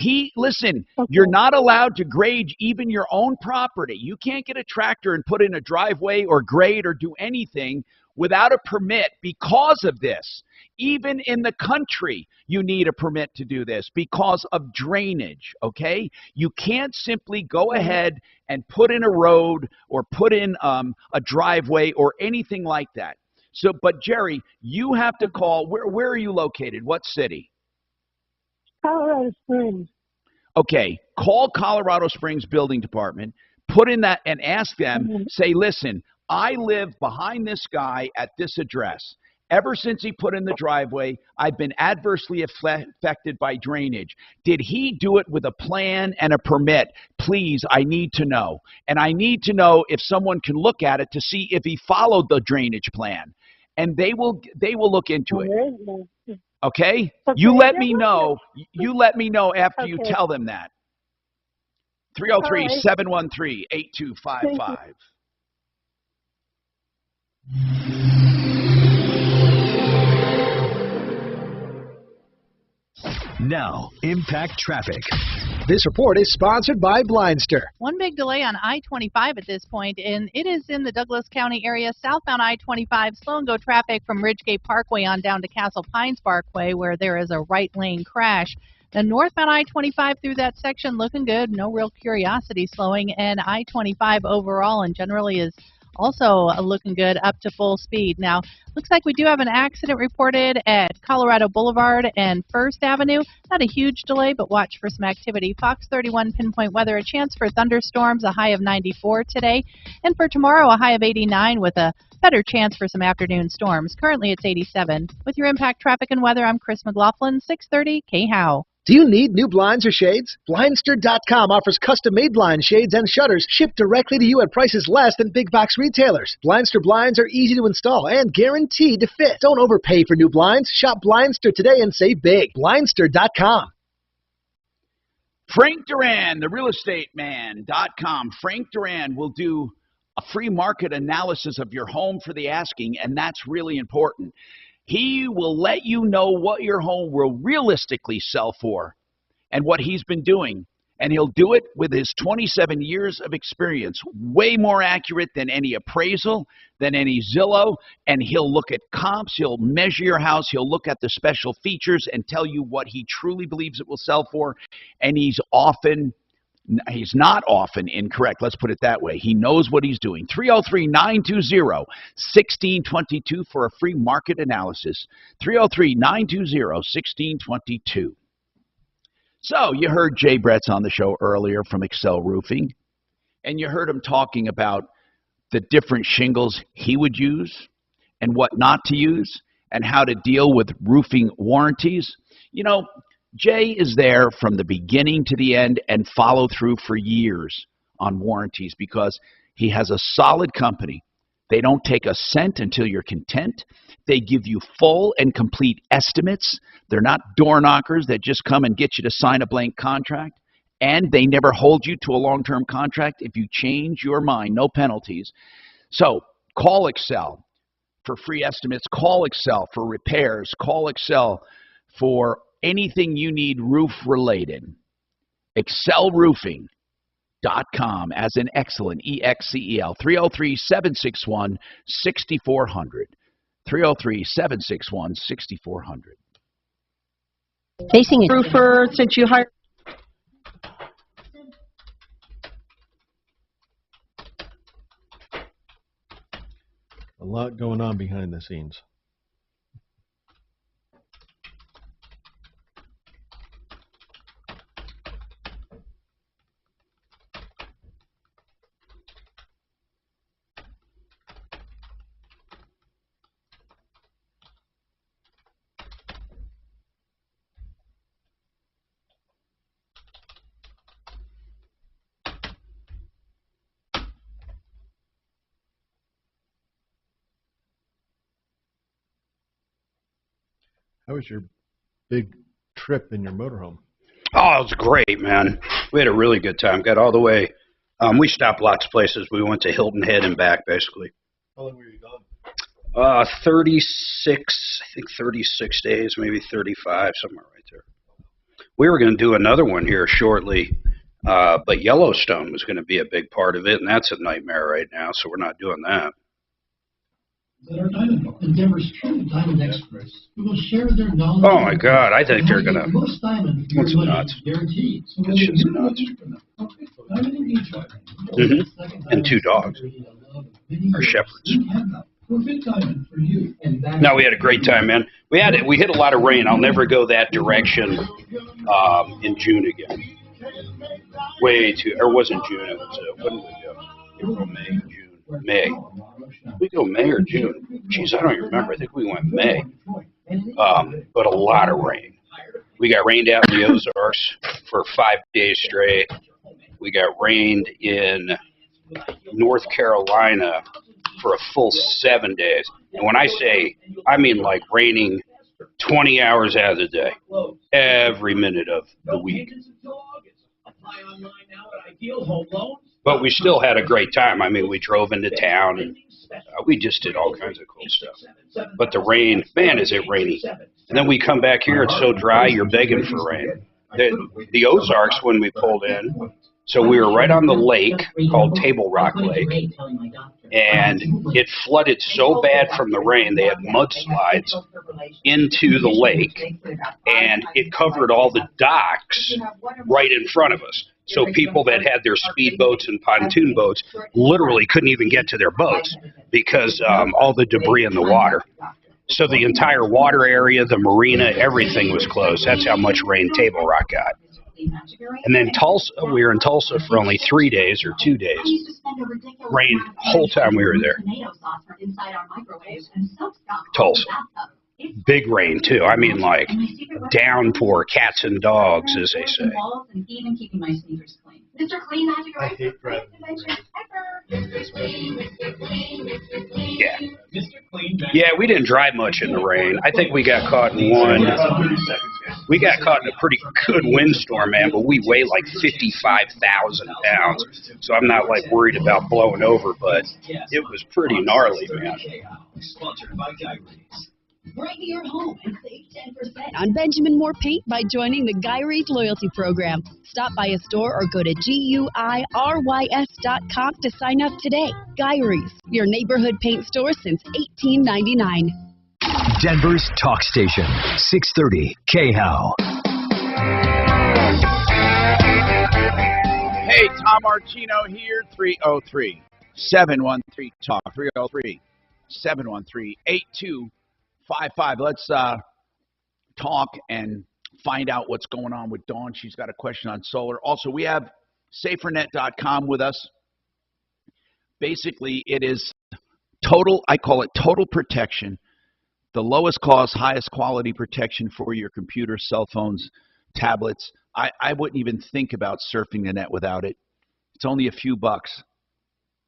you're not allowed to grade even your own property. You can't get a tractor and put in a driveway or grade or do anything without a permit because of this. Even in the country, you need a permit to do this because of drainage, okay? You can't simply go ahead and put in a road or put in a driveway or anything like that. So, but Jerry, you have to call, where are you located? What city? Colorado Springs. Okay, call Colorado Springs Building Department, put in that and ask them, say, listen, I live behind this guy at this address. Ever since he put in the driveway, I've been adversely affected by drainage. Did he do it with a plan and a permit? Please, I need to know. And I need to know if someone can look at it to see if he followed the drainage plan. And they will look into it. Okay? You let me know. You let me know after you tell them that. 303-713-8255. Now, Impact Traffic. This report is sponsored by Blindster. One big delay on I-25 at this point, and it is in the Douglas County area. Southbound I-25, slow and go traffic from Ridgegate Parkway on down to Castle Pines Parkway, where there is a right lane crash. The northbound I-25 through that section looking good, no real curiosity slowing, and I-25 overall and generally is also looking good up to full speed. Now, looks like we do have an accident reported at Colorado Boulevard and First Avenue. Not a huge delay, but watch for some activity. Fox 31 pinpoint weather, a chance for thunderstorms, a high of 94 today. And for tomorrow, a high of 89 with a better chance for some afternoon storms. Currently, it's 87. With your Impact Traffic and Weather, I'm Chris McLaughlin, 630 KHOW. Do you need new blinds or shades? Blindster.com offers custom-made blinds, shades, and shutters shipped directly to you at prices less than big box retailers. Blindster blinds are easy to install and guaranteed to fit. Don't overpay for new blinds. Shop Blindster today and save big. Blindster.com. Frank Duran, the realestateman.com. Frank Duran will do a free market analysis of your home for the asking, and that's really important. He will let you know what your home will realistically sell for and what he's been doing. And he'll do it with his 27 years of experience, way more accurate than any appraisal, than any Zillow. And he'll look at comps, he'll measure your house, he'll look at the special features and tell you what he truly believes it will sell for. And he's not often incorrect. Let's put it that way. He knows what he's doing. 303-920-1622 for a free market analysis. 303-920-1622. So you heard Jay Brett's on the show earlier from Excel Roofing, and you heard him talking about the different shingles he would use and what not to use and how to deal with roofing warranties. You know, Jay is there from the beginning to the end and follow through for years on warranties because he has a solid company. They don't take a cent until you're content. They give you full and complete estimates. They're not door knockers that just come and get you to sign a blank contract. And they never hold you to a long-term contract if you change your mind, no penalties. So call Excel for free estimates. Call Excel for repairs. Call Excel for anything you need roof related. ExcelRoofing.com as an excellent, EXCEL. 303-761-6400. 303-761-6400. Facing a roofer since you hired. A lot going on behind the scenes. How was your big trip in your motorhome? Oh, it was great, man. We had a really good time. Got all the way. We stopped lots of places. We went to Hilton Head and back, basically. How long were you gone? 36, I think 36 days, maybe 35, somewhere right there. We were going to do another one here shortly, but Yellowstone was going to be a big part of it, and that's a nightmare right now, so we're not doing that. That are diamond Endeavor's true diamond experts who will share their knowledge. Oh my God, I think they're gonna. Most diamond That's nuts. Guaranteed. So That's just nuts. And 2 dogs are shepherds. No, we had a great time, man. We hit a lot of rain. I'll never go that direction in June again. Way too, or wasn't June? It was when did we go? April, May, June, May. We go May or June? Jeez, I don't even remember. I think we went May. But a lot of rain. We got rained out in the Ozarks for 5 days straight. We got rained in North Carolina for a full 7 days. And when I say, I mean like raining 20 hours out of the day, every minute of the week. But we still had a great time. I mean, we drove into town and we just did all kinds of cool stuff. But the rain, man, is it rainy. And then we come back here, it's so dry, you're begging for rain. The Ozarks, when we pulled in, so we were right on the lake called Table Rock Lake, and it flooded so bad from the rain, they had mudslides into the lake, and it covered all the docks right in front of us. So people that had their speedboats and pontoon boats literally couldn't even get to their boats because all the debris in the water. So the entire water area, the marina, everything was closed. That's how much rain Table Rock got. And then Tulsa, we were in Tulsa for only 3 days or 2 days. Rained the whole time we were there. Tulsa. Big rain, too. I mean, like, downpour, cats and dogs, as they say. I hate driving. Yeah. Yeah, we didn't drive much in the rain. I think we got caught in one. We got caught in a pretty good windstorm, man, but we weigh like 55,000 pounds. So I'm not, like, worried about blowing over, but it was pretty gnarly, man. Bring your home and save 10% on Benjamin Moore Paint by joining the Guy Reed Loyalty Program. Stop by a store or go to GUIRYS.com to sign up today. Guy Reed, your neighborhood paint store since 1899. Denver's talk station, 630 KHOW. Hey, Tom Martino here, 303-713-TALK, 303-713-8255. Let's talk and find out what's going on with Dawn. She's got a question on solar. Also, we have SaferNet.com with us. Basically, it is total, I call it total protection, the lowest cost, highest quality protection for your computer, cell phones, tablets. I wouldn't even think about surfing the net without it. It's only a few bucks.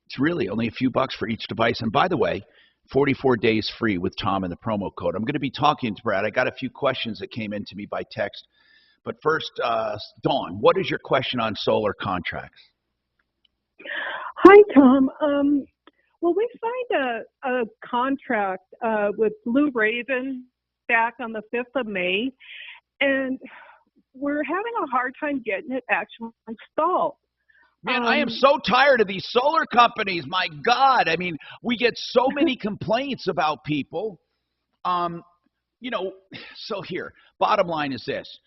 It's really only a few bucks for each device. And by the way, 44 days free with Tom and the promo code. I'm going to be talking to Brad. I got a few questions that came in to me by text. But first, Dawn, what is your question on solar contracts? Hi, Tom. Well, we signed a contract with Blue Raven back on the 5th of May, and we're having a hard time getting it actually installed. Man, I am so tired of these solar companies. My God. I mean, we get so many complaints about people. You know, so here, bottom line is this.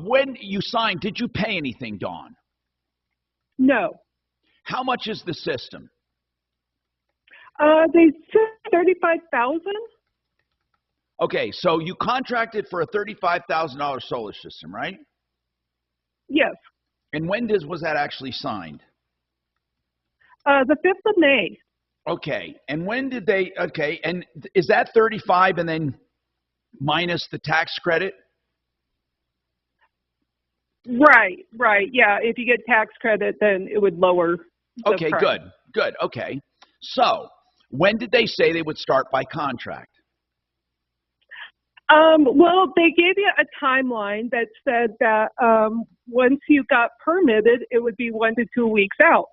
When you signed, did you pay anything, Dawn? No. How much is the system? They said $35,000? Okay, so you contracted for a $35,000 solar system, right? Yes. And when was that actually signed? The 5th of May. Okay, and when did they? Okay, and is that 35 and then minus the tax credit? Right. Yeah, if you get tax credit, then it would lower the Okay, price. good. Okay, so when did they say they would start by contract? Well, they gave you a timeline that said that once you got permitted, it would be 1 to 2 weeks out.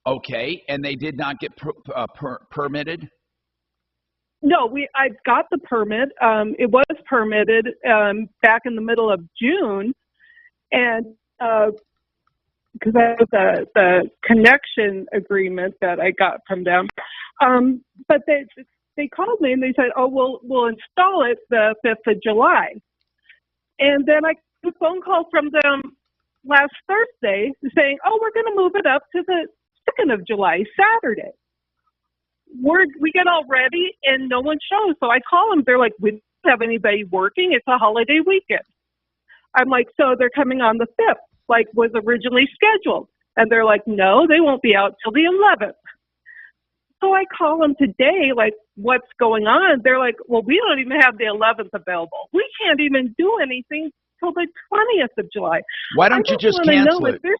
Okay, and they did not get permitted? No, I got the permit. It was permitted back in the middle of June, and because that was the connection agreement that I got from them. But they called me and they said, "Oh, we'll install it the 5th of July." And then I got a phone call from them last Thursday saying, "Oh, we're going to move it up to the 2nd of July, Saturday." We get all ready and no one shows. So I call them. They're like, "We don't have anybody working. It's a holiday weekend." I'm like, "So they're coming on the 5th, like was originally scheduled." And they're like, "No, they won't be out till the 11th. So I call them today, like, "What's going on?" They're like, "Well, we don't even have the 11th available. We can't even do anything till the 20th of July." Why don't you just cancel it? There's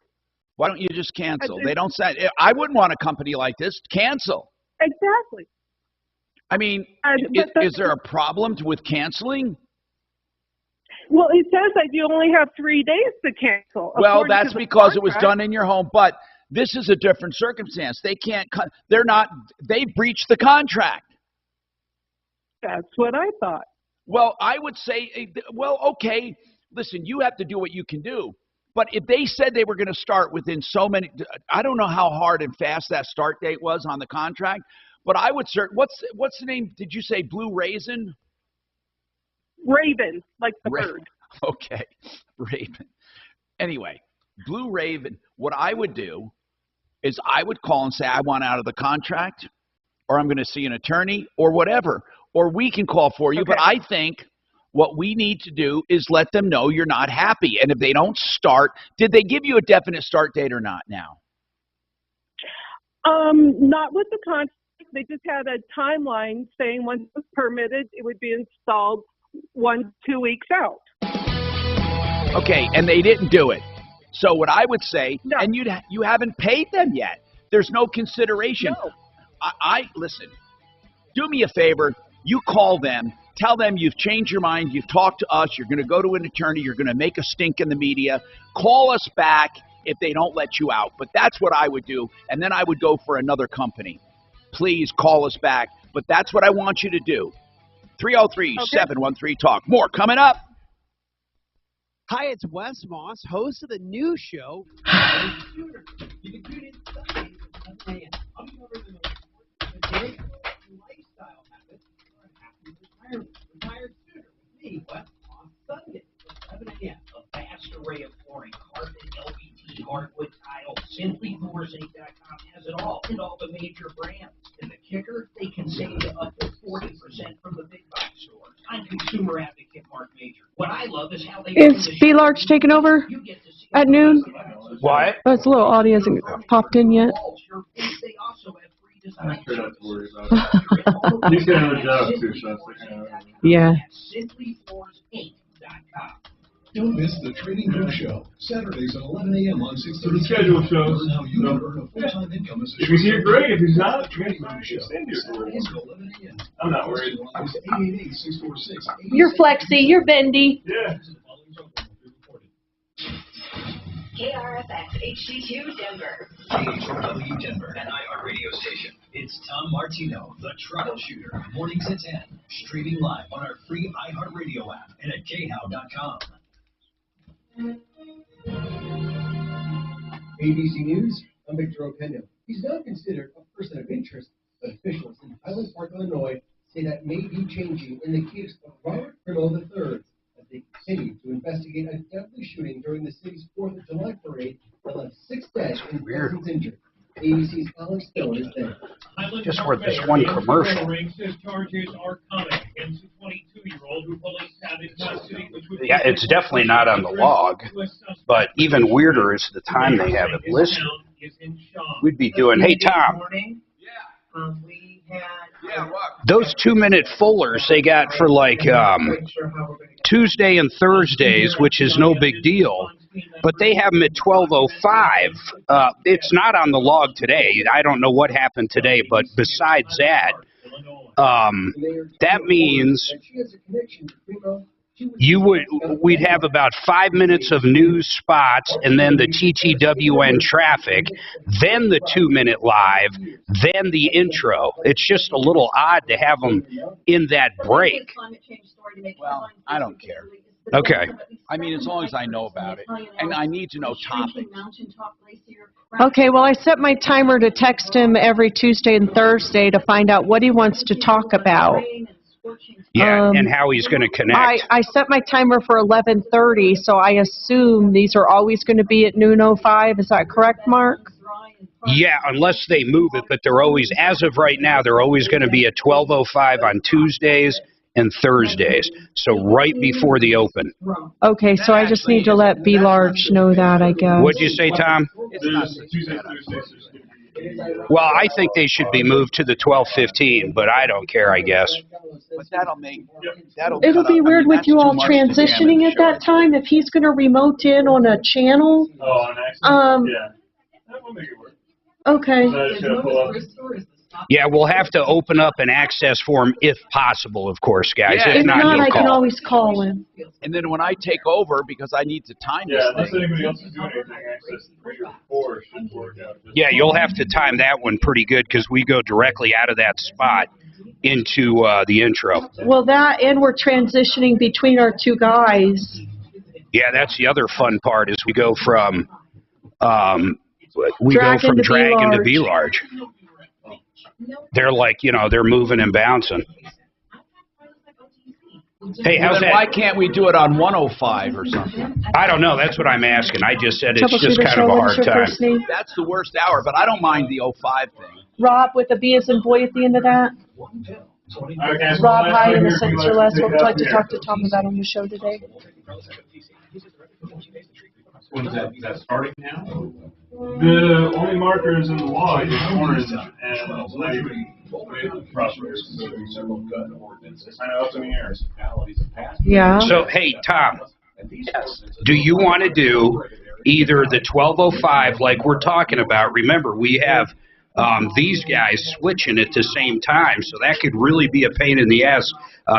Why don't you just cancel? They don't say. I wouldn't want a company like this. Cancel. Exactly. I mean, is there a problem with canceling? Well, it says that you only have 3 days to cancel. Well, that's because it was done in your home. But this is a different circumstance. They can't. They're not. They breached the contract. That's what I thought. Well, I would say, well, okay. Listen, you have to do what you can do. But if they said they were going to start within so many, I don't know how hard and fast that start date was on the contract. But I would what's the name? Did you say Blue Raisin? Raven, like the bird. Okay, Raven. Anyway, Blue Raven, what I would do is I would call and say, "I want out of the contract," or "I'm going to see an attorney," or whatever. Or we can call for you. Okay. But I think what we need to do is let them know you're not happy. And if they don't start, did they give you a definite start date or not now? Not with the contract. They just had a timeline saying once it was permitted, it would be installed 1 to 2 weeks out. Okay, and they didn't do it. So what I would say, no. And you haven't paid them yet. There's no consideration. No. Listen, do me a favor. You call them. Tell them you've changed your mind. You've talked to us. You're going to go to an attorney. You're going to make a stink in the media. Call us back if they don't let you out. But that's what I would do. And then I would go for another company. Please call us back. But that's what I want you to do. 303-713-TALK. More coming up. Hi, it's Wes Moss, host of the new show. Troubleshooter. You can tune in Sundays at 11 a.m. I'll be covering the lifestyle habits for a happy retirement. Retired sooner with me, Wes Moss, Sundays at 11 a.m. A vast array of flooring, carpet, LVT, hardwood, tile. SimplyFloorsInc.com has it all, and all the major brands. And the kicker, they can save you up to 40% from the big box stores. I'm consumer advocate Mark Major. What I love is how they Is B Large taking over at noon? What? Oh, it's a little audio hasn't popped in yet. They also have free design. I'm sure not to worry about it. He's getting another job too, so that's Yeah. SimplyFloorsInc.com. Don't miss the Trading Group Show, Saturdays at 11 a.m. on 630. So the schedule shows. Learn how you can earn a full-time income as a If he's here, great. If he's not, Trading Group Show. Saturdays at 11 a.m. I'm not worried. 888-646. You're flexy, you're bendy. Yeah. KRFX HD2 Denver. KHOW Denver, an iHeartRadio station. It's Tom Martino, the Troubleshooter. Mornings at 10. Streaming live on our free iHeartRadio app and at khow.com. ABC News, I'm Victor Oquendo. He's now considered a person of interest, but officials in Highland Park, Illinois say that may be changing in the case of Robert Crimo III as they continue to investigate a deadly shooting during the city's 4th of July parade that left 6 dead and dozens injured. ABC's Alex Stone is there. Just for this one commercial. Yeah, it's definitely not on the log, but even weirder is the time they have it listed. We'd be doing, hey, Tom, those 2-minute fullers they got for like Tuesday and Thursdays, which is no big deal, but they have them at 12:05. It's not on the log today. I don't know what happened today, but besides that, that means we'd have about 5 minutes of news spots, and then the TTWN traffic, then the 2-minute live, then the intro. It's just a little odd to have them in that break. Well, I don't care. Okay. I mean, as long as I know about it. And I need to know topics. Okay, well, I set my timer to text him every Tuesday and Thursday to find out what he wants to talk about. Yeah, and how he's going to connect. I set my timer for 11:30, so I assume these are always going to be at noon 05. Is that correct, Mark? Yeah, unless they move it, but they're always, as of right now, they're always going to be at 12:05 on Tuesdays and Thursdays, so right before the open. Okay, so I just need to let B Large know that, I guess. What'd you say, Tom? Well, I think they should be moved to the 12:15, but I don't care, I guess. But It'll be weird with you all transitioning at that time. If he's going to remote in on a channel. Okay. Yeah, we'll have to open up an access form if possible, of course, guys. Yeah, if not, I you'll can call. always call him. And then when I take over, because I need to time this thing. Anybody else is doing anything, access 3 or 4 should work out. Yeah, you'll have to time that one pretty good because we go directly out of that spot into the intro. Well, that and we're transitioning between our two guys. Yeah, that's the other fun part is we go from Dragon to Be Large. They're like, they're moving and bouncing. Hey, how's that? Why can't we do it on 105 or something? I don't know. That's what I'm asking. I just said it's just kind of a hard time. That's the worst hour, but I don't mind the 05 thing. Rob with a B as in boy at the end of that. Rob, hi, in the sense or less. What would you like to talk to Tom about on the show today? Is that starting now? The only markers in the log is corners and Yeah. So, hey, Tom, do you want to do either the 12:05 like we're talking about? Remember, we have these guys switching at the same time, so that could really be a pain in the ass,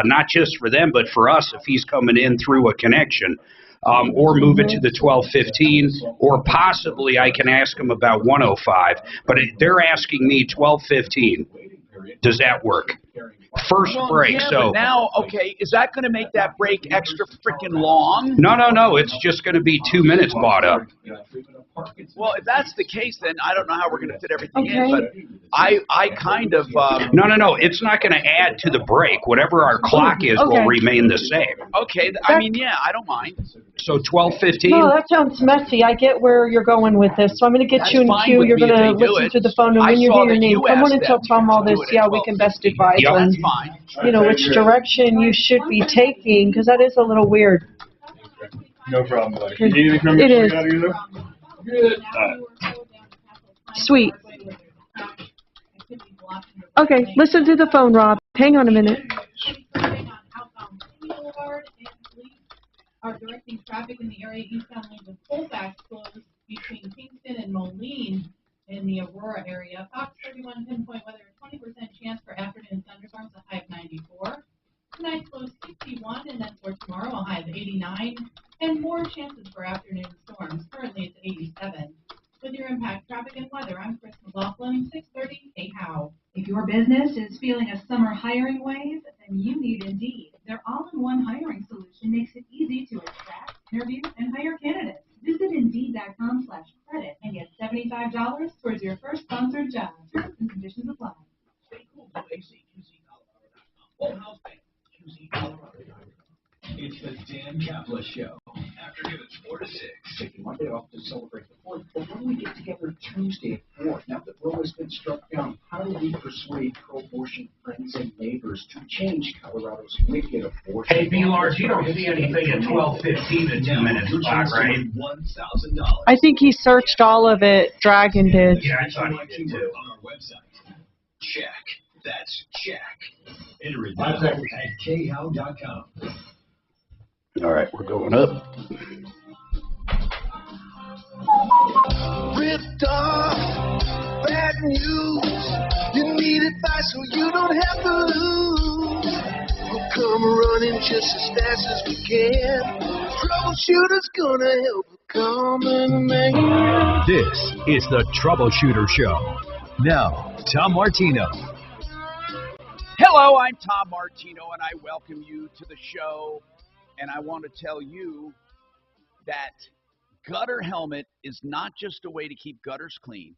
not just for them, but for us if he's coming in through a connection. Or move it to the 12:15, or possibly I can ask them about 105. But they're asking me 12:15. Does that work? First break. Yeah, So but now, okay, is that going to make that break extra freaking long? No. It's just going to be 2 minutes bought up. Well, if that's the case, then I don't know how we're going to fit everything in. But I kind of. No. It's not going to add to the break. Whatever our clock is will remain the same. Okay. I mean, yeah, I don't mind. So 12:15. No, that sounds messy. I get where you're going with this. So I'm going to get you in queue. You're going to listen to the phone, and when you hear your name, come on and tell Tom all this. Yeah, we can best advise on, which direction you should be taking, because that is a little weird. No problem, buddy. You need anything from me? It is. Good. Sweet. Okay, listen to the phone, Rob. Hang on a minute. Are directing traffic in the area eastbound lanes of Colfax closed between Kingston and Moline in the Aurora area. Fox 31 pinpoint weather, 20% chance for afternoon thunderstorms, a high of 94. Tonight's low 61, and then for tomorrow, a high of 89. And more chances for afternoon storms. Currently, it's 87. With your impact traffic and weather, I'm Chris McLaughlin, 630 KHOW. If your business is feeling a summer hiring wave, then you need Indeed. Their all-in-one hiring solution makes it easy to attract, interview, and hire candidates. Visit Indeed.com/credit and get $75 towards your first sponsored job. Terms and conditions apply. It's the Dan Caplis Show. Afternoons 4 to 6. Taking Monday off to celebrate the 4th, but when we get together Tuesday at 4, now the Roe has been struck down. How do we persuade pro-abortion friends and neighbors to change Colorado's wicked abortion? Hey, B-Large, you don't see anything at 12:15 in 2 minutes spot, right? $1,000. I think he searched all of it. Dragon did. Yeah, I thought he did too. On our website. Check. That's check. Enter it That's now it. at khow.com. All right, we're going up. Ripped off, bad news. You need advice so you don't have to lose. We'll come running just as fast as we can. Troubleshooter's gonna help a common man. This is the Troubleshooter Show. Now, Tom Martino. Hello, I'm Tom Martino, and I welcome you to the show. And I want to tell you that Gutter Helmet is not just a way to keep gutters clean,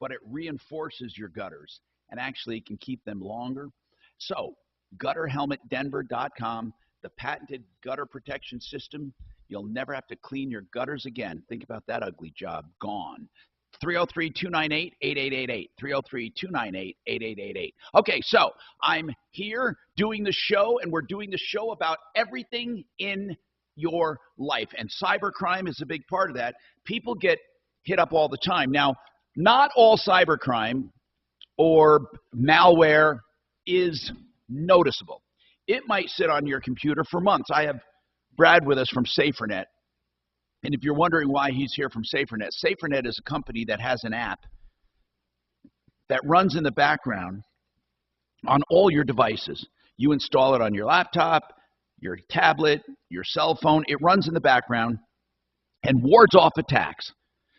but it reinforces your gutters and actually can keep them longer. So, gutterhelmetdenver.com, the patented gutter protection system. You'll never have to clean your gutters again. Think about that ugly job. Gone. 303-298-8888. 303-298-8888. Okay, so I'm here doing the show, and we're doing the show about everything in your life. And cybercrime is a big part of that. People get hit up all the time. Now, not all cybercrime or malware is noticeable. It might sit on your computer for months. I have Brad with us from SaferNet. And if you're wondering why he's here from SaferNet, SaferNet is a company that has an app that runs in the background on all your devices. You install it on your laptop, your tablet, your cell phone. It runs in the background and wards off attacks.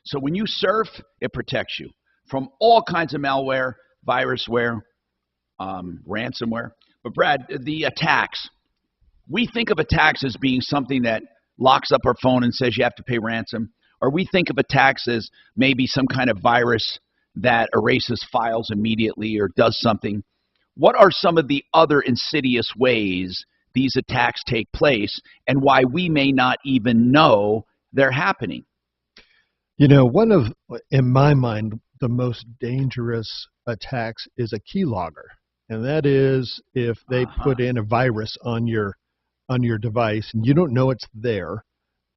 So when you surf, it protects you from all kinds of malware, virusware, ransomware. But Brad, the attacks, we think of attacks as being something that locks up our phone and says you have to pay ransom, or we think of attacks as maybe some kind of virus that erases files immediately or does something. What are some of the other insidious ways these attacks take place and why we may not even know they're happening? You know, one of, in my mind, the most dangerous attacks is a keylogger. And that is if they put in a virus on your device and you don't know it's there,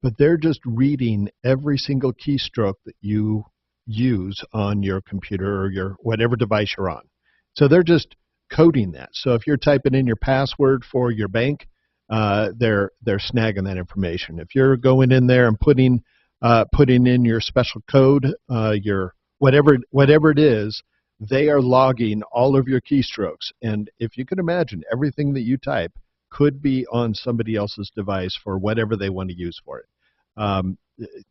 but they're just reading every single keystroke that you use on your computer or your whatever device you're on. So they're just coding that. So if you're typing in your password for your bank, they're snagging that information. If you're going in there and putting in your special code, your whatever it is, they are logging all of your keystrokes. And if you can imagine, everything that you type could be on somebody else's device for whatever they want to use for it.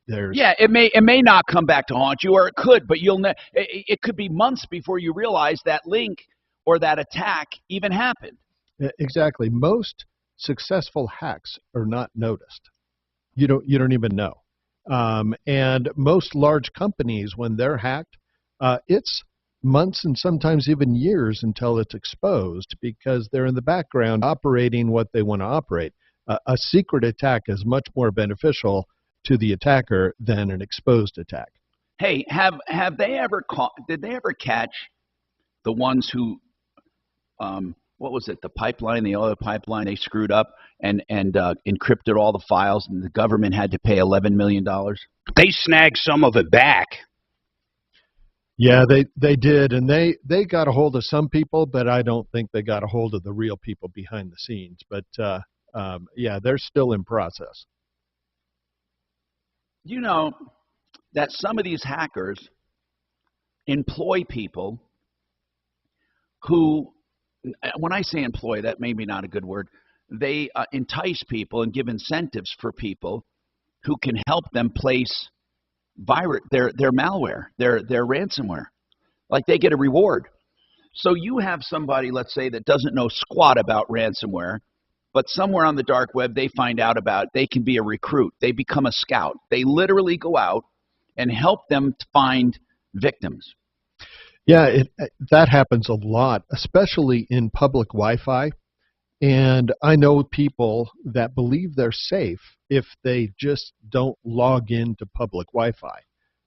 Yeah, it may not come back to haunt you, or it could, but it could be months before you realize that link or that attack even happened. Exactly. Most successful hacks are not noticed. You don't even know. And most large companies, when they're hacked, it's months and sometimes even years until it's exposed because they're in the background operating what they want to operate. A secret attack is much more beneficial to the attacker than an exposed attack. Hey, did they ever catch the ones who, what was it, the oil pipeline, they screwed up and encrypted all the files and the government had to pay $11 million? They snagged some of it back. Yeah, they did, and they got a hold of some people, but I don't think they got a hold of the real people behind the scenes. But yeah, they're still in process. You know that some of these hackers employ people who, when I say employ, that may be not a good word, they entice people and give incentives for people who can help them place their malware, their ransomware. Like they get a reward. So you have somebody, let's say, that doesn't know squat about ransomware, but somewhere on the dark web they find out about it. They can be a recruit. They become a scout. They literally go out and help them to find victims. Yeah, that happens a lot, especially in public Wi-Fi. And I know people that believe they're safe if they just don't log into public Wi-Fi.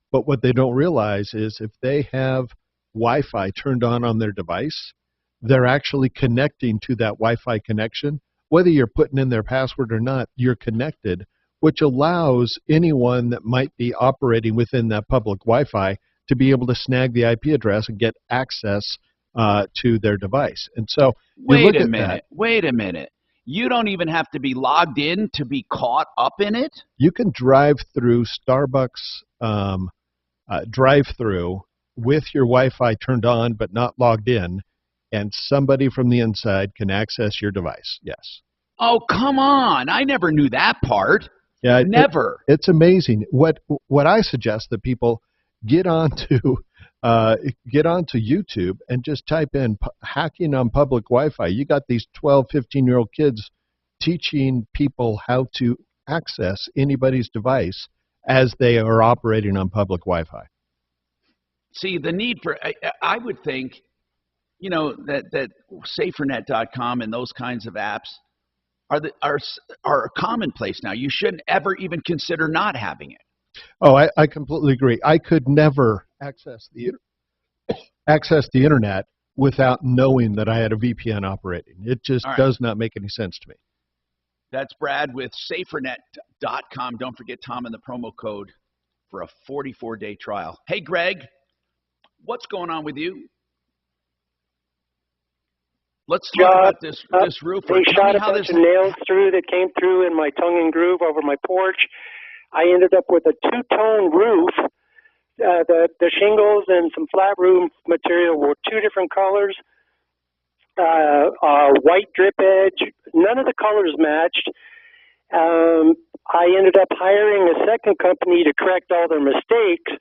But what they don't realize is if they have Wi-Fi turned on their device, they're actually connecting to that Wi-Fi connection. Whether you're putting in their password or not, you're connected, which allows anyone that might be operating within that public Wi-Fi to be able to snag the IP address and get access to their device. And so Wait a minute. You don't even have to be logged in to be caught up in it? You can drive through Starbucks drive-through with your Wi-Fi turned on but not logged in, and somebody from the inside can access your device. Yes. Oh, come on. I never knew that part. Yeah, never. It's amazing. What I suggest that people get onto YouTube and just type in hacking on public Wi-Fi. You got these 12, 15-year-old kids teaching people how to access anybody's device as they are operating on public Wi-Fi. See, the need for, I would think, that safernet.com and those kinds of apps are commonplace now. You shouldn't ever even consider not having it. Oh, I completely agree. I could never access the internet without knowing that I had a VPN operating. It just does not make any sense to me. That's Brad with safernet.com. Don't forget Tom and the promo code for a 44-day trial. Hey, Greg, what's going on with you? Let's talk about this roofer. They shot a bunch of nails through that came through in my tongue and groove over my porch. I ended up with a two-tone roof. The shingles and some flat roof material were two different colors. White drip edge. None of the colors matched. I ended up hiring a second company to correct all their mistakes,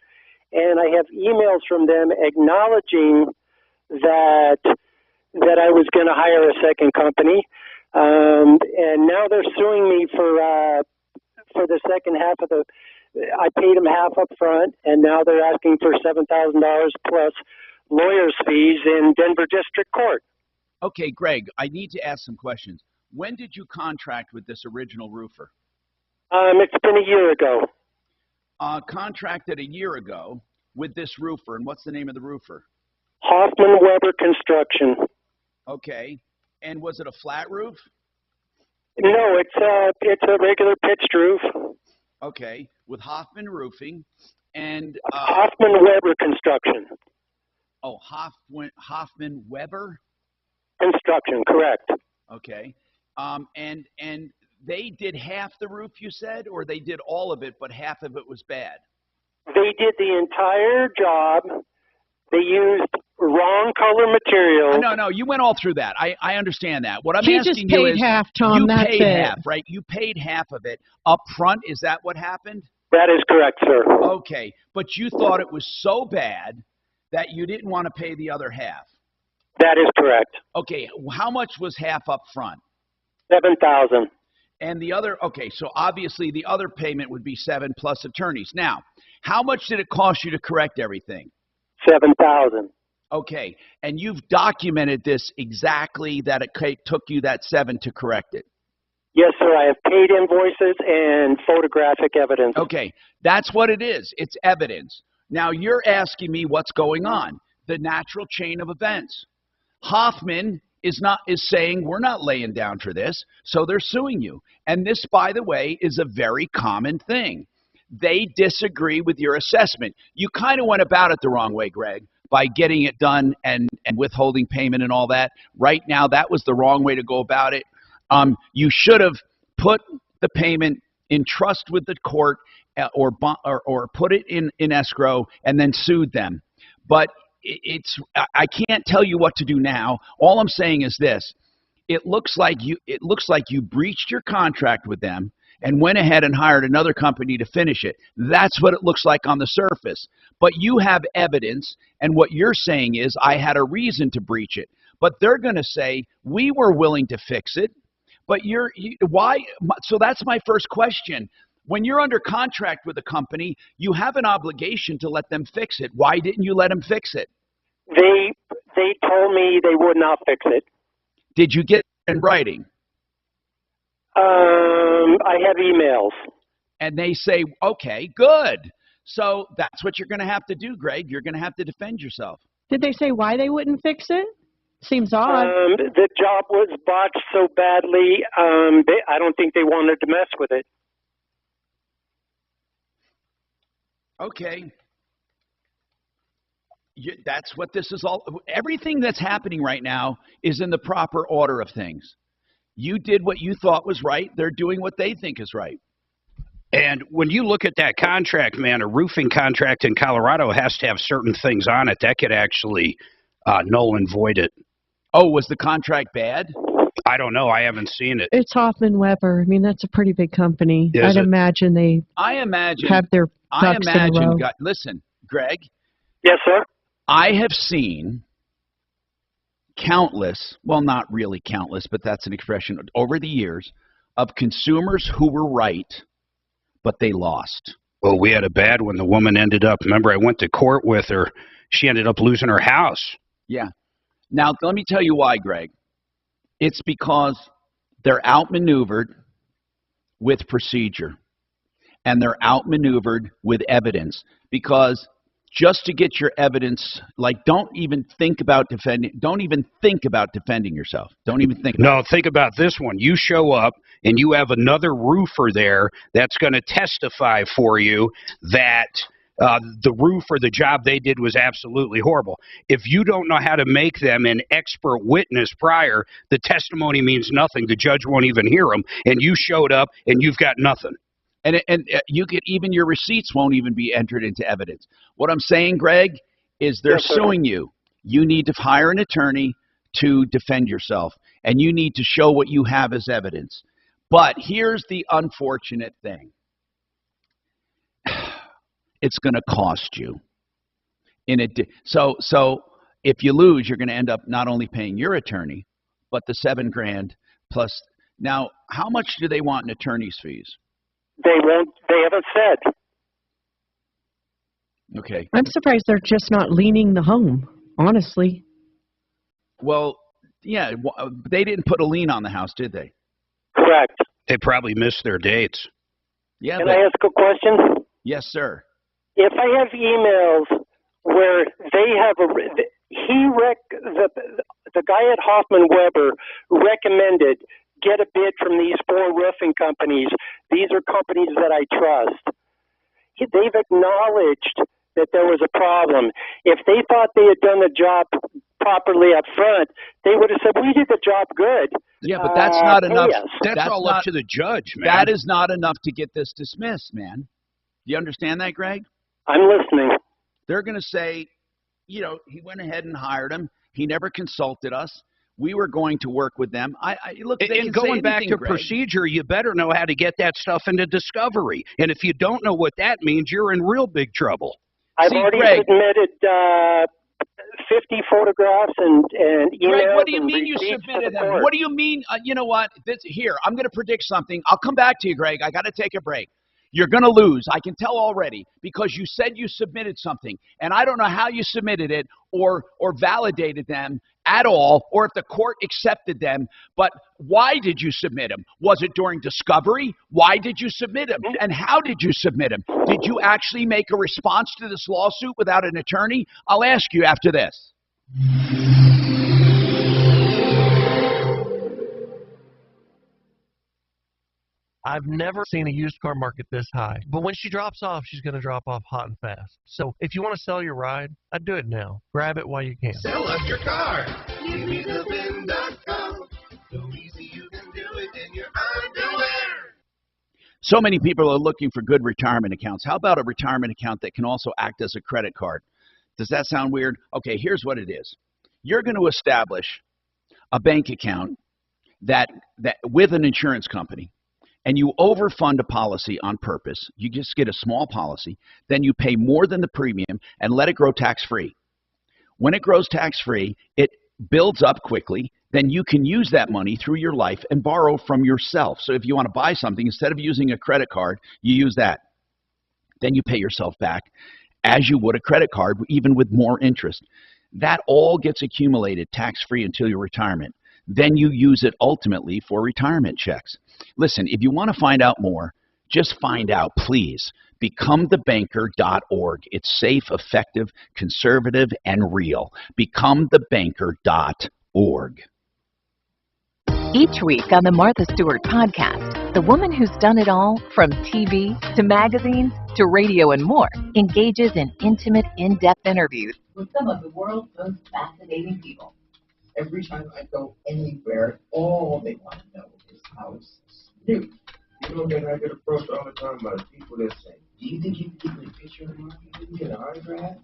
and I have emails from them acknowledging that I was going to hire a second company, and now they're suing me for the second half of the. I paid them half up front, and now they're asking for $7,000 plus lawyers' fees in Denver District Court. Okay, Greg, I need to ask some questions. When did you contract with this original roofer? It's been a year ago. Contracted a year ago with this roofer, and what's the name of the roofer? Hoffman Weber Construction. Okay, and was it a flat roof? No, it's a regular pitched roof. Okay, with Hoffman Roofing, and Hoffman Weber Construction. Oh, Hoffman Weber Construction, correct. Okay, and they did half the roof, you said, or they did all of it, but half of it was bad? They did the entire job. They used wrong color material. No, you went all through that. I understand that. What I'm He asking just you paid is, half, Tom. you That's paid it. half, right? You paid half of it up front. Is that what happened? That is correct, sir. Okay, but you thought it was so bad that you didn't want to pay the other half. That is correct. Okay, how much was half up front? $7,000. And the other, okay, so obviously the other payment would be $7,000 plus attorneys. Now, how much did it cost you to correct everything? $7,000. Okay, and you've documented this exactly that it took you that $7,000 to correct it. Yes, sir. I have paid invoices and photographic evidence. Okay, that's what it is. It's evidence. Now you're asking me what's going on. The natural chain of events. Hoffman is saying we're not laying down for this, so they're suing you. And this, by the way, is a very common thing. They disagree with your assessment. You kind of went about it the wrong way, Greg, by getting it done and withholding payment and all that. Right now, that was the wrong way to go about it. You should have put the payment in trust with the court or put it in escrow and then sued them. But I can't tell you what to do now. All I'm saying is this. It looks like you breached your contract with them and went ahead and hired another company to finish it. That's what it looks like on the surface. But you have evidence, and what you're saying is I had a reason to breach it. But they're going to say we were willing to fix it. But why? So that's my first question. When you're under contract with a company, you have an obligation to let them fix it. Why didn't you let them fix it? They told me they would not fix it. Did you get it in writing? I have emails. And they say, okay, good. So that's what you're going to have to do, Greg. You're going to have to defend yourself. Did they say why they wouldn't fix it? Seems odd. The job was botched so badly, I don't think they wanted to mess with it. Okay. That's what this is all. Everything that's happening right now is in the proper order of things. You did what you thought was right. They're doing what they think is right. And when you look at that contract, man, a roofing contract in Colorado has to have certain things on it that could actually null and void it. Oh, was the contract bad? I don't know. I haven't seen it. It's Hoffman Weber. I mean, that's a pretty big company. I'd imagine they have their ducks in a row. Listen, Greg. Yes, sir? I have seen countless, well, not really countless, but that's an expression, over the years, of consumers who were right, but they lost. Well, we had a bad one. The woman ended up, remember, I went to court with her. She ended up losing her house. Yeah. Now, let me tell you why, Greg. It's because they're outmaneuvered with procedure, and they're outmaneuvered with evidence, because just to get your evidence, like, don't even think about defending yourself. Don't even think about it. No, think about this one. You show up and you have another roofer there that's going to testify for you that the roof or the job they did was absolutely horrible. If you don't know how to make them an expert witness prior, the testimony means nothing. The judge won't even hear them, and you showed up and you've got nothing. And you get, even your receipts won't even be entered into evidence. What I'm saying, Greg, is they're suing you. You need to hire an attorney to defend yourself, and you need to show what you have as evidence. But here's the unfortunate thing. It's going to cost you. So if you lose, you're going to end up not only paying your attorney, but the $7,000 plus. Now, how much do they want in attorney's fees? They haven't said. Okay. I'm surprised they're just not leaning the home, honestly. Well, yeah, they didn't put a lien on the house, did they? Correct. They probably missed their dates. Yeah. Can I ask a question? Yes, sir. If I have emails where they have the guy at Hoffman Weber recommended get a bid from these 4 roofing companies. These are companies that I trust. They've acknowledged that there was a problem. If they thought they had done the job properly up front, they would have said, we did the job good. Yeah, but that's not enough. That's all up to the judge, man. That is not enough to get this dismissed, man. Do you understand that, Greg? I'm listening. They're going to say, he went ahead and hired him. He never consulted us. We were going to work with them. Look, and going back to procedure, you better know how to get that stuff into discovery. And if you don't know what that means, you're in real big trouble. I've already submitted 50 photographs and emails. Greg, what do you mean you submitted them? What do you mean? You know what? Here, I'm going to predict something. I'll come back to you, Greg. I got to take a break. You're going to lose. I can tell already, because you said you submitted something, and I don't know how you submitted it or validated them at all, or if the court accepted them. But why did you submit them? Was it during discovery? Why did you submit them? And how did you submit them? Did you actually make a response to this lawsuit without an attorney? I'll ask you after this. I've never seen a used car market this high. But when she drops off, she's going to drop off hot and fast. So if you want to sell your ride, I'd do it now. Grab it while you can. Sell us your car. GeezyTheBin.com. So easy you can do it in your underwear. So many people are looking for good retirement accounts. How about a retirement account that can also act as a credit card? Does that sound weird? Okay, here's what it is. You're going to establish a bank account that with an insurance company, and you overfund a policy on purpose. You just get a small policy, then you pay more than the premium and let it grow tax-free. When it grows tax-free, it builds up quickly. Then you can use that money through your life and borrow from yourself. So if you want to buy something, instead of using a credit card, you use that. Then you pay yourself back as you would a credit card, even with more interest. That all gets accumulated tax-free until your retirement. Then you use it ultimately for retirement checks. Listen, if you want to find out more, Just find out, please. BecomeTheBanker.org. It's safe, effective, conservative, and real. BecomeTheBanker.org. Each week on the Martha Stewart podcast, the woman who's done it all, from TV to magazines to radio and more, engages in intimate, in-depth interviews with some of the world's most fascinating people. Every time I go anywhere, all they want to know is how it's new. You know, then I get approached all the time by people that say, do you think you can get a picture of Martha? You can get an autograph?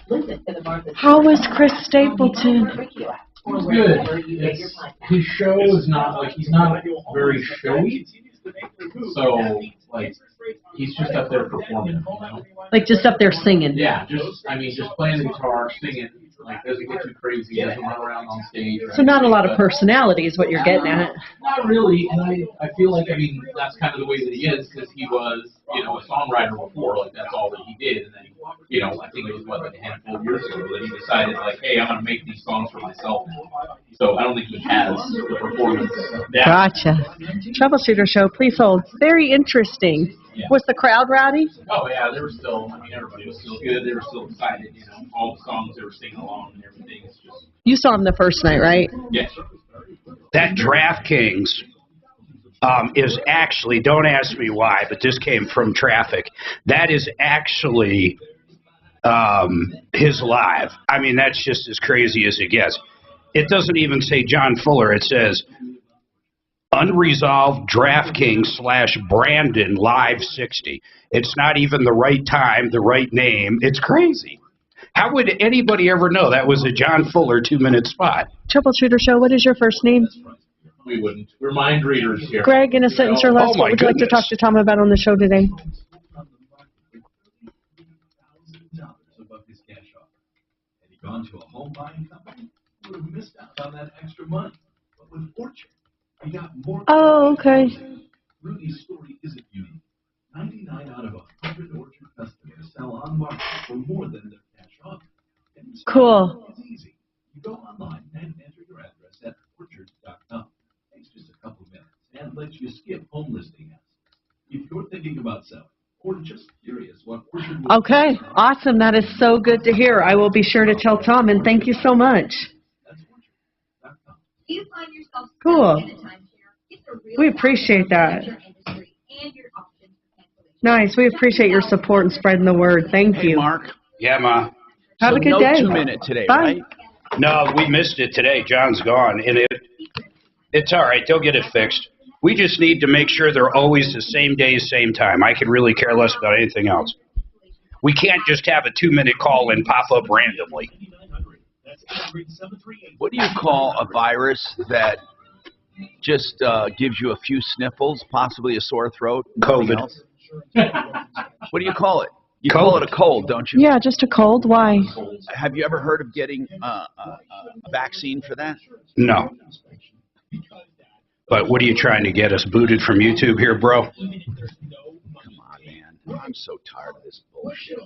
Listen to the Martha. How is Chris Stapleton? He's good. His show is not, like, he's not very showy. So, like, he's just up there performing, you know? Like, just up there singing? Yeah, just playing the guitar, singing. Like, doesn't get too crazy, doesn't run around on stage. So not a lot of personality is what you're getting at. Not really, and I feel like, that's kind of the way that he is, because he was, a songwriter before, like, that's all that he did, and then, I think it was, like a handful of years ago that he decided, like, hey, I'm going to make these songs for myself now. So I don't think he has the performance. Gotcha. Troubleshooter show, please hold. Very interesting. Yeah. Was the crowd rowdy? Oh, yeah, they were still, everybody was still good. They were still excited, all the songs they were singing along and everything. It's just... You saw him the first night, right? Yeah. That DraftKings is actually, don't ask me why, but this came from traffic. That is actually his live. That's just as crazy as it gets. It doesn't even say John Fuller. It says Unresolved DraftKings /Brandon Live 60. It's not even the right time, the right name. It's crazy. How would anybody ever know that was a John Fuller 2-minute spot? Troubleshooter show, what is your first name? We wouldn't. We're mind readers here. Greg, in a sentence or less, what would you like to talk to Tom about on the show today? Above his cash offer. Had he gone to a home buying company, he would have missed out on that extra money. But with Orchard, he got more. Oh, okay. Rudy's story isn't unique. 99 out of 100 Orchard customers sell on market for more than their cash offer. Cool. It's easy. You go online and enter your address at orchard.com. Takes just a couple minutes and lets you skip home listing ads. If you're thinking about selling or just curious what Orchard will Okay, awesome. That is so good to hear. I will be sure to tell Tom, and thank you so much. Cool. We appreciate that. Nice. We appreciate your support and spreading the word. Thank you. Hey, Mark. Yeah, Ma. Have a good day. No 2-minute today, Bye. right? No, we missed it today. John's gone, and it's all right. They'll get it fixed. We just need to make sure they're always the same day, same time. I could really care less about anything else. We can't just have a 2-minute call and pop up randomly. What do you call a virus that just gives you a few sniffles, possibly a sore throat? COVID. Else? What do you call it? You call it a cold, don't you? Yeah, just a cold. Why? Have you ever heard of getting a vaccine for that? No. But what are you trying to get us booted from YouTube here, bro? Come on, man. I'm so tired of this bullshit.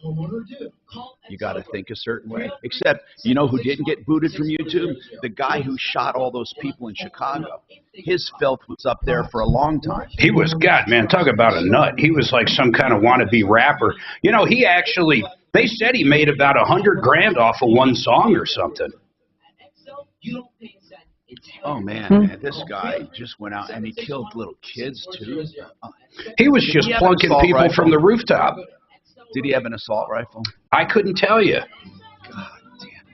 You got to think a certain way. Except, you know who didn't get booted from YouTube? The guy who shot all those people in Chicago. His filth was up there for a long time. He was, God, man, talk about a nut. He was like some kind of wannabe rapper. He actually, they said he made about $100,000 off of one song or something. Oh, man, this guy just went out and he killed little kids, too. He was just plunking people rifle from the rooftop. Did he have an assault rifle? I couldn't tell you. God damn it.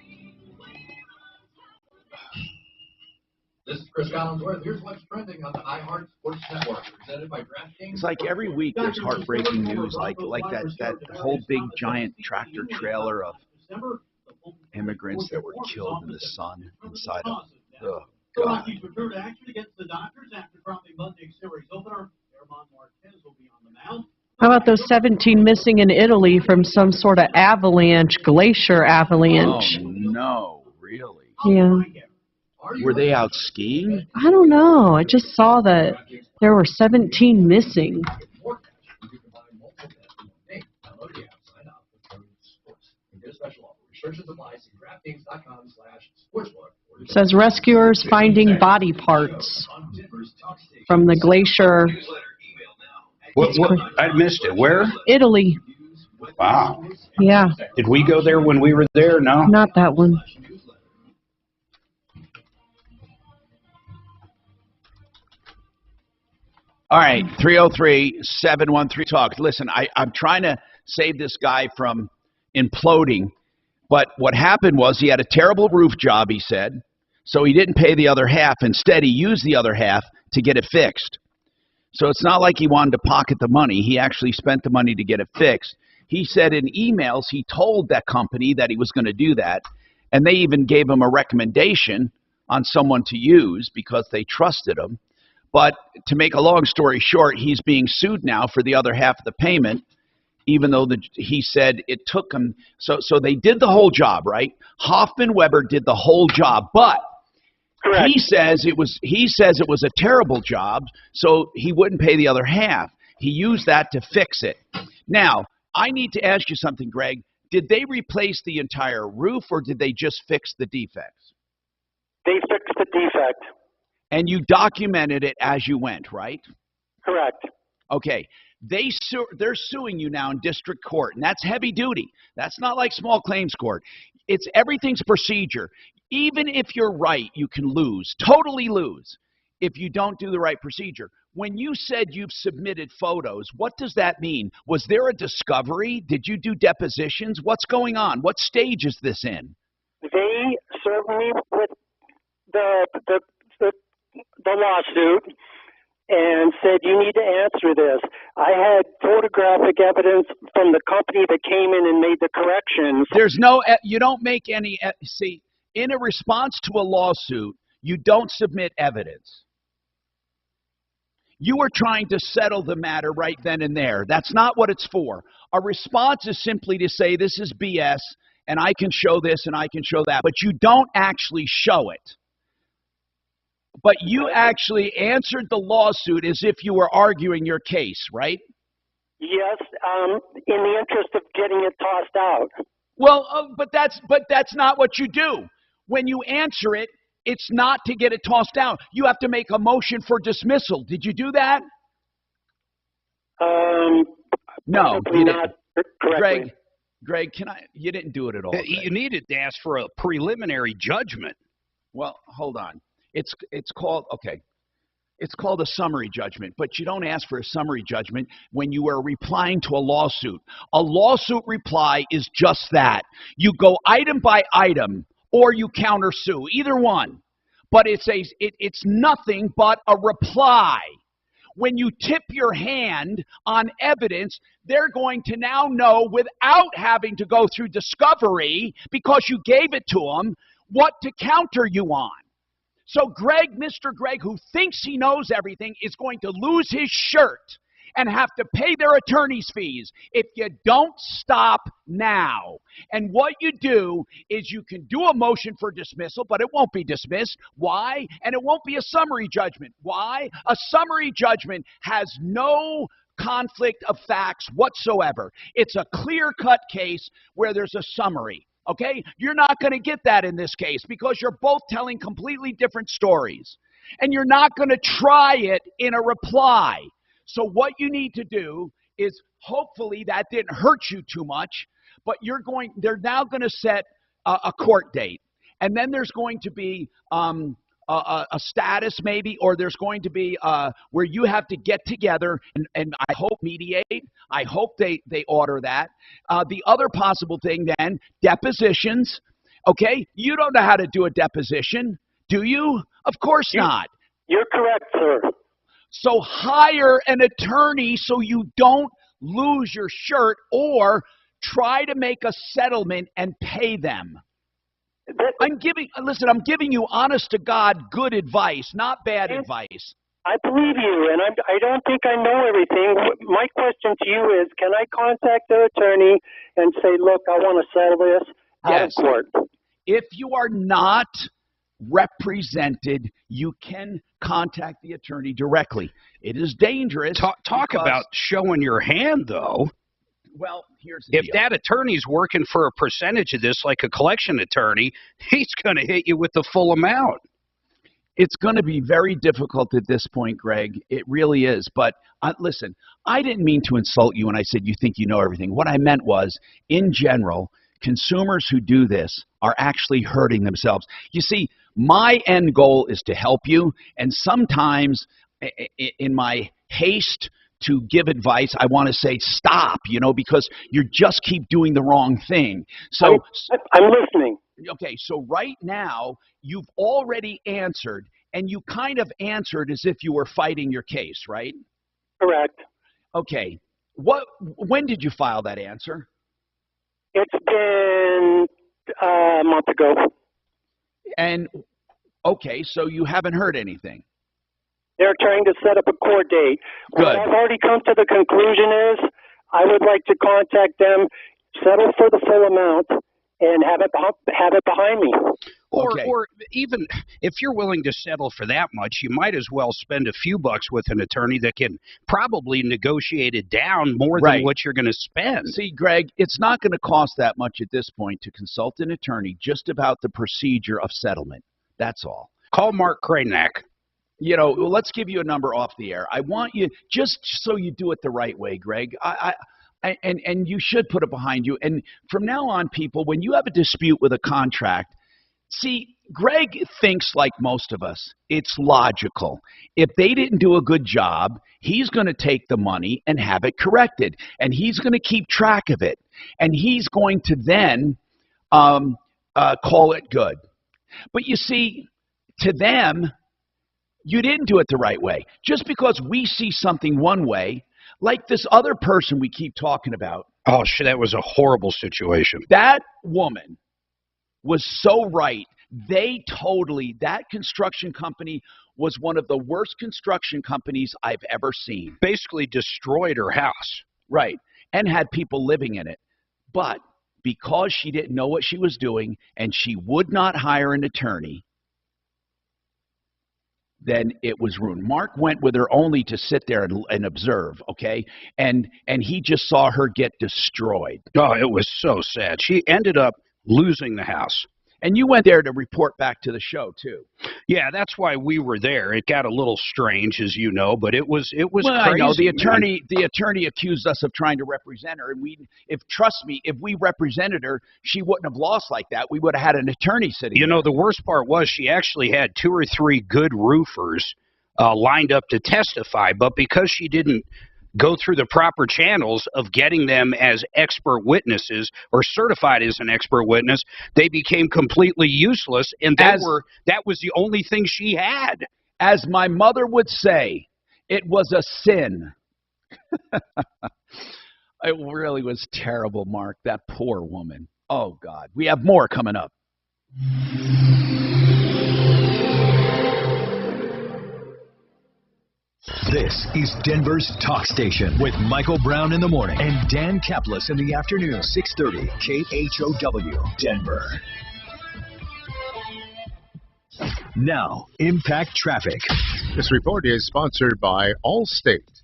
This is Chris Collinsworth. Here's what's trending on the iHeart Sports Network, presented by DraftKings. It's like every week there's heartbreaking news, like that whole big giant tractor trailer of immigrants that were killed in the sun inside of. Oh, God. Rockies return to action against the Dodgers after dropping Monday's series opener. German Marquez will be on the mound. How about those 17 missing in Italy from some sort of glacier avalanche? Oh, no, really? Yeah. Were they out skiing? I don't know. I just saw that there were 17 missing. It says rescuers finding body parts from the glacier I missed it. Where? Italy. Wow. Yeah. Did we go there when we were there? No. Not that one. All right, 303-713-TALK. Listen, I'm trying to save this guy from imploding, but what happened was he had a terrible roof job, he said, so he didn't pay the other half. Instead, he used the other half to get it fixed. So it's not like he wanted to pocket the money. He actually spent the money to get it fixed. He said in emails he told that company that he was going to do that, and they even gave him a recommendation on someone to use because they trusted him. But to make a long story short, he's being sued now for the other half of the payment, even though he said it took him. So they did the whole job, right? Hoffman Weber did the whole job, but correct. He says it was a terrible job, so he wouldn't pay the other half. He used that to fix it. Now, I need to ask you something, Greg. Did they replace the entire roof, or did they just fix the defects? They fixed the defect. And you documented it as you went, right? Correct. Okay. They're suing you now in district court, and that's heavy duty. That's not like small claims court. Everything's procedure. Even if you're right, you can lose, totally lose, if you don't do the right procedure. When you said you've submitted photos, what does that mean? Was there a discovery? Did you do depositions? What's going on? What stage is this in? They served me with the lawsuit and said, you need to answer this. I had photographic evidence from the company that came in and made the corrections. You don't make any, see, in a response to a lawsuit, you don't submit evidence. You are trying to settle the matter right then and there. That's not what it's for. A response is simply to say, this is BS, and I can show this and I can show that, but you don't actually show it. But you actually answered the lawsuit as if you were arguing your case, right? Yes, in the interest of getting it tossed out. Well, but that's not what you do. When you answer it, it's not to get it tossed out. You have to make a motion for dismissal. Did you do that? No, you didn't. Greg, you didn't do it at all. You needed to ask for a preliminary judgment. Well, hold on. It's called a summary judgment, but you don't ask for a summary judgment when you are replying to a lawsuit. A lawsuit reply is just that. You go item by item or you countersue, either one. But it's nothing but a reply. When you tip your hand on evidence, they're going to now know without having to go through discovery, because you gave it to them, what to counter you on. So Mr. Greg, who thinks he knows everything, is going to lose his shirt and have to pay their attorney's fees if you don't stop now. And what you do is you can do a motion for dismissal, but it won't be dismissed. Why? And it won't be a summary judgment. Why? A summary judgment has no conflict of facts whatsoever. It's a clear-cut case where there's a summary. Okay? You're not going to get that in this case because you're both telling completely different stories. And you're not going to try it in a reply. So what you need to do is, hopefully that didn't hurt you too much, but they're now going to set a court date. And then there's going to be a status maybe, or there's going to be where you have to get together and I hope mediate. I hope they order that. The other possible thing then, depositions. Okay? You don't know how to do a deposition, do you? Of course not. You're correct, sir. So hire an attorney so you don't lose your shirt, or try to make a settlement and pay them. I'm giving you honest to God good advice, not bad advice. I believe you, and I don't think I know everything. My question to you is, can I contact the attorney and say, look, I want to settle this out of court? If you are not represented, you can contact the attorney directly. It is dangerous. Talk about showing your hand, though. Well, here's the deal. If that attorney's working for a percentage of this, like a collection attorney, he's going to hit you with the full amount. It's going to be very difficult at this point, Greg. It really is. But listen, I didn't mean to insult you when I said you think you know everything. What I meant was, in general, consumers who do this are actually hurting themselves. You see, my end goal is to help you, and sometimes in my haste to give advice, I want to say stop, because you just keep doing the wrong thing. So I'm listening. Okay, so right now, you've already answered, and you kind of answered as if you were fighting your case, right? Correct. Okay. When did you file that answer? It's been a month ago. And, okay, so you haven't heard anything. They're trying to set up a court date. Good. What I've already come to the conclusion is I would like to contact them, settle for the full amount, and have it behind me. Or even if you're willing to settle for that much, you might as well spend a few bucks with an attorney that can probably negotiate it down more than what you're going to spend. See, Greg, it's not going to cost that much at this point to consult an attorney just about the procedure of settlement. That's all. Call Mark Kranak. Let's give you a number off the air. I want you, just so you do it the right way, Greg, and you should put it behind you. And from now on, people, when you have a dispute with a contract, see, Greg thinks like most of us. It's logical. If they didn't do a good job, he's going to take the money and have it corrected. And he's going to keep track of it. And he's going to then call it good. But you see, to them, you didn't do it the right way. Just because we see something one way, like this other person we keep talking about. Oh, shit, that was a horrible situation. That woman was so right. That construction company was one of the worst construction companies I've ever seen. Basically destroyed her house. Right, and had people living in it. But because she didn't know what she was doing and she would not hire an attorney, then it was ruined. Mark went with her only to sit there and observe, okay? And he just saw her get destroyed. Oh, it was so sad. She ended up losing the house. And you went there to report back to the show, too. Yeah, that's why we were there. It got a little strange, as you know, but it was well, crazy. I know. The attorney accused us of trying to represent her, and trust me, if we represented her, she wouldn't have lost like that. We would have had an attorney sitting there. The worst part was she actually had 2 or 3 good roofers lined up to testify, but because she didn't go through the proper channels of getting them as expert witnesses or certified as an expert witness, they became completely useless, and that was the only thing she had. As my mother would say, it was a sin. It really was terrible, Mark. That poor woman. Oh, God. We have more coming up. This is Denver's Talk Station with Michael Brown in the morning and Dan Kaplis in the afternoon, 630 KHOW, Denver. Now, Impact Traffic. This report is sponsored by Allstate.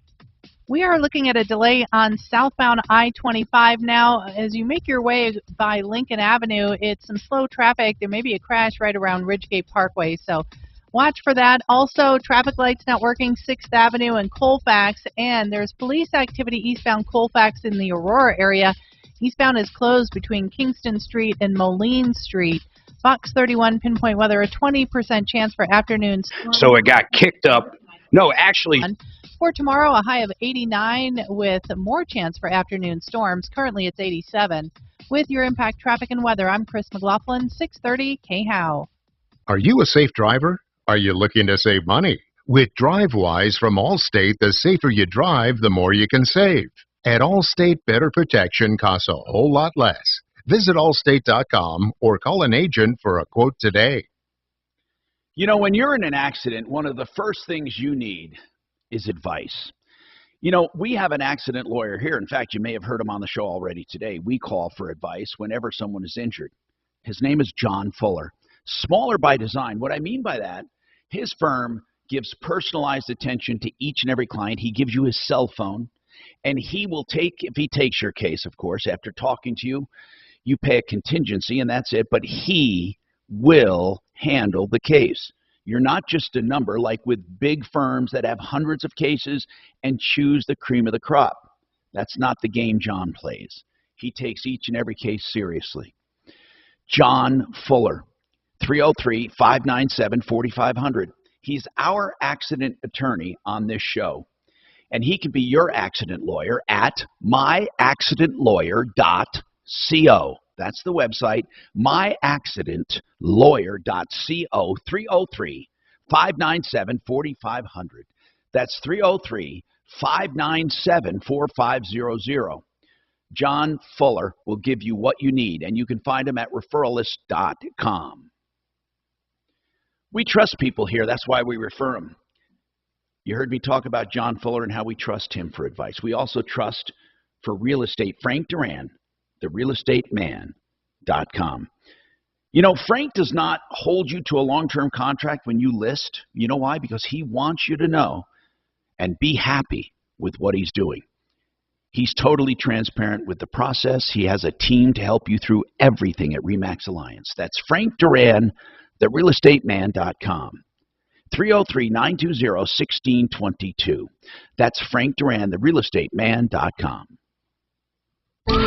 We are looking at a delay on southbound I-25 now. As you make your way by Lincoln Avenue, it's some slow traffic. There may be a crash right around Ridgegate Parkway, so watch for that. Also, traffic lights not working 6th Avenue and Colfax, and there's police activity eastbound Colfax in the Aurora area. Eastbound is closed between Kingston Street and Moline Street. Fox 31 pinpoint weather, a 20% chance for afternoons. So it got kicked up. No, actually. For tomorrow, a high of 89 with more chance for afternoon storms. Currently, it's 87. With your Impact Traffic and Weather, I'm Chris McLaughlin, 630 KHOW. Are you a safe driver? Are you looking to save money? With DriveWise from Allstate, the safer you drive, the more you can save. At Allstate, better protection costs a whole lot less. Visit allstate.com or call an agent for a quote today. When you're in an accident, one of the first things you need is advice. We have an accident lawyer here. In fact, you may have heard him on the show already today. We call for advice whenever someone is injured. His name is John Fuller. Smaller by design. What I mean by that, his firm gives personalized attention to each and every client. He gives you his cell phone, and he will if he takes your case, of course, after talking to you, you pay a contingency, and that's it, but he will handle the case. You're not just a number like with big firms that have hundreds of cases and choose the cream of the crop. That's not the game John plays. He takes each and every case seriously. John Fuller, 303-597-4500. He's our accident attorney on this show, and he can be your accident lawyer at myaccidentlawyer.co. That's the website, myaccidentlawyer.co, 303-597-4500. That's 303-597-4500. John Fuller will give you what you need, and you can find him at referralist.com. We trust people here. That's why we refer them. You heard me talk about John Fuller and how we trust him for advice. We also trust for real estate Frank Duran, therealestateman.com. You know, Frank does not hold you to a long-term contract when you list. You know why? Because he wants you to know and be happy with what he's doing. He's totally transparent with the process. He has a team to help you through everything at RE/MAX Alliance. That's Frank Duran, therealestateman.com. 303-920-1622. That's Frank Duran, therealestateman.com.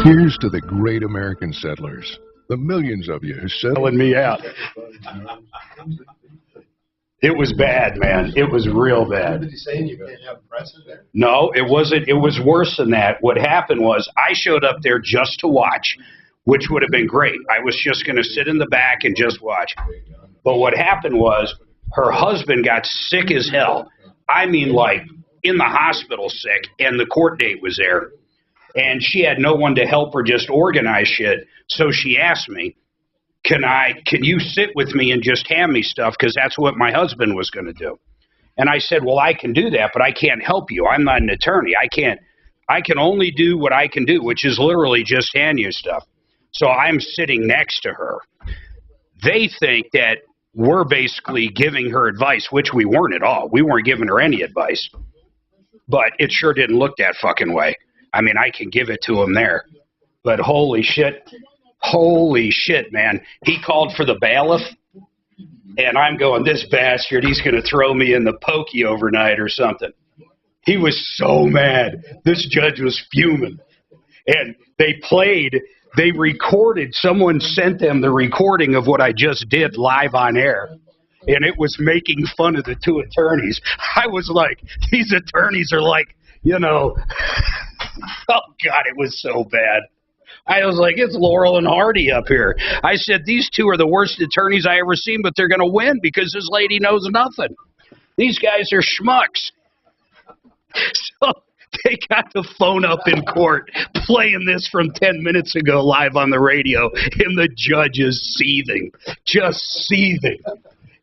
Here's to the great American settlers, the millions of you who settled me out. It was bad, man. It was real bad. Did you say you can't have press in there? No, it wasn't. It was worse than that. What happened was I showed up there just to watch, which would have been great. I was just going to sit in the back and just watch. But what happened was her husband got sick as hell. I mean, like, in the hospital sick, and the court date was there. And she had no one to help her just organize shit. So she asked me, can you sit with me and just hand me stuff? Because that's what my husband was going to do. And I said, well, I can do that, but I can't help you. I'm not an attorney. I can only do what I can do, which is literally just hand you stuff. So I'm sitting next to her. They think that we're basically giving her advice, which we weren't at all. We weren't giving her any advice. But it sure didn't look that fucking way. I mean, I can give it to him there. But holy shit, man. He called for the bailiff, and I'm going, this bastard, he's going to throw me in the pokey overnight or something. He was so mad. This judge was fuming. And they recorded, someone sent them the recording of what I just did live on air. And it was making fun of the two attorneys. I was like, these attorneys are like, you know, oh, God, it was so bad. I was like, it's Laurel and Hardy up here. I said, these two are the worst attorneys I ever seen, but they're going to win because this lady knows nothing. These guys are schmucks. So they got the phone up in court playing this from 10 minutes ago live on the radio, and the judge is seething, just seething.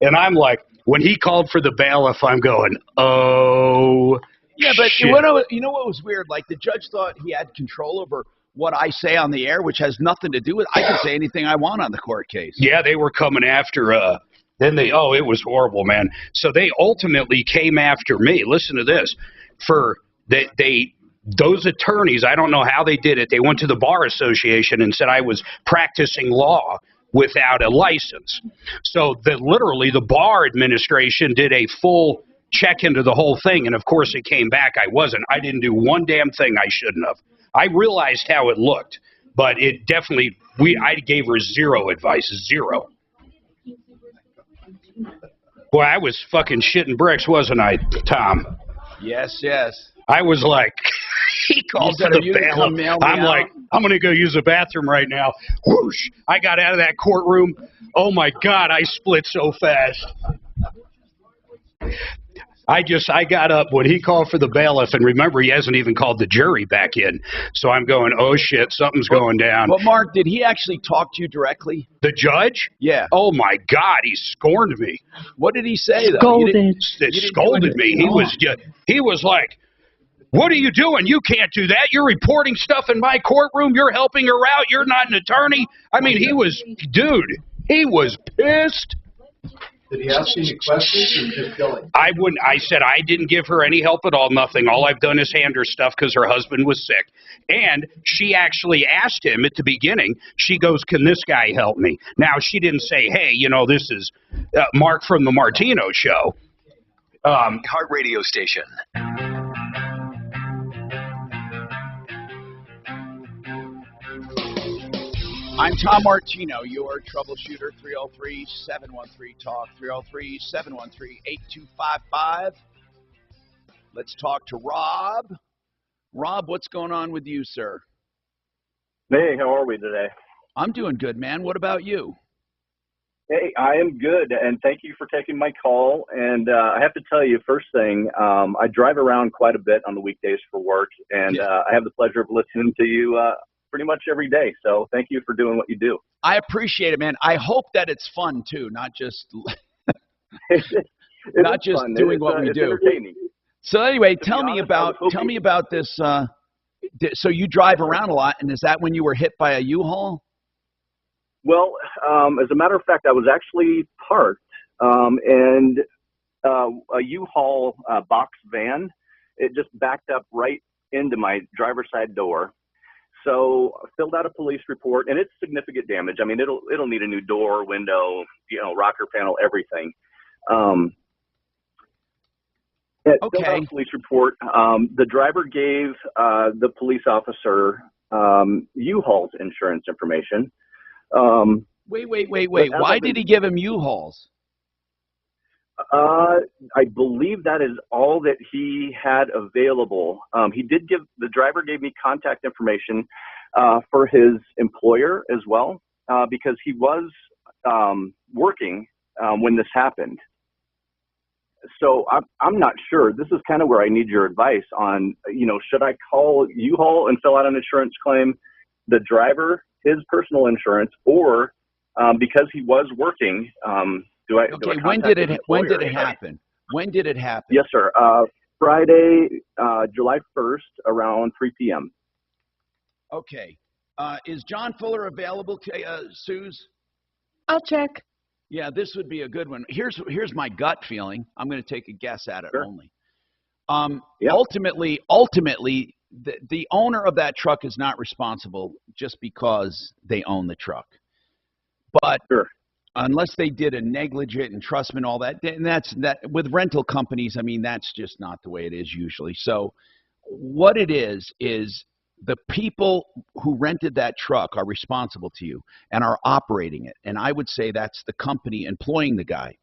And I'm like, when he called for the bailiff, I'm going, oh, yeah, but shit. You know what was weird? Like, the judge thought he had control over what I say on the air, which has nothing to do with it. I can say anything I want on the court case. Yeah, they were coming after, it was horrible, man. So they ultimately came after me. Listen to this. Those attorneys, I don't know how they did it. They went to the Bar Association and said I was practicing law without a license. So literally the bar administration did a full check into the whole thing, and of course it came back I wasn't. I didn't do one damn thing I shouldn't have. I realized how it looked, but it definitely, I gave her zero advice, zero. Boy, I was fucking shitting bricks, wasn't I, Tom? Yes, yes. I was like, he called for the bailiff. I'm like, I'm going to go use the bathroom right now. Whoosh! I got out of that courtroom. Oh, my God, I split so fast. I got up when he called for the bailiff, and remember, he hasn't even called the jury back in. So I'm going, oh, shit, something's going down. But, Mark, did he actually talk to you directly? The judge? Yeah. Oh, my God, he scorned me. What did he say, though? Scolded. Scolded me. He was like, what are you doing? You can't do that. You're reporting stuff in my courtroom. You're helping her out. You're not an attorney. I mean, he was pissed. Did he ask any questions or just going? I wouldn't. I said I didn't give her any help at all. Nothing. All I've done is hand her stuff because her husband was sick. And she actually asked him at the beginning. She goes, "Can this guy help me?" Now she didn't say, "Hey, this is Mark from the Martino Show." Heart radio station. I'm Tom Martino, your troubleshooter. 303-713-TALK, 303-713-8255. Let's talk to Rob. Rob, what's going on with you, sir? Hey, how are we today? I'm doing good, man. What about you? Hey, I am good, and thank you for taking my call. And I have to tell you, first thing, I drive around quite a bit on the weekdays for work, and I have the pleasure of listening to you pretty much every day. So thank you for doing what you do. I appreciate it, man. I hope that it's fun, too, not just doing what we do. Entertaining. So anyway, tell me about this. So you drive around a lot, and is that when you were hit by a U-Haul? Well, as a matter of fact, I was actually parked, and a U-Haul box van, it just backed up right into my driver's side door. So I filled out a police report, and it's significant damage. I mean, it'll need a new door, window, rocker panel, everything. Filled out a police report. The driver gave the police officer U-Haul's insurance information. Wait. Why did he give him U-Hauls? I believe that is all that he had available. The driver gave me contact information for his employer as well, because he was working when this happened. So I'm not sure. This is kind of where I need your advice on, should I call U-Haul and fill out an insurance claim, the driver, his personal insurance, or because he was working, do I when did it happen? When did it happen? Yes, sir. Friday, July 1st, around 3 p.m. Okay. Is John Fuller available, Suze? I'll check. Yeah, this would be a good one. Here's my gut feeling. I'm going to take a guess at it only. Ultimately, the owner of that truck is not responsible just because they own the truck. But unless they did a negligent entrustment, all that, and that's with rental companies, I mean, that's just not the way it is usually. So what it is the people who rented that truck are responsible to you and are operating it. And I would say that's the company employing the guy.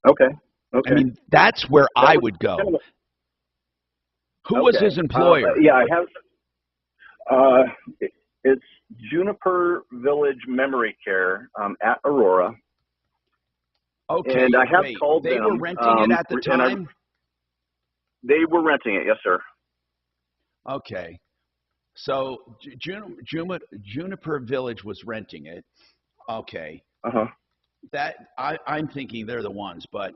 Okay. I mean, that's where I would go. Who was his employer? I have. It's Juniper Village Memory Care at Aurora. Okay. And I have called them. They were renting it at the time? They were renting it, yes, sir. Okay. So Juniper Village was renting it. Okay. That I'm thinking they're the ones, but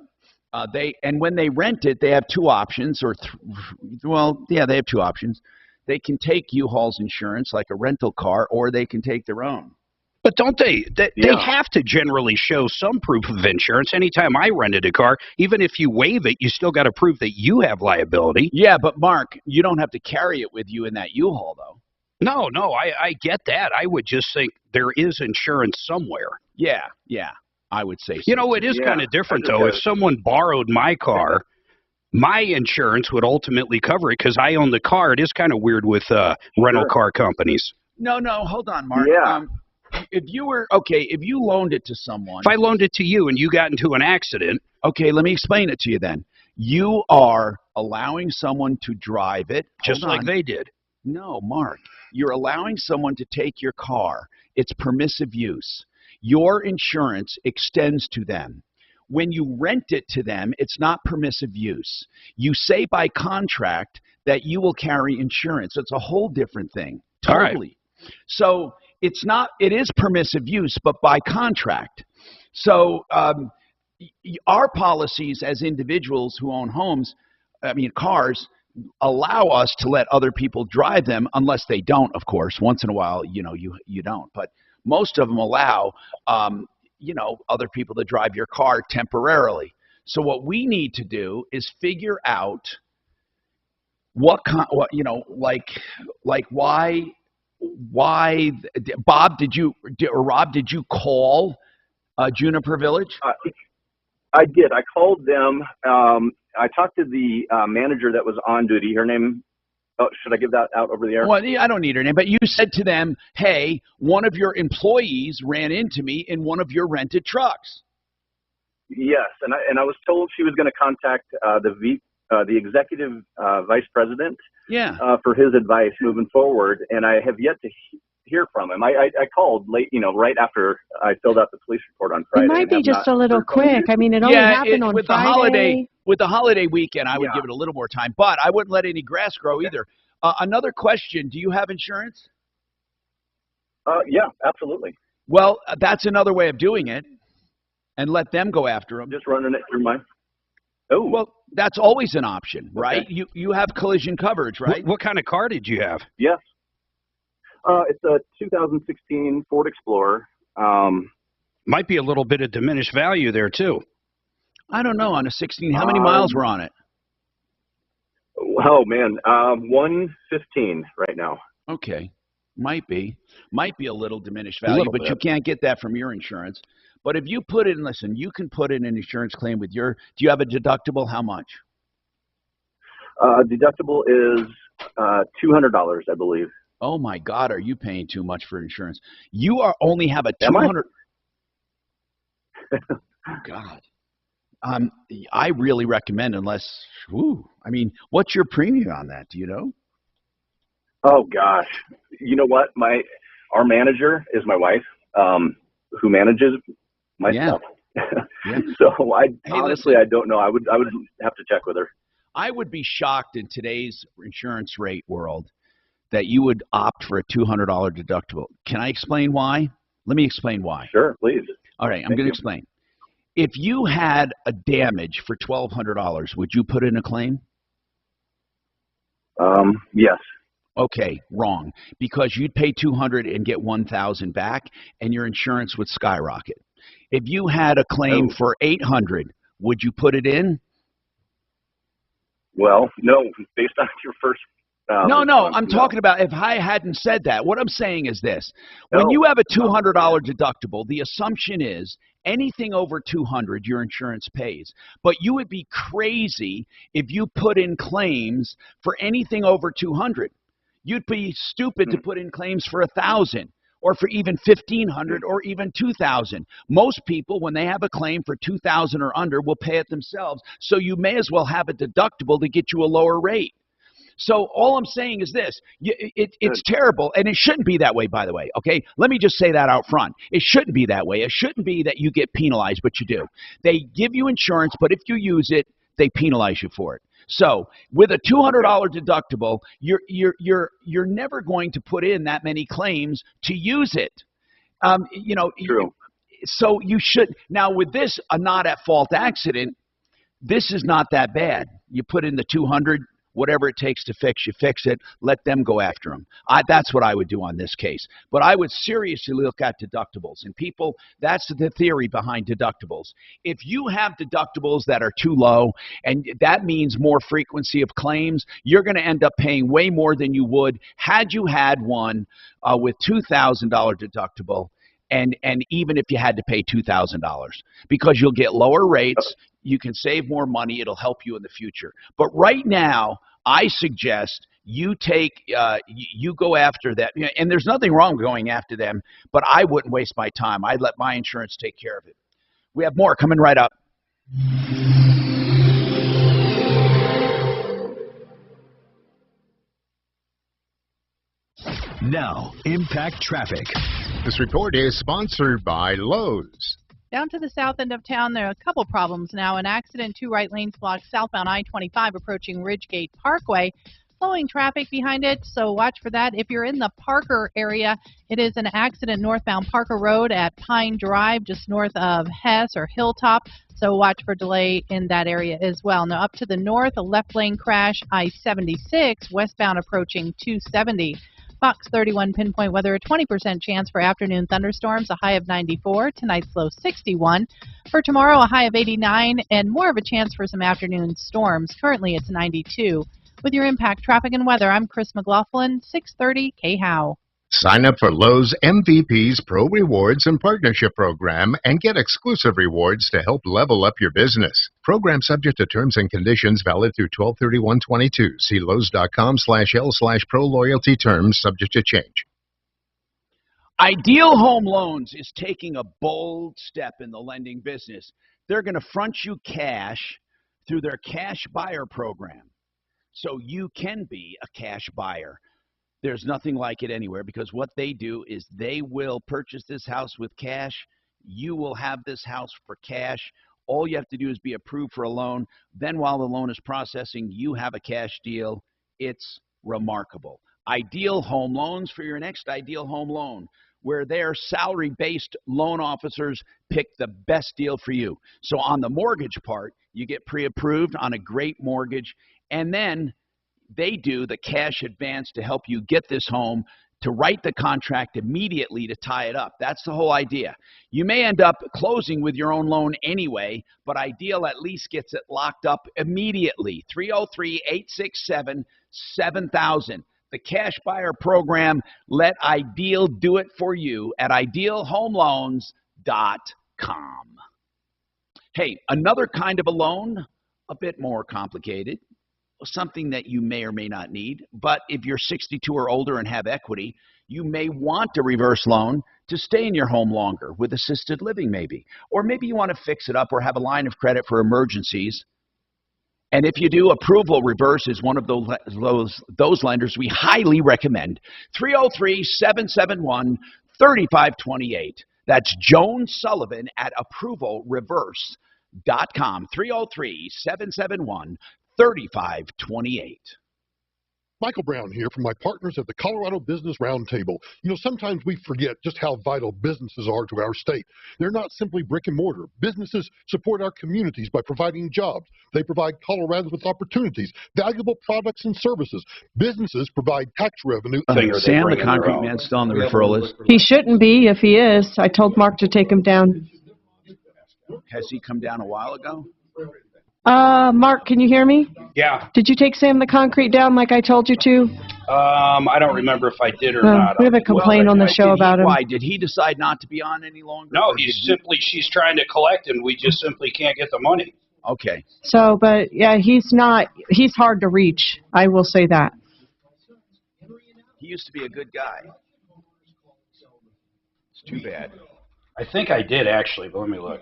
when they rent it, they have two options, they have two options. They can take U-Haul's insurance like a rental car, or they can take their own. But don't they have to generally show some proof of insurance. Anytime I rented a car, even if you waive it, you still got to prove that you have liability. Yeah, but Mark, you don't have to carry it with you in that U-Haul, though. No, I get that. I would just think there is insurance somewhere. Yeah, I would say so. It is kind of different, though. If someone borrowed my car, my insurance would ultimately cover it because I own the car. It is kind of weird with rental car companies. No, hold on, Mark. If you loaned it to someone. If I loaned it to you and you got into an accident. Okay, let me explain it to you then. You are allowing someone to drive it. Just like they did. No, Mark. You're allowing someone to take your car. It's permissive use. Your insurance extends to them. When you rent it to them, it's not permissive use. You say by contract that you will carry insurance. It's a whole different thing. Totally. All right. So it is permissive use, but by contract. So our policies as individuals who own cars, allow us to let other people drive them unless they don't, of course. Once in a while, you don't. But most of them allow other people to drive your car temporarily. So what we need to do is figure out why Bob, Rob, did you call Juniper Village? I did. I called them. I talked to the manager that was on duty. Her name, should I give that out over the air? Well, I don't need her name, but you said to them, hey, one of your employees ran into me in one of your rented trucks. Yes, and I was told she was going to contact the executive vice president for his advice moving forward, and I have yet to hear from him. I called late, right after I filled out the police report on Friday. It might be just a little quick. I mean, it only happened on Friday. With the holiday weekend, I would give it a little more time, but I wouldn't let any grass grow either. Another question, do you have insurance? Yeah, absolutely. Well, that's another way of doing it, and let them go after them. Just running it through my... Oh. Well, that's always an option, right? Okay. You have collision coverage, right? What kind of car did you have? Yes. It's a 2016 Ford Explorer. Might be a little bit of diminished value there, too. I don't know. On a 16, how many miles were on it? Oh, man. 115 right now. Okay. Might be a little diminished value, but you can't get that from your insurance. But if you put in, listen, you can put in an insurance claim with do you have a deductible? How much? Deductible is $200, I believe. Oh my God, are you paying too much for insurance? You only have a 200. Oh God. I really recommend, unless, what's your premium on that? Do you know? Oh gosh. You know what? Our manager is my wife, who manages my stuff. So honestly, I don't know. I would have to check with her. I would be shocked in today's insurance rate world that you would opt for a $200 deductible. Can I explain why? Let me explain why. Sure, please. All right, I'm going to explain. If you had a damage for $1,200, would you put in a claim? Yes. Okay, wrong. Because you'd pay $200 and get $1,000 back, and your insurance would skyrocket. If you had a claim for $800, would you put it in? Well, no. Based on your first. No. I'm talking about if I hadn't said that. What I'm saying is this: when you have a $200 deductible, the assumption is anything over $200, your insurance pays. But you would be crazy if you put in claims for anything over $200. You'd be stupid to put in claims for $1,000 or for even $1,500 or even $2,000. Most people, when they have a claim for $2,000 or under, will pay it themselves. So you may as well have a deductible to get you a lower rate. So all I'm saying is this: it's terrible, and it shouldn't be that way, by the way, okay? Let me just say that out front. It shouldn't be that way. It shouldn't be that you get penalized, but you do. They give you insurance, but if you use it, they penalize you for it. So with a $200 deductible, you're never going to put in that many claims to use it. True. So you should. Now with this, a not at fault accident, this is not that bad. You put in the $200. Whatever it takes to fix, you fix it. Let them go after them. That's what I would do on this case. But I would seriously look at deductibles. And people, that's the theory behind deductibles. If you have deductibles that are too low, and that means more frequency of claims, you're going to end up paying way more than you would had you had one with $2,000 deductible. And even if you had to pay $2,000, because you'll get lower rates, you can save more money, it'll help you in the future. But right now, I suggest you you go after that. And there's nothing wrong with going after them, but I wouldn't waste my time. I'd let my insurance take care of it. We have more coming right up. Now, Impact Traffic. This report is sponsored by Lowe's. Down to the south end of town, there are a couple problems now. An accident, 2 right lanes blocked southbound I-25 approaching Ridgegate Parkway. Slowing traffic behind it, so watch for that. If you're in the Parker area, it is an accident northbound Parker Road at Pine Drive, just north of Hess or Hilltop. So watch for delay in that area as well. Now up to the north, a left lane crash, I-76 westbound approaching 270. Fox 31 pinpoint weather, a 20% chance for afternoon thunderstorms, a high of 94. Tonight's low 61. For tomorrow, a high of 89 and more of a chance for some afternoon storms. Currently, it's 92. With your impact traffic and weather, I'm Chris McLaughlin, 630 KHOW. Sign up for Lowe's MVP's Pro Rewards and Partnership Program and get exclusive rewards to help level up your business. Program subject to terms and conditions, valid through 12/31/22. See Lowe's.com/L/Pro Loyalty terms, subject to change. Ideal Home Loans is taking a bold step in the lending business. They're going to front you cash through their cash buyer program, so you can be a cash buyer. There's nothing like it anywhere, because what they do is they will purchase this house with cash. You will have this house for cash. All you have to do is be approved for a loan. Then while the loan is processing, you have a cash deal. It's remarkable. Ideal Home Loans for your next ideal home loan, where their salary-based loan officers pick the best deal for you. So on the mortgage part, you get pre-approved on a great mortgage, and then they do the cash advance to help you get this home, to write the contract immediately to tie it up. That's the whole idea. You may end up closing with your own loan anyway, but Ideal at least gets it locked up immediately. 303-867-7000. The cash buyer program. Let Ideal do it for you at idealhomeloans.com. Hey, another kind of a loan, a bit more complicated. Something that you may or may not need, but if you're 62 or older and have equity, you may want a reverse loan to stay in your home longer with assisted living maybe. Or maybe you want to fix it up or have a line of credit for emergencies. And if you do, Approval Reverse is one of those lenders we highly recommend. 303-771-3528. That's Joan Sullivan at ApprovalReverse.com. 303-771-3528. Michael Brown here from my partners at the Colorado Business Roundtable. You know, sometimes we forget just how vital businesses are to our state. They're not simply brick and mortar. Businesses support our communities by providing jobs. They provide Coloradans with opportunities, valuable products and services. Businesses provide tax revenue. Sam, the concrete man, still on the referral list. He shouldn't be. If he is, I told Mark to take him down. Has he come down a while ago? Mark, can you hear me? Yeah. Did you take Sam the concrete down like I told you to? I don't remember if I did or not. We have a complaint on the show about him. Why? Did he decide not to be on any longer? No, she's trying to collect, and we just simply can't get the money. Okay. So, but yeah, he's hard to reach. I will say that. He used to be a good guy. It's too bad. I think I did, actually, but let me look.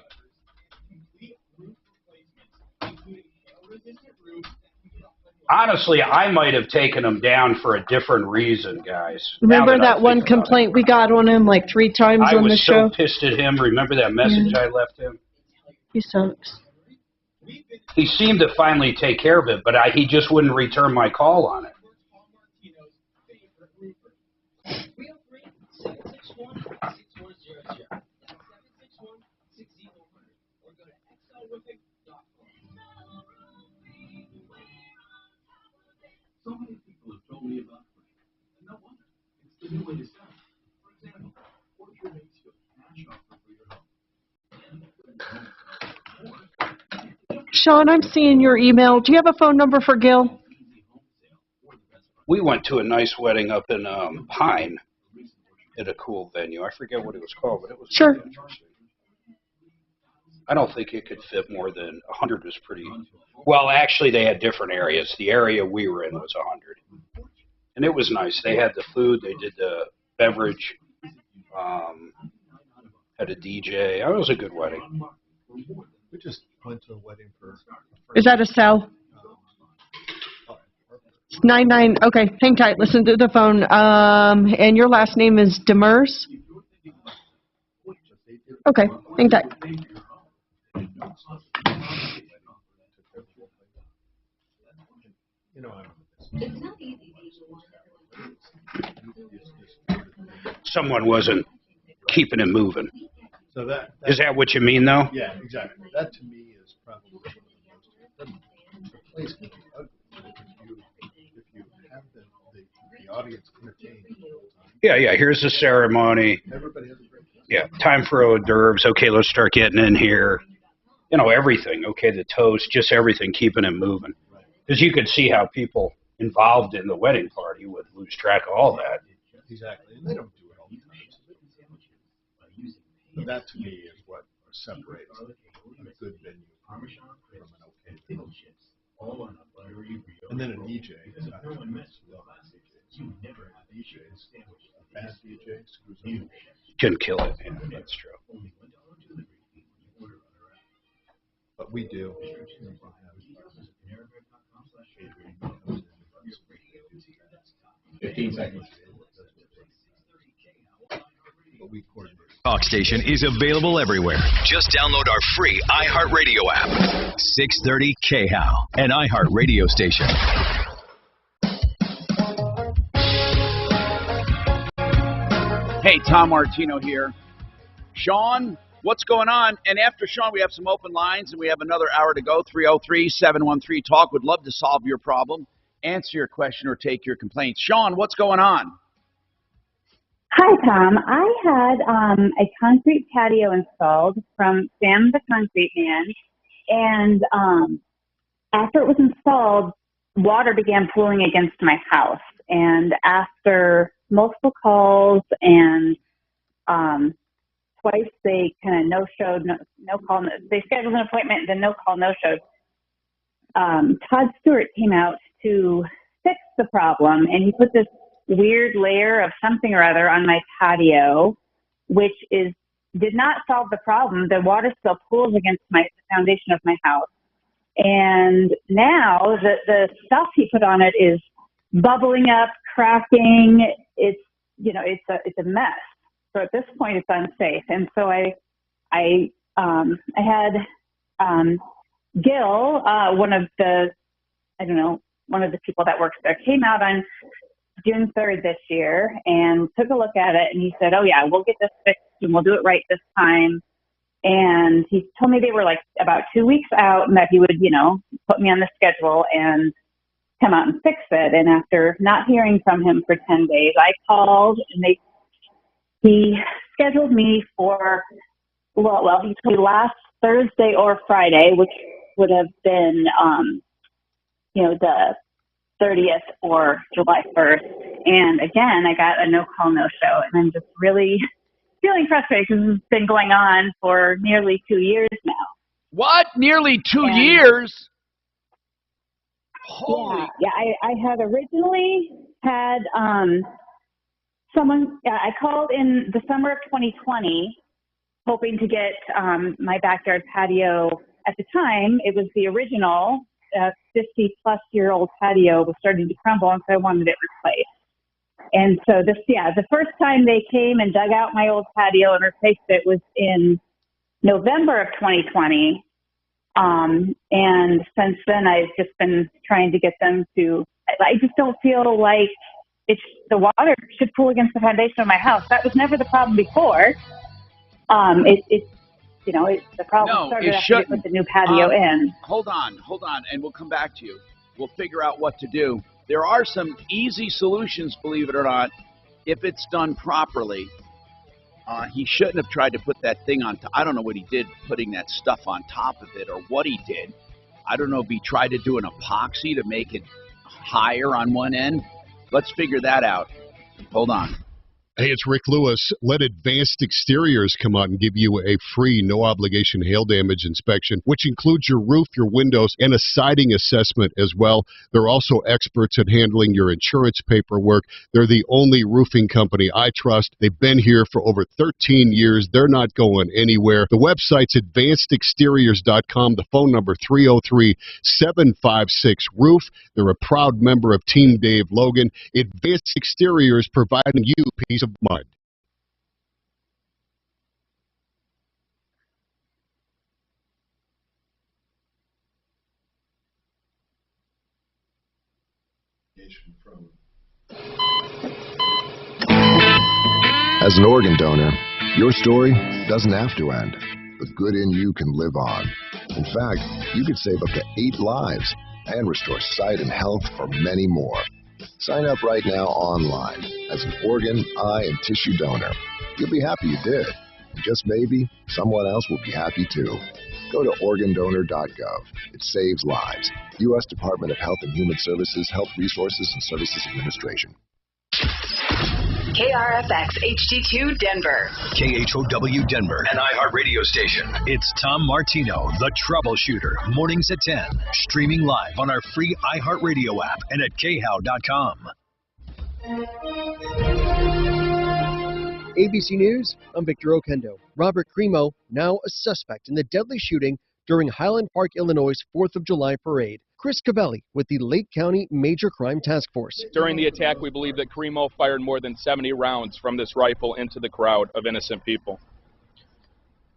Honestly, I might have taken him down for a different reason, guys. Remember that one complaint we got on him like 3 times on the show? I was so pissed at him. Remember that message I left him? He sucks. He seemed to finally take care of it, but he just wouldn't return my call on it. So many people have told me about free, and no wonder. It's the new way to sell. For example, Orchard makes you a cash offer for your home. Sean, I'm seeing your email. Do you have a phone number for Gil? We went to a nice wedding up in Pine at a cool venue. I forget what it was called, but it was sure. I don't think it could fit more than 100 was pretty. Well, actually, they had different areas. The area we were in was 100. And it was nice. They had the food. They did the beverage. Had a DJ. It was a good wedding. We just went to a wedding for... Is that a cell? It's 99. Okay, hang tight. Listen to the phone. And your last name is Demers? Okay, hang tight. Someone wasn't keeping it moving. So is that what you mean, though? Yeah, exactly. That to me is probably one of the most. The place can be ugly if you have the audience entertained Yeah, here's the ceremony. Everybody has a drink. Yeah, time for hors d'oeuvres. Okay, let's start getting in here. You know, everything. Okay, the toast, just everything, keeping it moving. Because you could see how people involved in the wedding party would lose track of all that. Exactly, and they don't do it all the time. But that to me is what separates a good venue from an okay venue. And then an EJ. Fast EJ screws up. Can kill it. Yeah, that's true. But we do. 15 seconds. Talk station is available everywhere. Just download our free iHeartRadio app. 630 KHOW, an iHeartRadio station. Hey, Tom Martino here. Sean, what's going on? And after Sean, we have some open lines, and we have another hour to go. 303-713-TALK. Would love to solve your problem, answer your question, or take your complaints. Sean, what's going on? Hi, Tom. I had a concrete patio installed from Sam the Concrete Man, and after it was installed, water began pooling against my house. And after multiple calls and twice they kind of no-showed, no call. They scheduled an appointment, then no call, no-showed. Todd Stewart came out to fix the problem, and he put this weird layer of something or other on my patio, which did not solve the problem. The water still pools against the foundation of my house. And now the stuff he put on it is bubbling up, cracking. It's a mess. So at this point, it's unsafe. And so I had Gil, one of the people that works there, came out on June 3rd this year and took a look at it, and he said, "Oh yeah, we'll get this fixed and we'll do it right this time." And he told me they were like about 2 weeks out, and that he would, put me on the schedule and come out and fix it. And after not hearing from him for 10 days, I called, and he scheduled me for, he told me last Thursday or Friday, which would have been, the 30th or July 1st. And again, I got a no-call, no-show. And I'm just really feeling frustrated because this has been going on for nearly 2 years now. What? Nearly 2 years? Holy. Yeah, I had originally had I called in the summer of 2020, hoping to get my backyard patio. At the time, it was the original 50-plus-year-old patio was starting to crumble, and so I wanted it replaced. And so the first time they came and dug out my old patio and replaced it was in November of 2020. And since then, I've just been trying to get them to. I just don't feel like the water should pool against the foundation of my house. That was never the problem before. The problem started after they put the new patio in. Hold on, and we'll come back to you. We'll figure out what to do. There are some easy solutions, believe it or not, if it's done properly. He shouldn't have tried to put that thing on top. I don't know what he did putting that stuff on top of it or what he did. I don't know if he tried to do an epoxy to make it higher on one end. Let's figure that out. Hold on. Hey, it's Rick Lewis. Let Advanced Exteriors come out and give you a free, no-obligation hail damage inspection, which includes your roof, your windows, and a siding assessment as well. They're also experts at handling your insurance paperwork. They're the only roofing company I trust. They've been here for over 13 years. They're not going anywhere. The website's advancedexteriors.com. The phone number 303-756-ROOF. They're a proud member of Team Dave Logan. Advanced Exteriors providing you peace of mind. As an organ donor, your story doesn't have to end. The good in you can live on. In fact, you could save up to 8 lives and restore sight and health for many more. Sign up right now online as an organ, eye, and tissue donor. You'll be happy you did. And just maybe, someone else will be happy too. Go to organdonor.gov. It saves lives. U.S. Department of Health and Human Services, Health Resources and Services Administration. KRFX HD2 Denver. KHOW Denver, an iHeart radio station. It's Tom Martino, the Troubleshooter, mornings at 10. Streaming live on our free iHeart radio app and at khow.com. ABC News, I'm Victor Okendo. Robert Cremo, now a suspect in the deadly shooting during Highland Park, Illinois' 4th of July parade. Chris Cavelli with the Lake County Major Crime Task Force. During the attack, we believe that Cremo fired more than 70 rounds from this rifle into the crowd of innocent people.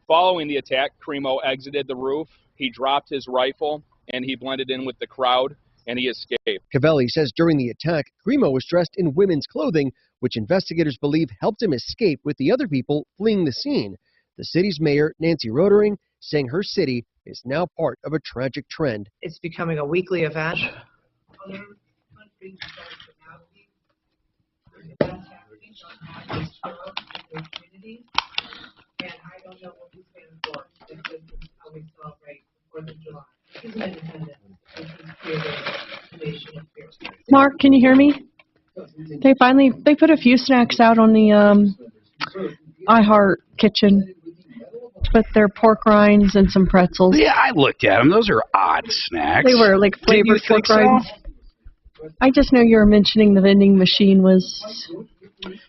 Following the attack, Cremo exited the roof, he dropped his rifle, and he blended in with the crowd, and he escaped. Cavelli says during the attack, Cremo was dressed in women's clothing, which investigators believe helped him escape with the other people fleeing the scene. The city's mayor, Nancy Rotering, saying her city is now part of a tragic trend. It's becoming a weekly event. Mark, can you hear me? They put a few snacks out on the iHeart kitchen. But they're pork rinds and some pretzels. Yeah, I looked at them. Those are odd snacks. They were like flavored pork rinds. I just know you were mentioning the vending machine was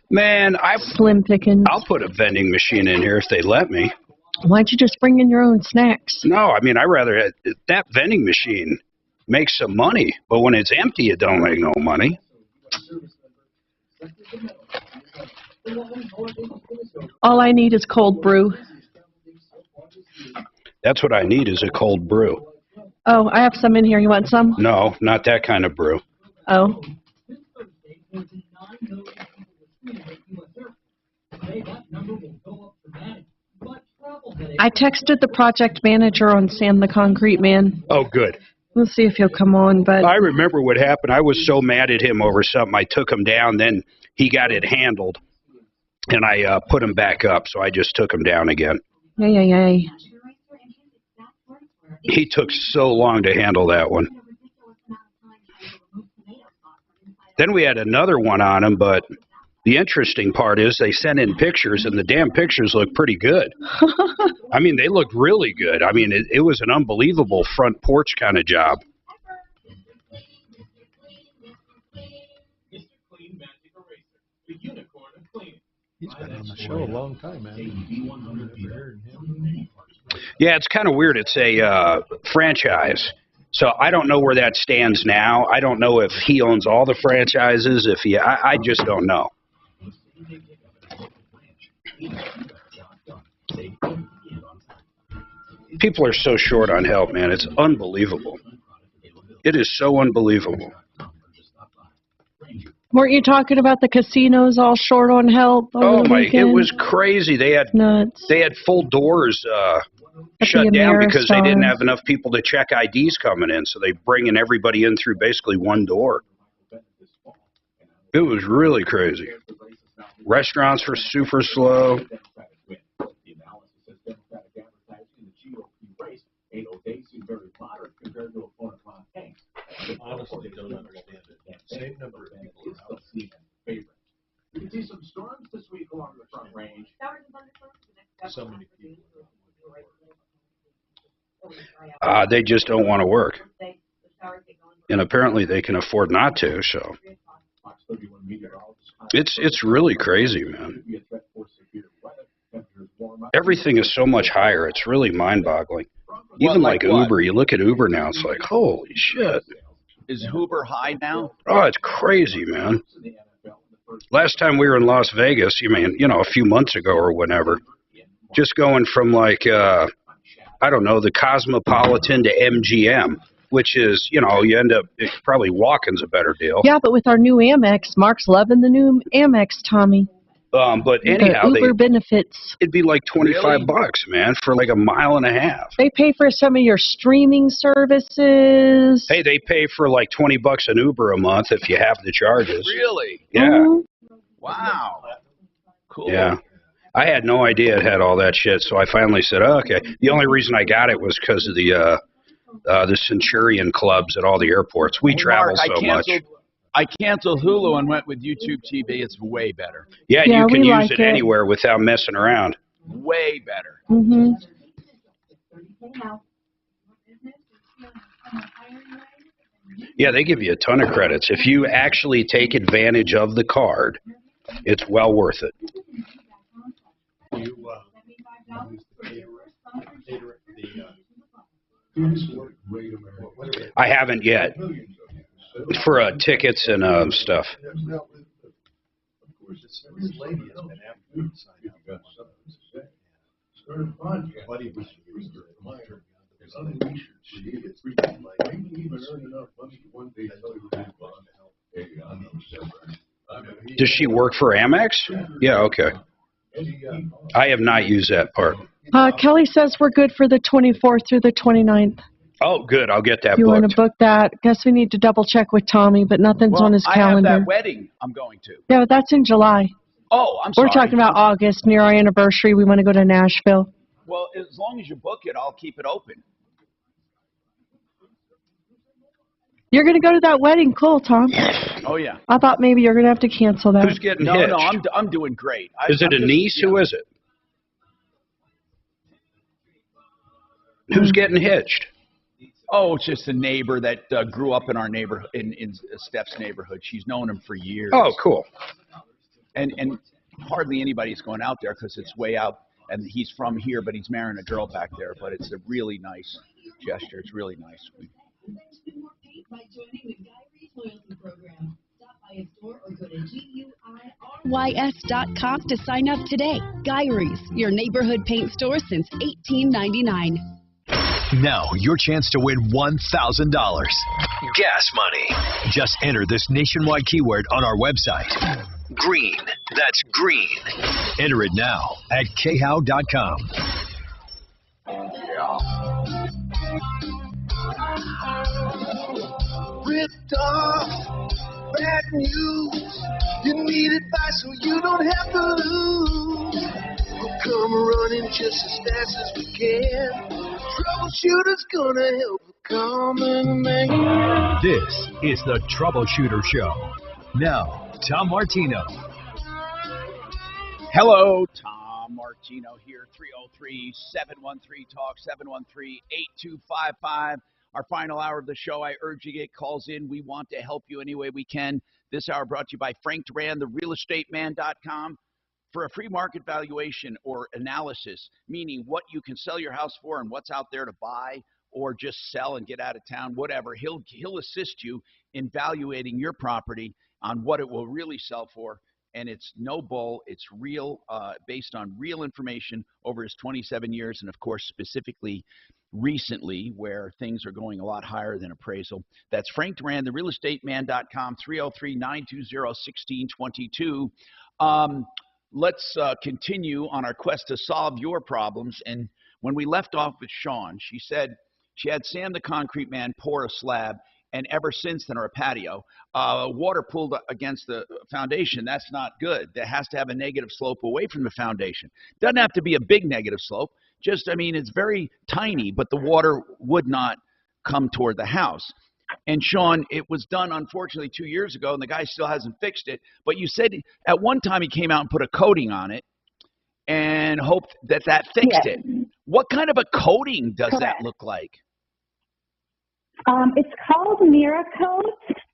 Man, slim pickings. I'll put a vending machine in here if they let me. Why'd you just bring in your own snacks? No, I mean, that vending machine makes some money, but when it's empty, it don't make no money. All I need is cold brew. That's what I need is a cold brew. Oh, I have some in here. You want some? No, not that kind of brew. Oh. I texted the project manager on Sam the Concrete Man. Oh, good. We'll see if he'll come on, but... I remember what happened. I was so mad at him over something. I took him down, then he got it handled, and I put him back up, so I just took him down again. Yay. He took so long to handle that one. Then we had another one on him, but the interesting part is they sent in pictures, and the damn pictures look pretty good. I mean, they looked really good. I mean, it was an unbelievable front porch kind of job. He's been on the show a long time, man. Yeah, it's kind of weird. It's a franchise. So I don't know where that stands now. I don't know if he owns all the franchises. I just don't know. People are so short on help, man. It's unbelievable. It is so unbelievable. Weren't you talking about the casinos all short on help? Oh my! It was crazy. They had full doors shut down because they didn't have enough people to check IDs coming in. So they bringing everybody in through basically one door. It was really crazy. Restaurants were super slow. Honestly, don't understand it. Same number of people out. You can see some storms this week along the Front Range. So many people. They just don't want to work. And apparently they can afford not to, so. It's really crazy, man. Everything is so much higher. It's really mind-boggling. Even like Uber, you look at Uber now, it's like, holy shit. Is Uber high now? Oh, it's crazy, man. Last time we were in Las Vegas, a few months ago or whenever, just going from like, I don't know, the Cosmopolitan to MGM, which is, you end up, probably walking's a better deal. Yeah, but with our new Amex, Mark's loving the new Amex, Tommy. But The anyhow, Uber benefits. it'd be like 25 Really? bucks, man, for like $25, man, for like a mile and a half. They pay for some of your streaming services. Hey, they pay for like $20 an Uber a month if you have the charges. Really? Yeah. Mhm. Wow. Cool. Yeah. I had no idea it had all that shit, so I finally said, oh, okay. The only reason I got it was because of the Centurion clubs at all the airports. We travel Mark, so much. I canceled Hulu and went with YouTube TV. It's way better. Yeah, Yeah, you can we use like it it. anywhere without messing around. Way better. Mm-hmm. Yeah, they give you a ton of credits. If you actually take advantage of the card, it's well worth it. I haven't yet. For tickets and stuff. Does she work for Amex? Yeah, okay. I have not used that part. Kelly says we're good for the 24th through the 29th. Oh, good. I'll get that You want booked. to book that? Guess we need to double check with Tommy, but nothing's on his I calendar. have that wedding I'm going to. Yeah, but that's in July. Oh, I'm sorry. We're talking about August, near our anniversary. We want to go to Nashville. Well, as long as you book it, I'll keep it open. You're going to go to that wedding. Cool, Tom. Oh, yeah. I thought maybe you're going to have to cancel that. Who's getting No, hitched? no, I'm doing great. Is it a niece? Who is it? Who's getting hitched? Oh, it's just a neighbor that grew up in our neighborhood, in Steph's neighborhood. She's known him for years. Oh, cool. And hardly anybody's going out there because it's way out, and he's from here, but he's marrying a girl back there. But it's a really nice gesture. It's really nice. GUIRYS.com to sign up today. Guyries, your neighborhood paint store since 1899. Now, your chance to win $1,000. Gas money. Just enter this nationwide keyword on our website. Green. That's green. Enter it now at khow.com. Ripped off, bad news. You need advice so you don't have to lose. We'll come running just as fast as we can. Troubleshooter's gonna help a common man. This is the Troubleshooter Show. Now, Tom Martino. Hello, Tom Martino here, 303-713-TALK, 713-8255. Our final hour of the show, I urge you to get calls in. We want to help you any way we can. This hour brought to you by Frank Duran, therealestateman.com. For a free market valuation or analysis, meaning what you can sell your house for and what's out there to buy or just sell and get out of town, whatever, he'll assist you in valuating your property on what it will really sell for. And it's no bull. It's real, based on real information over his 27 years and, of course, specifically recently where things are going a lot higher than appraisal. That's Frank Duran, therealestateman.com, 303-920-1622. Let's continue on our quest to solve your problems. And when we left off with Sean, she said she had Sam the concrete man pour a slab, and ever since then, or a patio, water pulled against the foundation. That's not good. That has to have a negative slope away from the foundation. Doesn't have to be a big negative slope. Just, I mean, it's very tiny, but the water would not come toward the house. And Sean, it was done, unfortunately, 2 years ago, and the guy still hasn't fixed it. But you said at one time he came out and put a coating on it and hoped that fixed it. What kind of a coating does that look like? It's called Miracoat,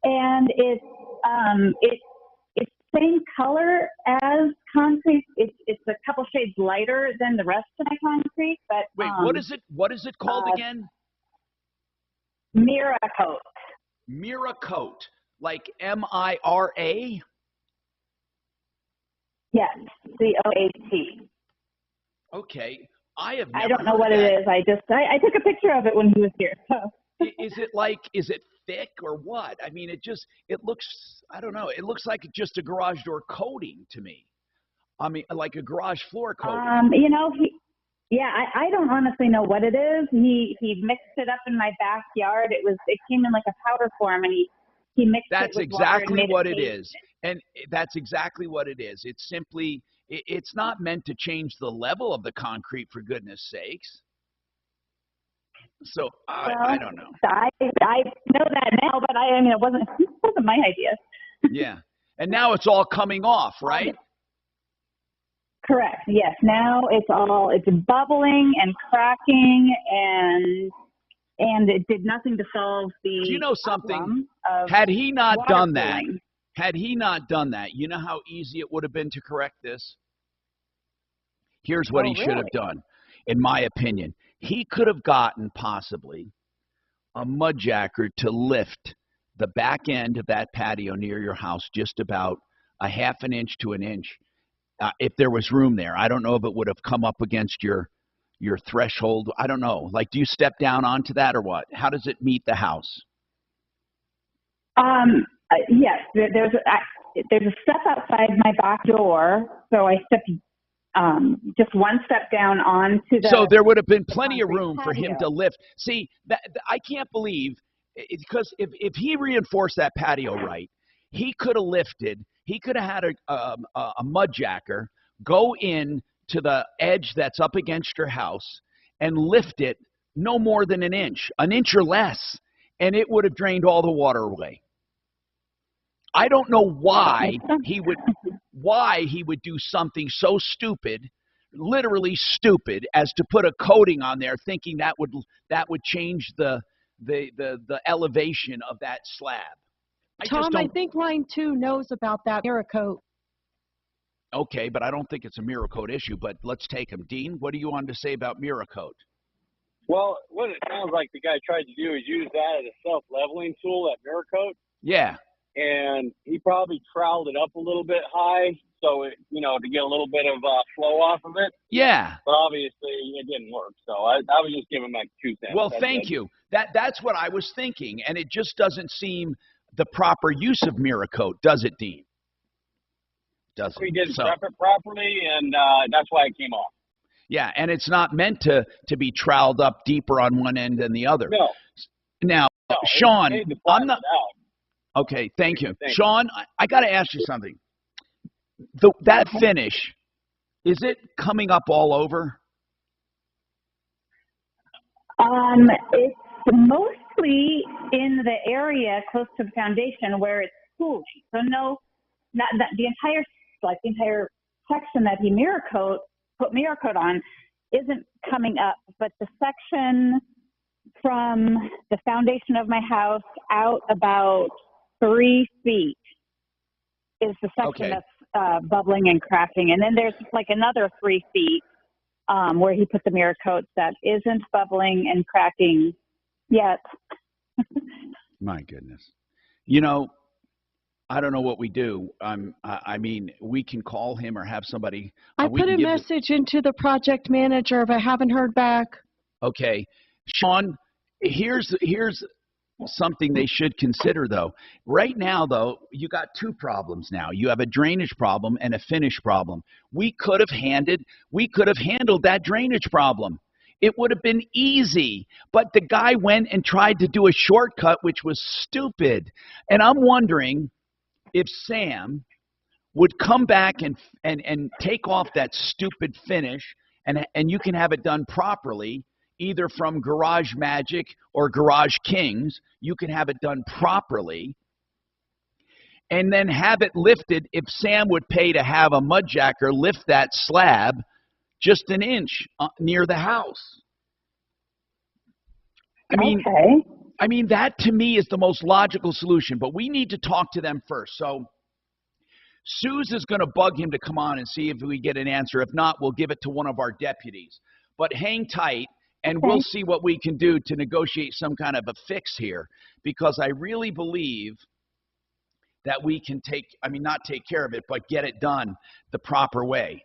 and it's same color as concrete. It's a couple shades lighter than the rest of my concrete. But wait, what is it? What is it called again? Miracoat. Miracoat, like M-I-R-A? Yes, C-O-A-T. Okay, I don't know what it is. I took a picture of it when he was here. So. Is it thick or what? I mean, it looks, I don't know. It looks like just a garage door coating to me. I mean, like a garage floor coating. I don't honestly know what it is. He mixed it up in my backyard. It came in like a powder form, and he mixed That's it with water and exactly made what it it paste. is. And that's exactly what it is. It's simply, it's not meant to change the level of the concrete, for goodness sakes. So I don't know. I know that now, but it wasn't my idea. Yeah. And now it's all coming off, right? Correct. Yes. Now it's bubbling and cracking, and it did nothing to solve the. Do you know something? Of had he not done cooling. that, you know how easy it would have been to correct this? Here's what he should have done, in my opinion. He could have gotten possibly a mudjacker to lift the back end of that patio near your house just about a half an inch to an inch, if there was room there. I don't know if it would have come up against your threshold. I don't know. Like, do you step down onto that or what? How does it meet the house? Yes, there's a step outside my back door, so I stepped just one step down onto the. So there would have been plenty of room for him to lift. See, I can't believe, because if he reinforced that patio right, he could have lifted. He could have had a mudjacker go in to the edge that's up against your house and lift it no more than an inch or less, and it would have drained all the water away. I don't know why he would do something so stupid, literally stupid, as to put a coating on there, thinking that would change the elevation of that slab. Tom, I think Line 2 knows about that Miracoat. Okay, but I don't think it's a Miracoat issue, but let's take him. Dean, what do you want to say about Miracoat? Well, what it sounds like the guy tried to do is use that as a self-leveling tool, that Miracoat. Yeah. And he probably troweled it up a little bit high, so it, to get a little bit of flow off of it. Yeah. But obviously it didn't work, so I was just giving my 2 cents. Well, thank you. That's what I was thinking, and it just doesn't seem the proper use of Miracoat, does it, Dean? Doesn't. We didn't prep it properly, and that's why it came off. Yeah, and it's not meant to be troweled up deeper on one end than the other. No. Now, Sean, I'm not. Okay, thank you. Thanks. Sean, I got to ask you something. That finish, is it coming up all over? It's mostly in the area close to the foundation where it's cooling. So no, not the entire section that he put Miracoat on isn't coming up, but the section from the foundation of my house out about 3 feet is the section that's bubbling and cracking. And then there's like another 3 feet where he put the Miracoat that isn't bubbling and cracking yet. My goodness. I don't know what we do. I mean, we can call him or have somebody. I put a message into the project manager, but I haven't heard back. Okay. Sean, here's something they should consider, though. Right now, though, you got 2 problems now. You have a drainage problem and a finish problem. We could have handled that drainage problem. It would have been easy, but the guy went and tried to do a shortcut, which was stupid. And I'm wondering if Sam would come back and take off that stupid finish, and you can have it done properly, either from Garage Magic or Garage Kings. You can have it done properly and then have it lifted. If Sam would pay to have a mudjacker lift that slab just an inch near the house. I mean, that to me is the most logical solution, but we need to talk to them first. So Suze is going to bug him to come on and see if we get an answer. If not, we'll give it to one of our deputies. But hang tight, and we'll see what we can do to negotiate some kind of a fix here, because I really believe that we can not take care of it, but get it done the proper way.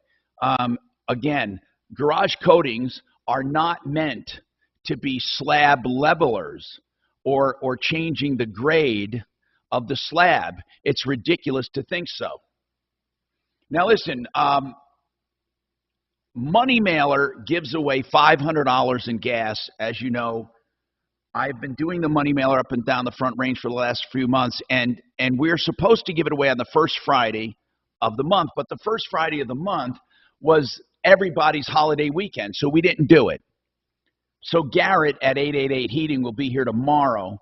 Again, garage coatings are not meant to be slab levelers or changing the grade of the slab. It's ridiculous to think so. Now listen, Money Mailer gives away $500 in gas. As you know, I've been doing the Money Mailer up and down the Front Range for the last few months, and we're supposed to give it away on the first Friday of the month, but the first Friday of the month was everybody's holiday weekend, so we didn't do it. So Garrett at 888 Heating will be here tomorrow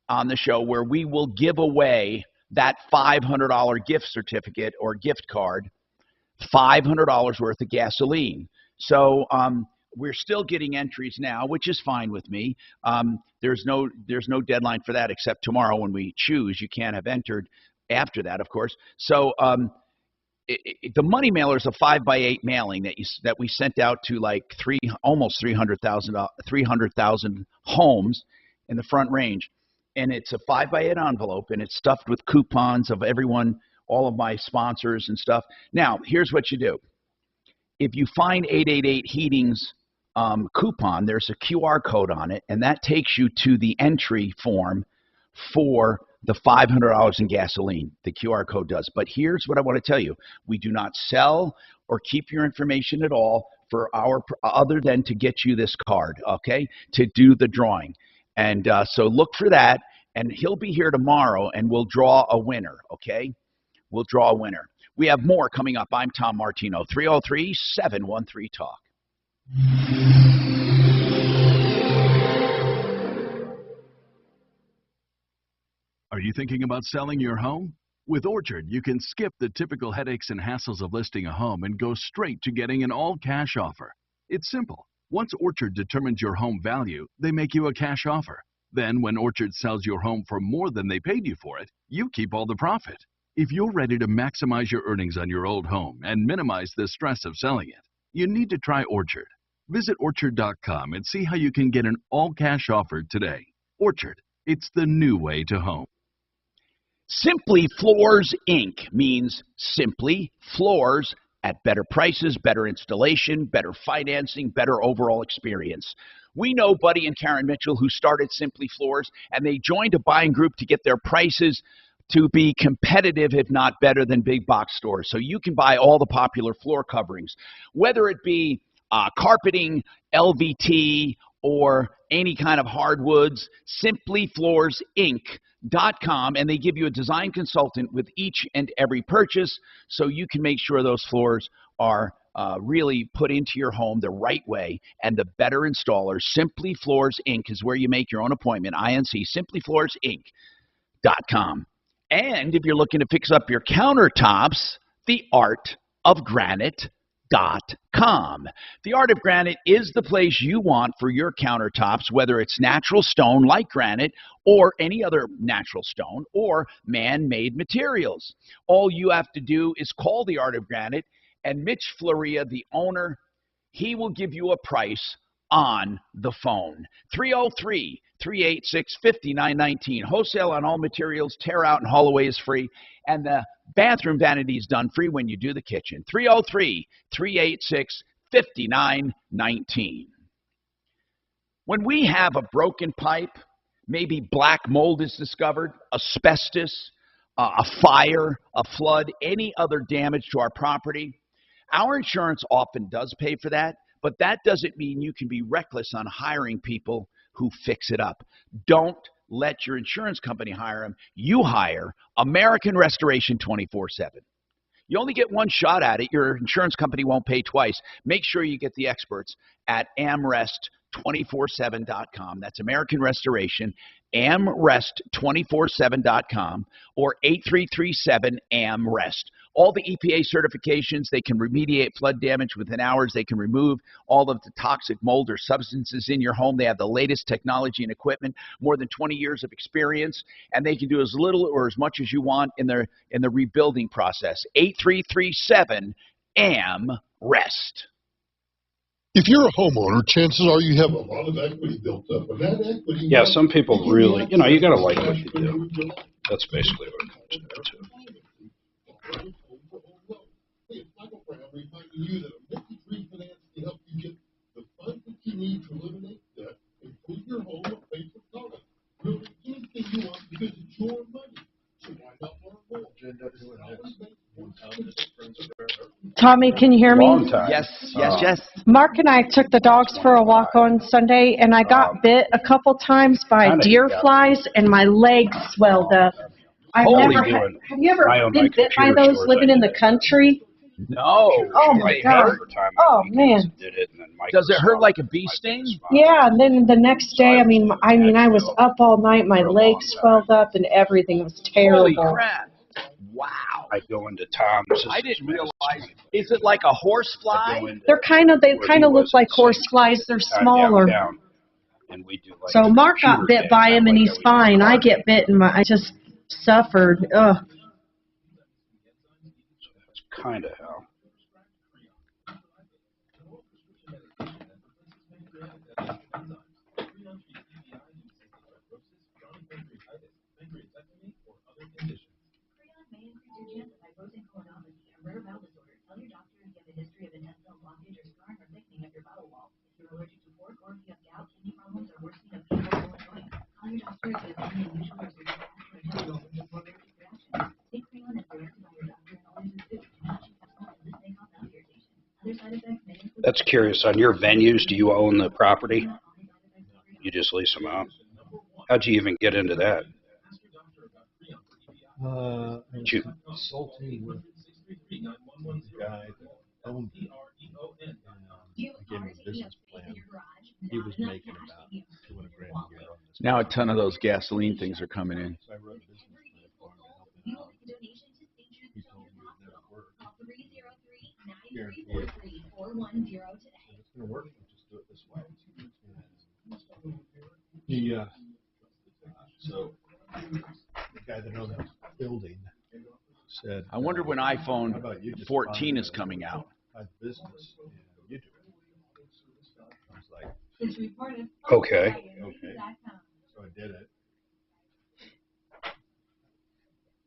on the show where we will give away that $500 gift certificate or gift card, $500 worth of gasoline. So we're still getting entries now, which is fine with me. There's no deadline for that except tomorrow when we choose. You can't have entered after that, of course. So the Money Mailer is a 5x8 mailing that we sent out to like almost 300,000 homes in the Front Range, and it's a 5x8 envelope, and it's stuffed with coupons of everyone, all of my sponsors and stuff. Now, here's what you do. If you find 888 Heating's coupon, there's a QR code on it, and that takes you to the entry form for the $500 in gasoline. The QR code does. But here's what I want to tell you. We do not sell or keep your information at all for other than to get you this card, okay, to do the drawing. And so look for that, and he'll be here tomorrow, and we'll draw a winner, okay? We'll draw a winner. We have more coming up. I'm Tom Martino, 303-713-TALK. Are you thinking about selling your home? With Orchard, you can skip the typical headaches and hassles of listing a home and go straight to getting an all-cash offer. It's simple. Once Orchard determines your home value, they make you a cash offer. Then, when Orchard sells your home for more than they paid you for it, you keep all the profit. If you're ready to maximize your earnings on your old home and minimize the stress of selling it, you need to try Orchard. Visit Orchard.com and see how you can get an all-cash offer today. Orchard, it's the new way to home. Simply Floors, Inc. means simply floors at better prices, better installation, better financing, better overall experience. We know Buddy and Karen Mitchell who started Simply Floors, and they joined a buying group to get their prices to be competitive, if not better than big box stores. So you can buy all the popular floor coverings, whether it be carpeting, LVT, or any kind of hardwoods. SimplyFloorsInc.com, and they give you a design consultant with each and every purchase, so you can make sure those floors are really put into your home the right way and the better installers. Simply Floors Inc. is where you make your own appointment. INC, SimplyFloorsInc.com. And if you're looking to fix up your countertops, theartofgranite.com. The Art of Granite is the place you want for your countertops, whether it's natural stone like granite or any other natural stone or man-made materials. All you have to do is call the Art of Granite, and Mitch Floria, the owner, he will give you a price on the phone. 303-386-5919. Wholesale on all materials. Tear out and haul away is free. And the bathroom vanity is done free when you do the kitchen. 303-386-5919. When we have a broken pipe, maybe black mold is discovered, asbestos, a fire, a flood, any other damage to our property, our insurance often does pay for that, but that doesn't mean you can be reckless on hiring people who fix it up. Don't let your insurance company hire them. You hire American Restoration 24/7. You only get one shot at it. Your insurance company won't pay twice. Make sure you get the experts at amrest247.com. That's American Restoration, amrest247.com, or 8337-AMREST. All the EPA certifications, they can remediate flood damage within hours. They can remove all of the toxic mold or substances in your home. They have the latest technology and equipment, more than 20 years of experience, and they can do as little or as much as you want in the rebuilding process. 8337-AMREST. If you're a homeowner, chances are you have a lot of equity built up. And that equity, Yeah, some people really, you got to like what you do. That's basically what it comes down to. Hey, Michael Brown reminding you that a mortgage refinance can help you get the funds that you need to eliminate debt, improve your home, or pay for college. Really anything you want because it's your money. So why not learn more? Tommy, can you hear me? Yes. Yes. Mark and I took the dogs for a walk on Sunday, and I got bit a couple times by deer flies, and my legs swelled up. Have you ever been bit by those living in the country? No. Oh my God. Oh man. Does it hurt like a bee sting? Yeah, and then the next day, I mean, I was up all night. My legs swelled up and everything. It was terrible. Holy crap! Wow. I go into Tom's. I didn't realize. Is it like a horse fly? They kind of look like horse flies. They're smaller. And we do like So Mark got bit by him and he's fine. I get bit and I just suffered. Ugh. Kind of how. That's curious. On your venues, do you own the property? You just lease them out? How'd you even get into that? I was consulting with the guy that owned it. I gave him a business plan. He was making about $200,000 a year on this. Now a ton of those gasoline things are coming in. So I wrote a business plan for him to help him out. He told me it would never work. Guaranteed it. If it's going to work, we'll just do it this way. So the guy that owned the building said, I wonder when iPhone how about you just 14 buy is coming out. the business and you do it. I was like, Okay. So I did it.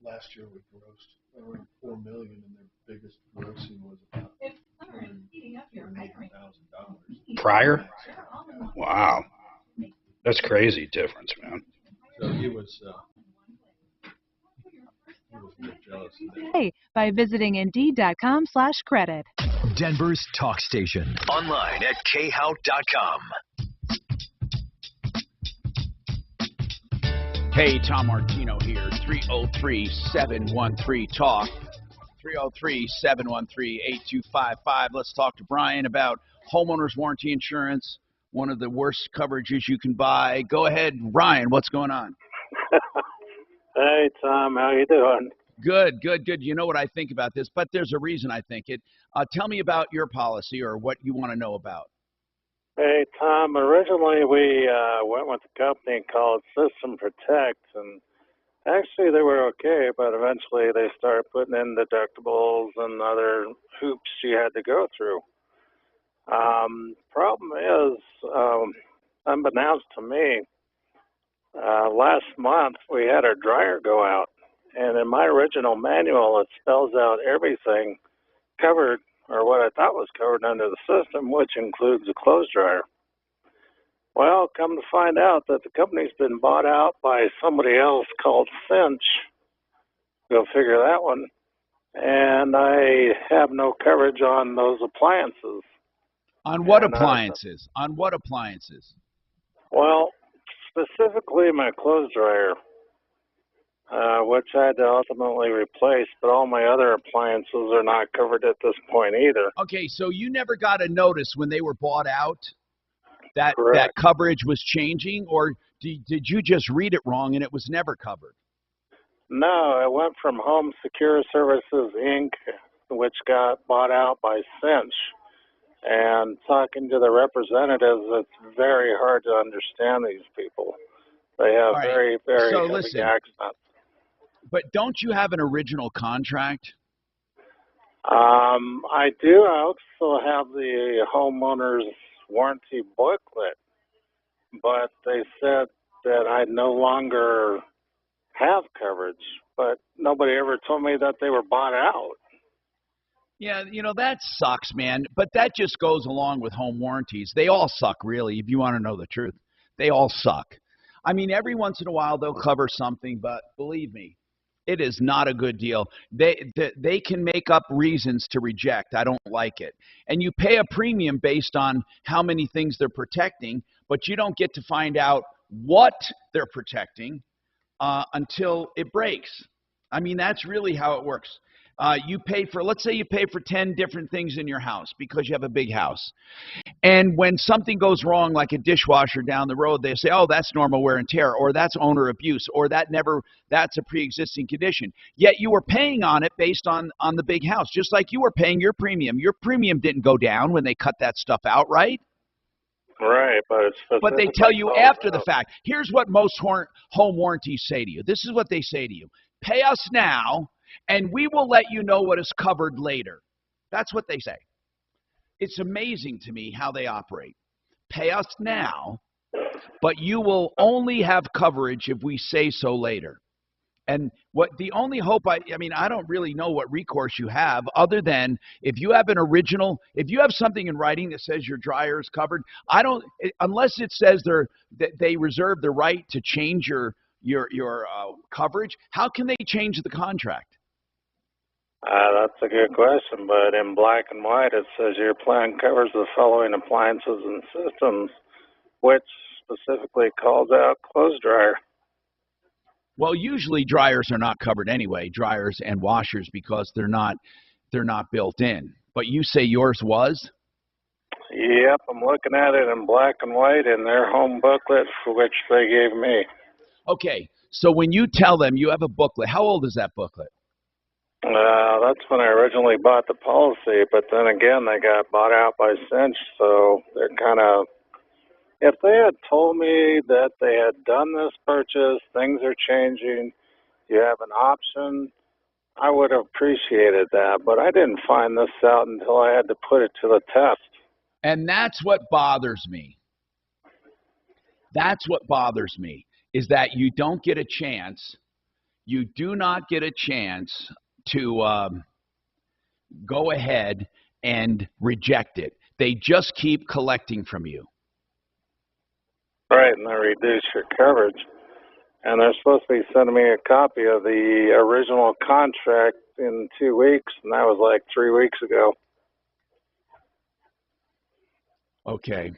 Last year we grossed around $4 million, and their biggest grossing was about $180,000. Prior? Wow. That's crazy difference, man. So he was real jealous of that. Hey, by visiting Indeed.com/credit. Denver's talk station. Online at khout.com. Hey, Tom Martino here, 303-713-TALK, 303-713-8255. Let's talk to Brian about homeowner's warranty insurance, one of the worst coverages you can buy. Go ahead, Ryan, what's going on? Hey, Tom, how you doing? Good. You know what I think about this, but there's a reason I think it. Tell me about your policy or what you want to know about. Hey, Tom, originally we went with a company called System Protect, and actually they were okay, but eventually they started putting in deductibles and other hoops you had to go through. Problem is, unbeknownst to me, last month we had our dryer go out, and in my original manual it spells out everything covered, or what I thought was covered under the system, which includes a clothes dryer. Well, come to find out that the company's been bought out by somebody else called Cinch. Go figure that one. And I have no coverage on those appliances. On what appliances? On what appliances? Well, specifically my clothes dryer, which I had to ultimately replace, but all my other appliances are not covered at this point either. Okay, so you never got a notice when they were bought out that Correct. that coverage was changing, or did you just read it wrong and it was never covered? No, it went from Home Secure Services, Inc., which got bought out by Cinch. And talking to the representatives, it's very hard to understand these people. They have very, very heavy accents. But don't you have an original contract? I do. I also have the homeowner's warranty booklet, but they said that I no longer have coverage, but nobody ever told me that they were bought out. Yeah, you know, that sucks, man. But that just goes along with home warranties. They all suck, really, if you want to know the truth. They all suck. I mean, every once in a while they'll cover something, but believe me, It is not a good deal. They can make up reasons to reject. I don't like it. And you pay a premium based on how many things they're protecting, but you don't get to find out what they're protecting until it breaks. I mean, that's really how it works. You pay for, let's say you pay for 10 different things in your house because you have a big house. And when something goes wrong, like a dishwasher down the road, they say, oh, that's normal wear and tear, or that's owner abuse, or that's a pre-existing condition. Yet you were paying on it based on the big house, just like you were paying your premium. Your premium didn't go down when they cut that stuff out, right? Right, but they tell you after the fact. Here's what most home warranties say to you. This is what they say to you. Pay us now, and we will let you know what is covered later. That's what they say. It's amazing to me how they operate. Pay us now, but you will only have coverage if we say so later. And the only hope I don't really know what recourse you have other than if you have if you have something in writing that says your dryer is covered, unless it says that they reserve the right to change your coverage, how can they change the contract? That's a good question, but in black and white it says your plan covers the following appliances and systems, which specifically calls out clothes dryer. Well, usually dryers are not covered anyway, dryers and washers, because they're not built in. But you say yours was? Yep, I'm looking at it in black and white in their home booklet, for which they gave me. Okay, so when you tell them you have a booklet, how old is that booklet? That's when I originally bought the policy, but then again, they got bought out by Cinch, so they're kind of... If they had told me that they had done this purchase, things are changing, you have an option, I would have appreciated that. But I didn't find this out until I had to put it to the test. And that's what bothers me. That's what bothers me, is that you don't get a chance, you do not get a chance to go ahead and reject it. They just keep collecting from you. Right, and they reduce your coverage. And they're supposed to be sending me a copy of the original contract in 2 weeks, and that was like 3 weeks ago. Okay.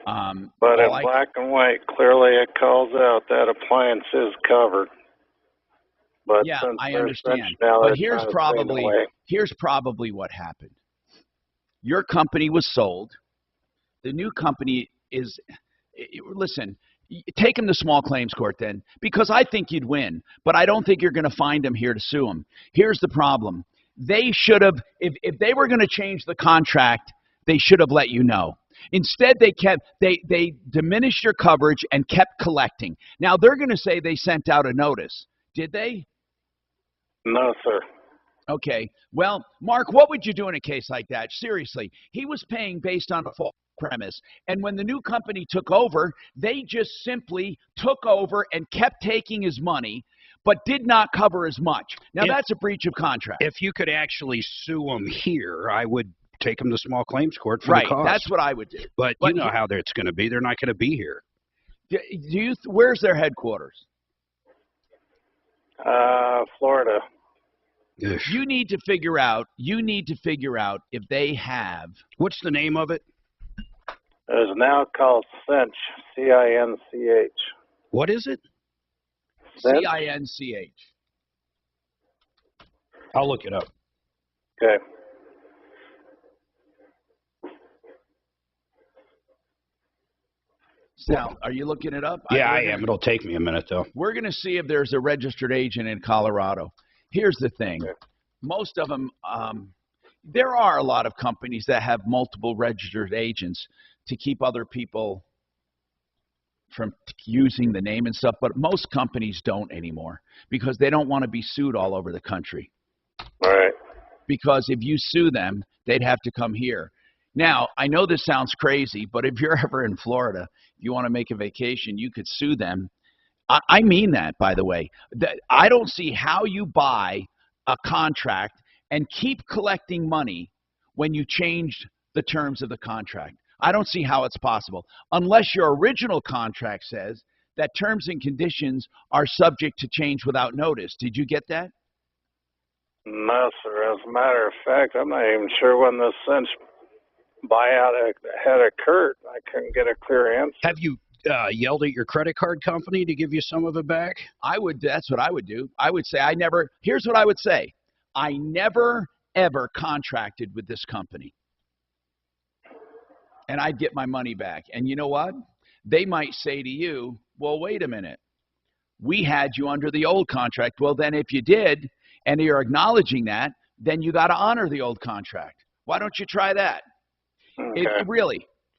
But in black and white, clearly it calls out that appliance is covered. But yeah, since I they're understand. Cinch now, But they're here's trying to stay probably what happened. Your company was sold. The new company is... Listen, take them to small claims court then, because I think you'd win, but I don't think you're going to find them here to sue them. Here's the problem. They should have, if they were going to change the contract, they should have let you know. Instead, they diminished your coverage and kept collecting. Now, they're going to say they sent out a notice. Did they? No, sir. Okay. Well, Mark, what would you do in a case like that? Seriously, he was paying based on a false premise. And when the new company took over, they just simply took over and kept taking his money, but did not cover as much. Now, that's a breach of contract. If you could actually sue them here, I would take them to small claims court for right, the cost. That's what I would do. But you know how it's going to be. They're not going to be here. Where's their headquarters? Florida. You need to figure out if they have... What's the name of it? It is now called Cinch, C-I-N-C-H. What is it? C-I-N-C-H. I'll look it up. Okay. Sal, are you looking it up? Yeah, I am. It'll take me a minute, though. We're going to see if there's a registered agent in Colorado. Here's the thing. Most of them, there are a lot of companies that have multiple registered agents to keep other people from using the name and stuff, but most companies don't anymore because they don't want to be sued all over the country. Right. Because if you sue them, they'd have to come here. Now, I know this sounds crazy, but if you're ever in Florida, if you want to make a vacation, you could sue them. I mean that, by the way. I don't see how you buy a contract and keep collecting money when you changed the terms of the contract. I don't see how it's possible, unless your original contract says that terms and conditions are subject to change without notice. Did you get that? No, sir. As a matter of fact, I'm not even sure when this cinch buyout had occurred. I couldn't get a clear answer. Have you yelled at your credit card company to give you some of it back? That's what I would do. I would say here's what I would say. I never, ever contracted with this company. And I'd get my money back. And you know what? They might say to you, well, wait a minute. We had you under the old contract. Well, then if you did, and you're acknowledging that, then you got to honor the old contract. Why don't you try that? Okay.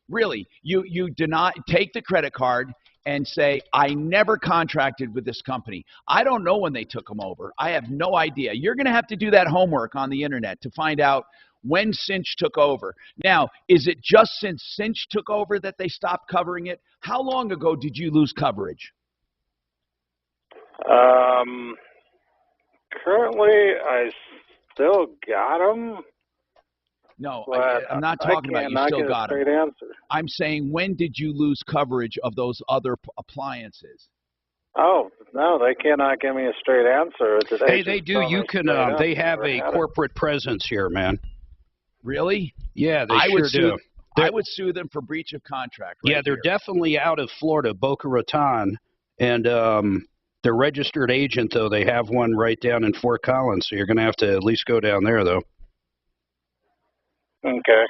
Really, you do not take the credit card and say, I never contracted with this company. I don't know when they took them over. I have no idea. You're going to have to do that homework on the internet to find out when Cinch took over. Now, is it just since Cinch took over that they stopped covering it? How long ago did you lose coverage? Currently, I still got them. No, I'm not talking about you still got them. Answer. I'm saying, when did you lose coverage of those other appliances? Oh, no, they cannot give me a straight answer. Hey, they do. You can. They have a corporate presence here, man. Really? Yeah, they sure do. I would sue them for breach of contract. Yeah, they're definitely out of Florida, Boca Raton, and their registered agent, though, they have one right down in Fort Collins, so you're going to have to at least go down there, though. Okay.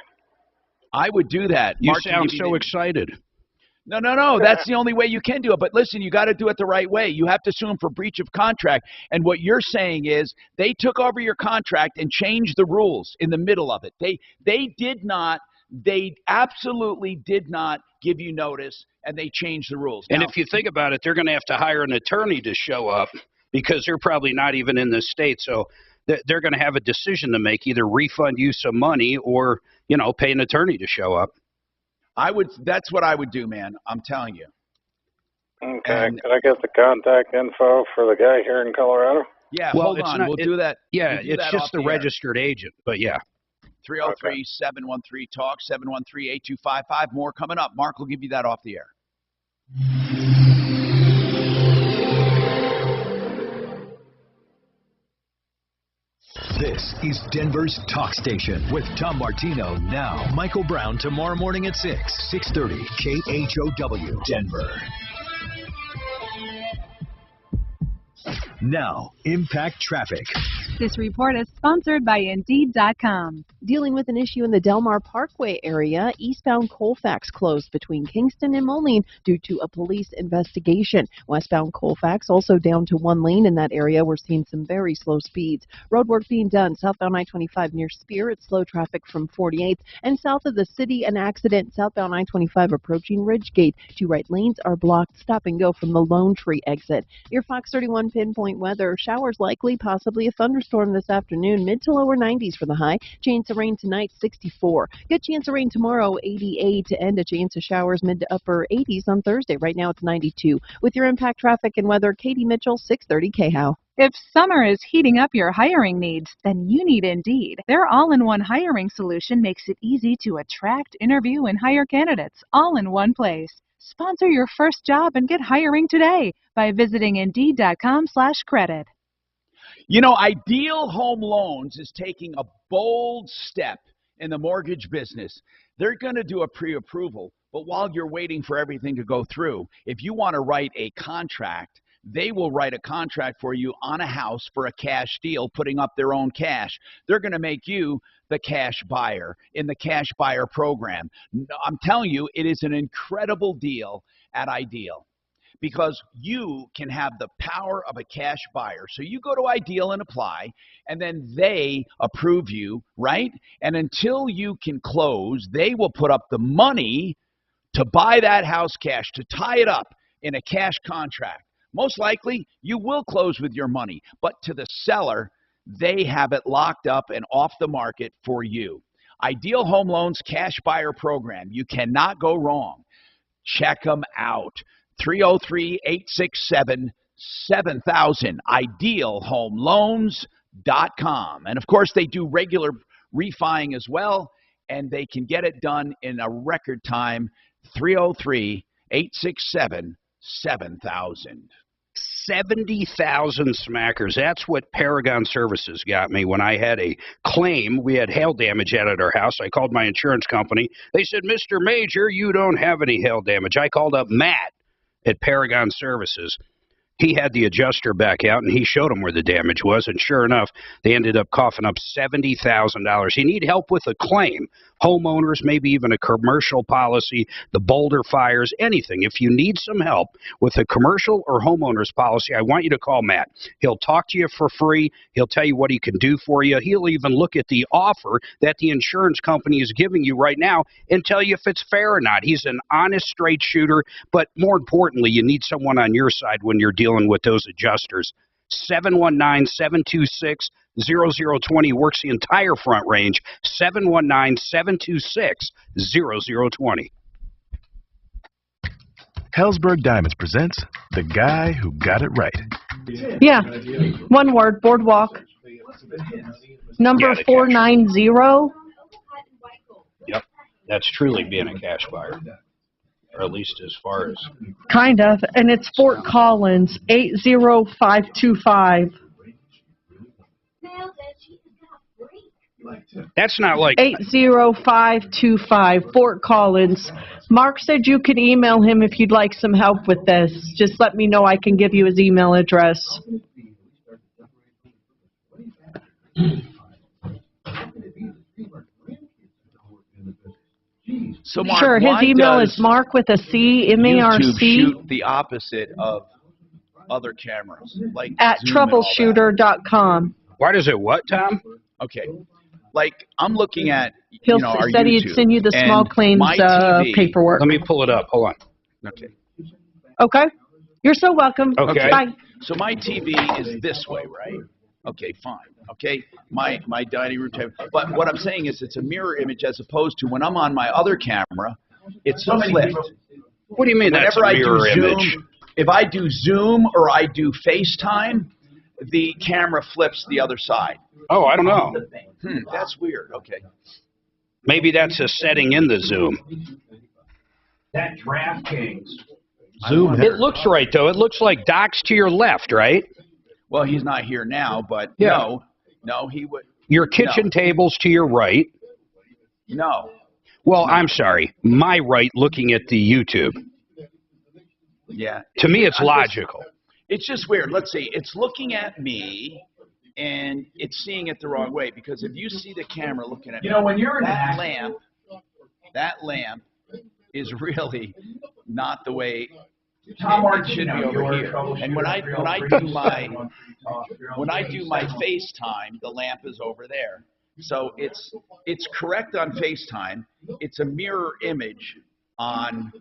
I would do that. You sound so excited. No. That's the only way you can do it. But listen, you got to do it the right way. You have to sue them for breach of contract. And what you're saying is they took over your contract and changed the rules in the middle of it. They absolutely did not give you notice, and they changed the rules. And if you think about it, they're going to have to hire an attorney to show up because they're probably not even in the state. So they're going to have a decision to make, either refund you some money or, pay an attorney to show up. That's what I would do, man. I'm telling you. Okay. Can I get the contact info for the guy here in Colorado? Yeah, hold on. We'll do that. Yeah, it's just the registered agent, but yeah. 303-713-TALK, 713-8255. More coming up. Mark will give you that off the air. This is Denver's Talk Station with Tom Martino now. Michael Brown tomorrow morning at 6:30 KHOW Denver. Now, Impact Traffic. This report is sponsored by Indeed.com. Dealing with an issue in the Del Mar Parkway area, eastbound Colfax closed between Kingston and Moline due to a police investigation. Westbound Colfax also down to one lane in that area. We're seeing some very slow speeds. Road work being done southbound I-25 near Spear. It's slow traffic from 48th. And south of the city, an accident southbound I-25 approaching Ridgegate. Two right lanes are blocked. Stop and go from the Lone Tree exit. Your Fox 31 pinpoint weather. Showers likely, possibly a thunderstorm this afternoon. Mid to lower 90s for the high. Chance of rain tonight, 64. Good chance of rain tomorrow, 88. And a chance of showers mid to upper 80s on Thursday. Right now it's 92. With your Impact Traffic and weather, Katie Mitchell, 630 KHOW. If summer is heating up your hiring needs, then you need Indeed. Their all-in-one hiring solution makes it easy to attract, interview, and hire candidates all in one place. Sponsor your first job and get hiring today by visiting Indeed.com/credit. Ideal Home Loans is taking a bold step in the mortgage business. They're going to do a pre-approval, but while you're waiting for everything to go through, if you want to write a contract, they will write a contract for you on a house for a cash deal, putting up their own cash. They're going to make you the cash buyer in the cash buyer program. I'm telling you, it is an incredible deal at Ideal, because you can have the power of a cash buyer. So you go to Ideal and apply, and then they approve you, right? And until you can close, they will put up the money to buy that house cash, to tie it up in a cash contract. Most likely, you will close with your money, but to the seller, they have it locked up and off the market for you. Ideal Home Loans Cash Buyer Program. You cannot go wrong. Check them out. 303-867-7000, idealhomeloans.com. And, of course, they do regular refining as well, and they can get it done in a record time, 303-867-7000. 7,000. 70,000 smackers. That's what Paragon Services got me when I had a claim. We had hail damage out at our house. I called my insurance company. They said, Mr. Major, you don't have any hail damage. I called up Matt at Paragon Services. He had the adjuster back out, and he showed them where the damage was, and sure enough, they ended up coughing up $70,000. You need help with a claim, homeowners, maybe even a commercial policy, the Boulder fires, anything. If you need some help with a commercial or homeowners policy, I want you to call Matt. He'll talk to you for free. He'll tell you what he can do for you. He'll even look at the offer that the insurance company is giving you right now and tell you if it's fair or not. He's an honest, straight shooter, but more importantly, you need someone on your side when you're dealing with those adjusters. 719-726-0020 works the entire Front Range. 719-726-0020. Hellsberg Diamonds presents The Guy Who Got It Right. Yeah, one word, boardwalk. Number 490. Yep, that's truly being a cash buyer, or at least as far as... Kind of, and it's Fort Collins, 80525. That's not like... 80525, Fort Collins. Mark said you could email him if you'd like some help with this. Just let me know. I can give you his email address. So Mark, sure, his email is Mark with a C, M-A-R-C. YouTube shoot the opposite of other cameras, like at Troubleshooter.com. Why does it what, Tom? Okay, like I'm looking at He'll our said YouTube, he'd send you the small claims my TV, paperwork. Let me pull it up. Hold on. Okay. Okay. You're so welcome. Okay. Bye. So my TV is this way, right? Okay, fine. Okay, my dining room table. But what I'm saying is it's a mirror image as opposed to when I'm on my other camera, it's flipped. What do you mean that's a mirror image? If I do Zoom or I do FaceTime, the camera flips the other side. Oh, I don't know. That's weird. Okay. Maybe that's a setting in the Zoom. That DraftKings. Zoom. It looks right, though. It looks like Doc's to your left, right? Well, he's not here now, but Yeah. no, he would. Your kitchen table's to your right. No. Well, I'm sorry. My right, looking at the YouTube. Yeah. To me, it's logical. It's just weird. Let's see. It's looking at me, and it's seeing it the wrong way. Because if you see the camera looking at me, when you're that lamp is really not the way it should be over here. And when I do my FaceTime, the lamp is over there. So it's correct on FaceTime. It's a mirror image on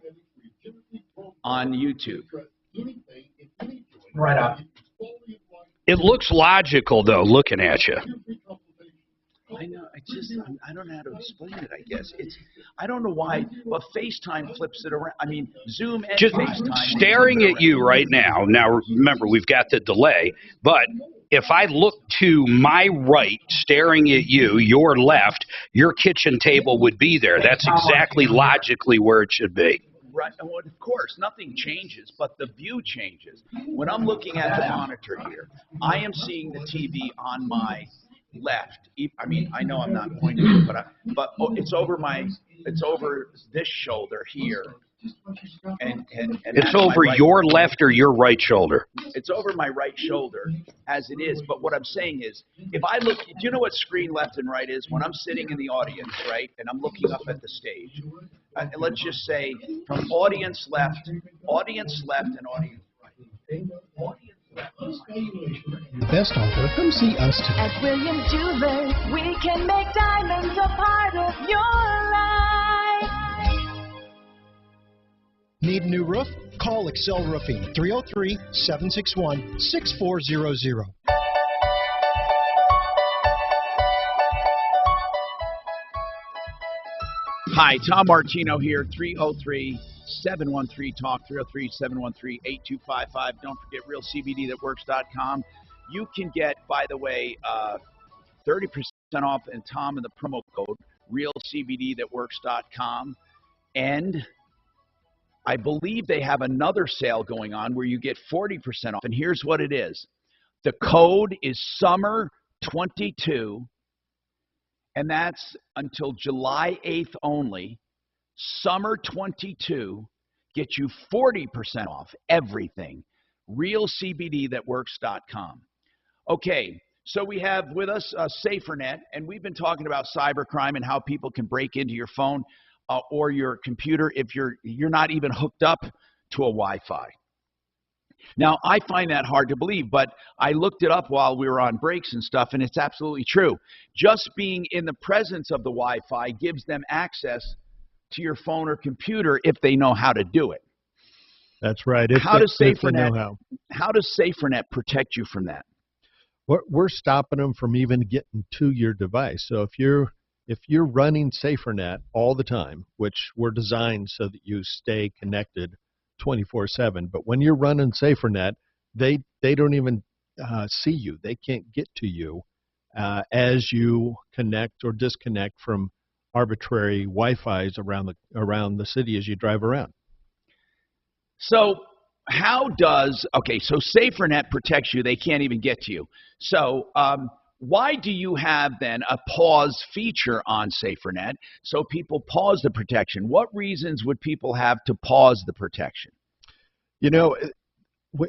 YouTube. Right up. It looks logical, though, looking at you. I know. I don't know how to explain it. I guess I don't know why, but FaceTime flips it around. I mean, Zoom and Just FaceTime. staring at you right now. Now, remember, we've got the delay, but if I look to my right, staring at you, your left, your kitchen table would be there. That's exactly logically where it should be. Right. Well, of course, nothing changes, but the view changes. When I'm looking at the monitor here, I am seeing the TV on my left. I mean, I know I'm not pointing, but it's over this shoulder here, and It's over your left or your right shoulder. It's over my right shoulder as it is. But what I'm saying is, if I look, do you know what screen left and right is? When I'm sitting in the audience, right, and I'm looking up at the stage, and let's just say from audience left, and audience right. The best offer, come see us today. At Williams Jewelers, we can make diamonds a part of your life. Need a new roof? Call Excel Roofing, 303-761-6400. Hi, Tom Martino here, 303-713-TALK, 303-713-8255. Don't forget realcbdthatworks.com. You can get, by the way, 30% off and Tom in the promo code realcbdthatworks.com. And I believe they have another sale going on where you get 40% off. And here's what it is. The code is SUMMER22, and that's until July 8th only. SUMMER22 gets you 40% off everything. RealCBDThatWorks.com. Okay, so we have with us SaferNet, and we've been talking about cybercrime and how people can break into your phone or your computer if you're not even hooked up to a Wi-Fi. Now, I find that hard to believe, but I looked it up while we were on breaks and stuff, and it's absolutely true. Just being in the presence of the Wi-Fi gives them access to your phone or computer if they know how to do it. That's right. How does SaferNet protect you from that? We're stopping them from even getting to your device. So if you're running SaferNet all the time, which we're designed so that you stay connected 24/7, but when you're running SaferNet, they don't even see you. They can't get to you as you connect or disconnect from arbitrary Wi-Fi's around the city as you drive around. So so SaferNet protects you. They can't even get to you. So why do you have then a pause feature on SaferNet so people pause the protection? What reasons would people have to pause the protection? You know,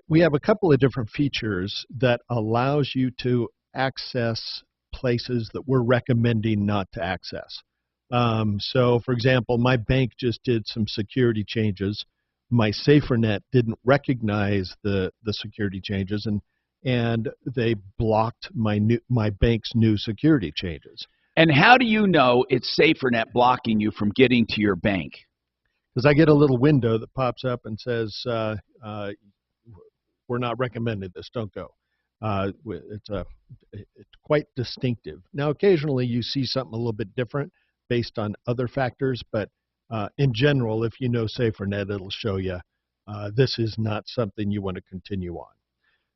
we have a couple of different features that allows you to access places that we're recommending not to access. So, for example, my bank just did some security changes. My SaferNet didn't recognize the security changes, and they blocked my bank's new security changes. And how do you know it's SaferNet blocking you from getting to your bank? Because I get a little window that pops up and says, we're not recommending this, don't go. It's quite distinctive. Now, occasionally you see something a little bit different based on other factors, but in general, if you know SaferNet, it'll show you this is not something you want to continue on.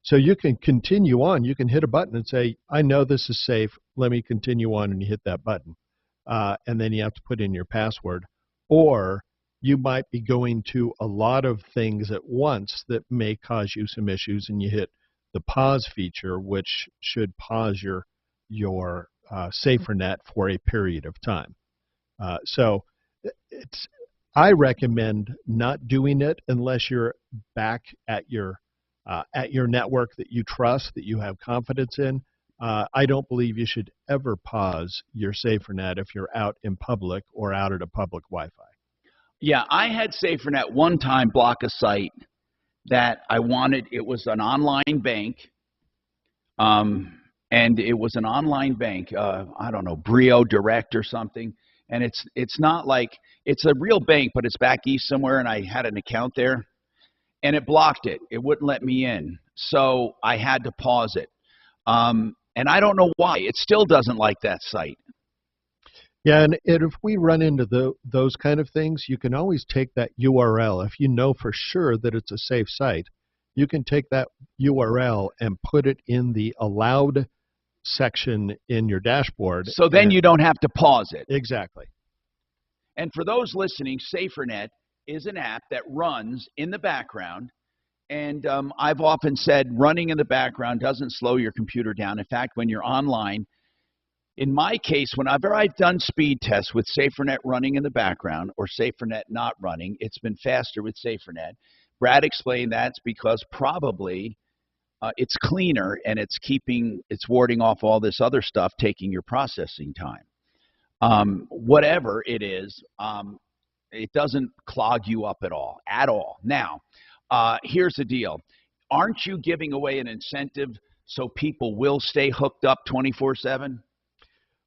So you can continue on. You can hit a button and say, I know this is safe. Let me continue on, and you hit that button. And then you have to put in your password. Or you might be going to a lot of things at once that may cause you some issues, and you hit the pause feature, which should pause your SaferNet for a period of time. So I recommend not doing it unless you're back at your network that you trust, that you have confidence in. I don't believe you should ever pause your SaferNet if you're out in public or out at a public Wi-Fi. Yeah, I had SaferNet one time block a site that I wanted. It was an online bank, and it was an online bank. I don't know, Brio Direct or something. And it's not like it's a real bank, but it's back east somewhere, and I had an account there, and it blocked it. It wouldn't let me in, so I had to pause it. And I don't know why. It still doesn't like that site. Yeah, and if we run into those kind of things, you can always take that URL. If you know for sure that it's a safe site, you can take that URL and put it in the allowed section in your dashboard. So then you don't have to pause it. Exactly. And for those listening, SaferNet is an app that runs in the background. And I've often said running in the background doesn't slow your computer down. In fact, when you're online, in my case, whenever I've done speed tests with SaferNet running in the background or SaferNet not running, it's been faster with SaferNet. Brad explained that's because probably it's cleaner and it's warding off all this other stuff, taking your processing time. Whatever it is, it doesn't clog you up at all. Now, here's the deal. Aren't you giving away an incentive so people will stay hooked up 24/7?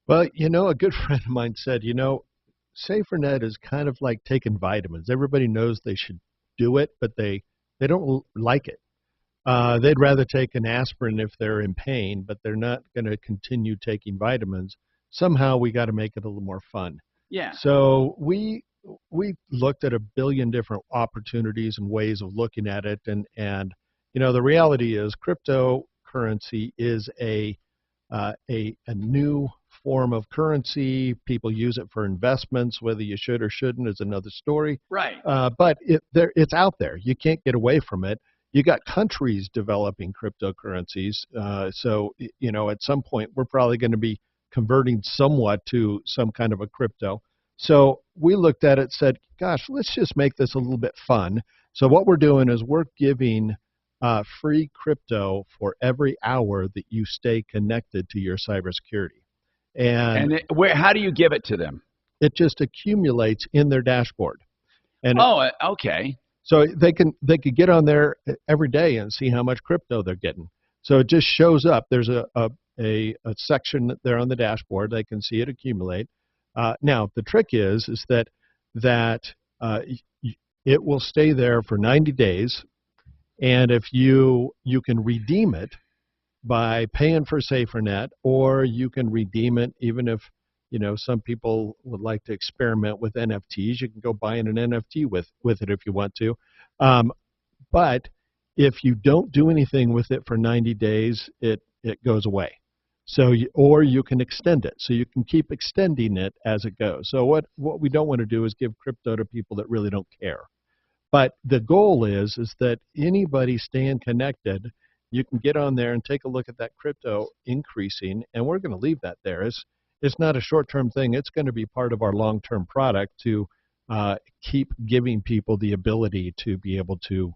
Well, you know, a good friend of mine said, you know, SaferNet is kind of like taking vitamins. Everybody knows they should do it, but they don't like it. They'd rather take an aspirin if they're in pain, but they're not going to continue taking vitamins. Somehow we got to make it a little more fun. Yeah. So we looked at a billion different opportunities and ways of looking at it, and you know, the reality is cryptocurrency is a new form of currency. People use it for investments. Whether you should or shouldn't is another story. Right. But it's out there. You can't get away from it. You got countries developing cryptocurrencies. So, at some point, we're probably going to be converting somewhat to some kind of a crypto. So we looked at it, said, gosh, let's just make this a little bit fun. So what we're doing is we're giving free crypto for every hour that you stay connected to your cybersecurity. And how do you give it to them? It just accumulates in their dashboard. And okay. So they could get on there every day and see how much crypto they're getting. So it just shows up. There's a section there on the dashboard. They can see it accumulate. Now the trick is that it will stay there for 90 days, and if you can redeem it by paying for SaferNet, or you can redeem it even if some people would like to experiment with NFTs. You can go buy an NFT with it if you want to. But if you don't do anything with it for 90 days, it goes away. So or you can extend it. So you can keep extending it as it goes. So what we don't want to do is give crypto to people that really don't care. But the goal is that anybody staying connected, you can get on there and take a look at that crypto increasing, and we're going to leave that there. It's not a short-term thing. It's going to be part of our long-term product to keep giving people the ability to be able to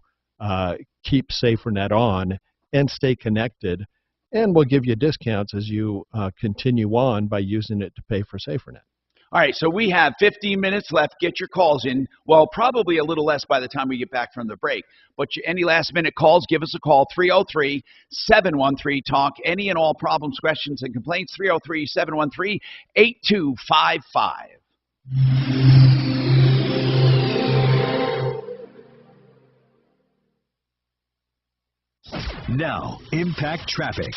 keep SaferNet on and stay connected. And we'll give you discounts as you continue on by using it to pay for SaferNet. All right, so we have 15 minutes left. Get your calls in. Well, probably a little less by the time we get back from the break. But any last-minute calls, give us a call, 303-713-TALK. Any and all problems, questions, and complaints, 303-713-8255. Now, Impact Traffic.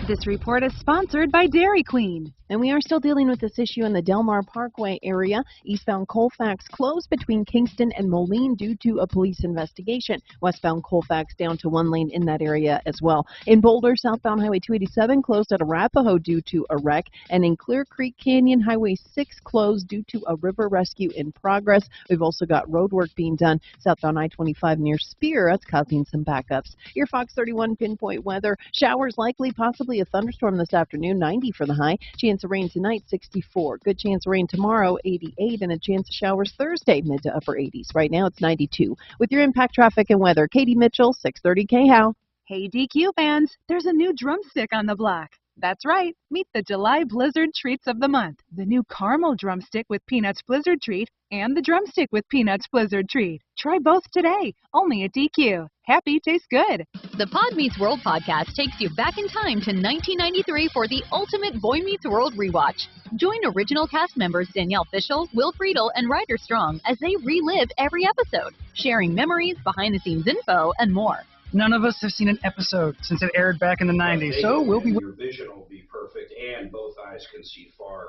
This report is sponsored by Dairy Queen. And we are still dealing with this issue in the Del Mar Parkway area. Eastbound Colfax closed between Kingston and Moline due to a police investigation. Westbound Colfax down to one lane in that area as well. In Boulder, southbound Highway 287 closed at Arapahoe due to a wreck. And in Clear Creek Canyon, Highway 6 closed due to a river rescue in progress. We've also got road work being done southbound I-25 near Spear. That's causing some backups. Your Fox 31 pinpoint weather. Showers likely, possibly a thunderstorm this afternoon, 90 for the high. Chance of rain tonight, 64. Good chance of rain tomorrow, 88. And a chance of showers Thursday, mid to upper 80s. Right now, it's 92. With your Impact Traffic and weather, Katie Mitchell, 630 KHOW. Hey, DQ fans, there's a new drumstick on the block. That's right. Meet the July Blizzard Treats of the Month. The new Caramel Drumstick with Peanuts Blizzard Treat and the Drumstick with Peanuts Blizzard Treat. Try both today, only at DQ. Happy tastes good. The Pod Meets World podcast takes you back in time to 1993 for the ultimate Boy Meets World rewatch. Join original cast members Danielle Fishel, Will Friedle, and Ryder Strong as they relive every episode, sharing memories, behind-the-scenes info, and more. None of us have seen an episode since it aired back in the 90s, so we'll be... Your vision will be perfect, and both eyes can see far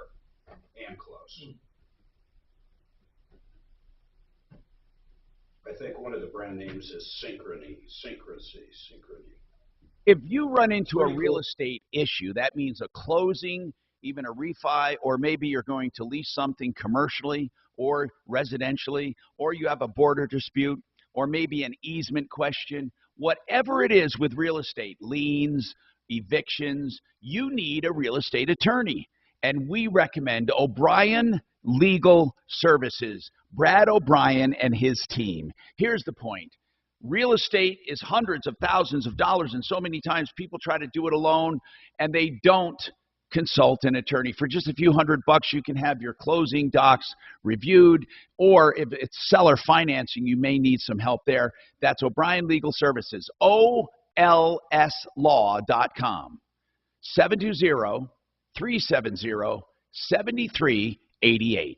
and close. I think one of the brand names is Synchrony. If you run into a real estate issue, that means a closing, even a refi, or maybe you're going to lease something commercially or residentially, or you have a border dispute, or maybe an easement question. Whatever it is with real estate, liens, evictions, you need a real estate attorney. And we recommend O'Brien Legal Services, Brad O'Brien and his team. Here's the point. Real estate is hundreds of thousands of dollars, and so many times people try to do it alone, and they don't consult an attorney. For just a few $100, you can have your closing docs reviewed, or if it's seller financing, you may need some help there. That's O'Brien Legal Services, OLSlaw.com, 720-370-7388.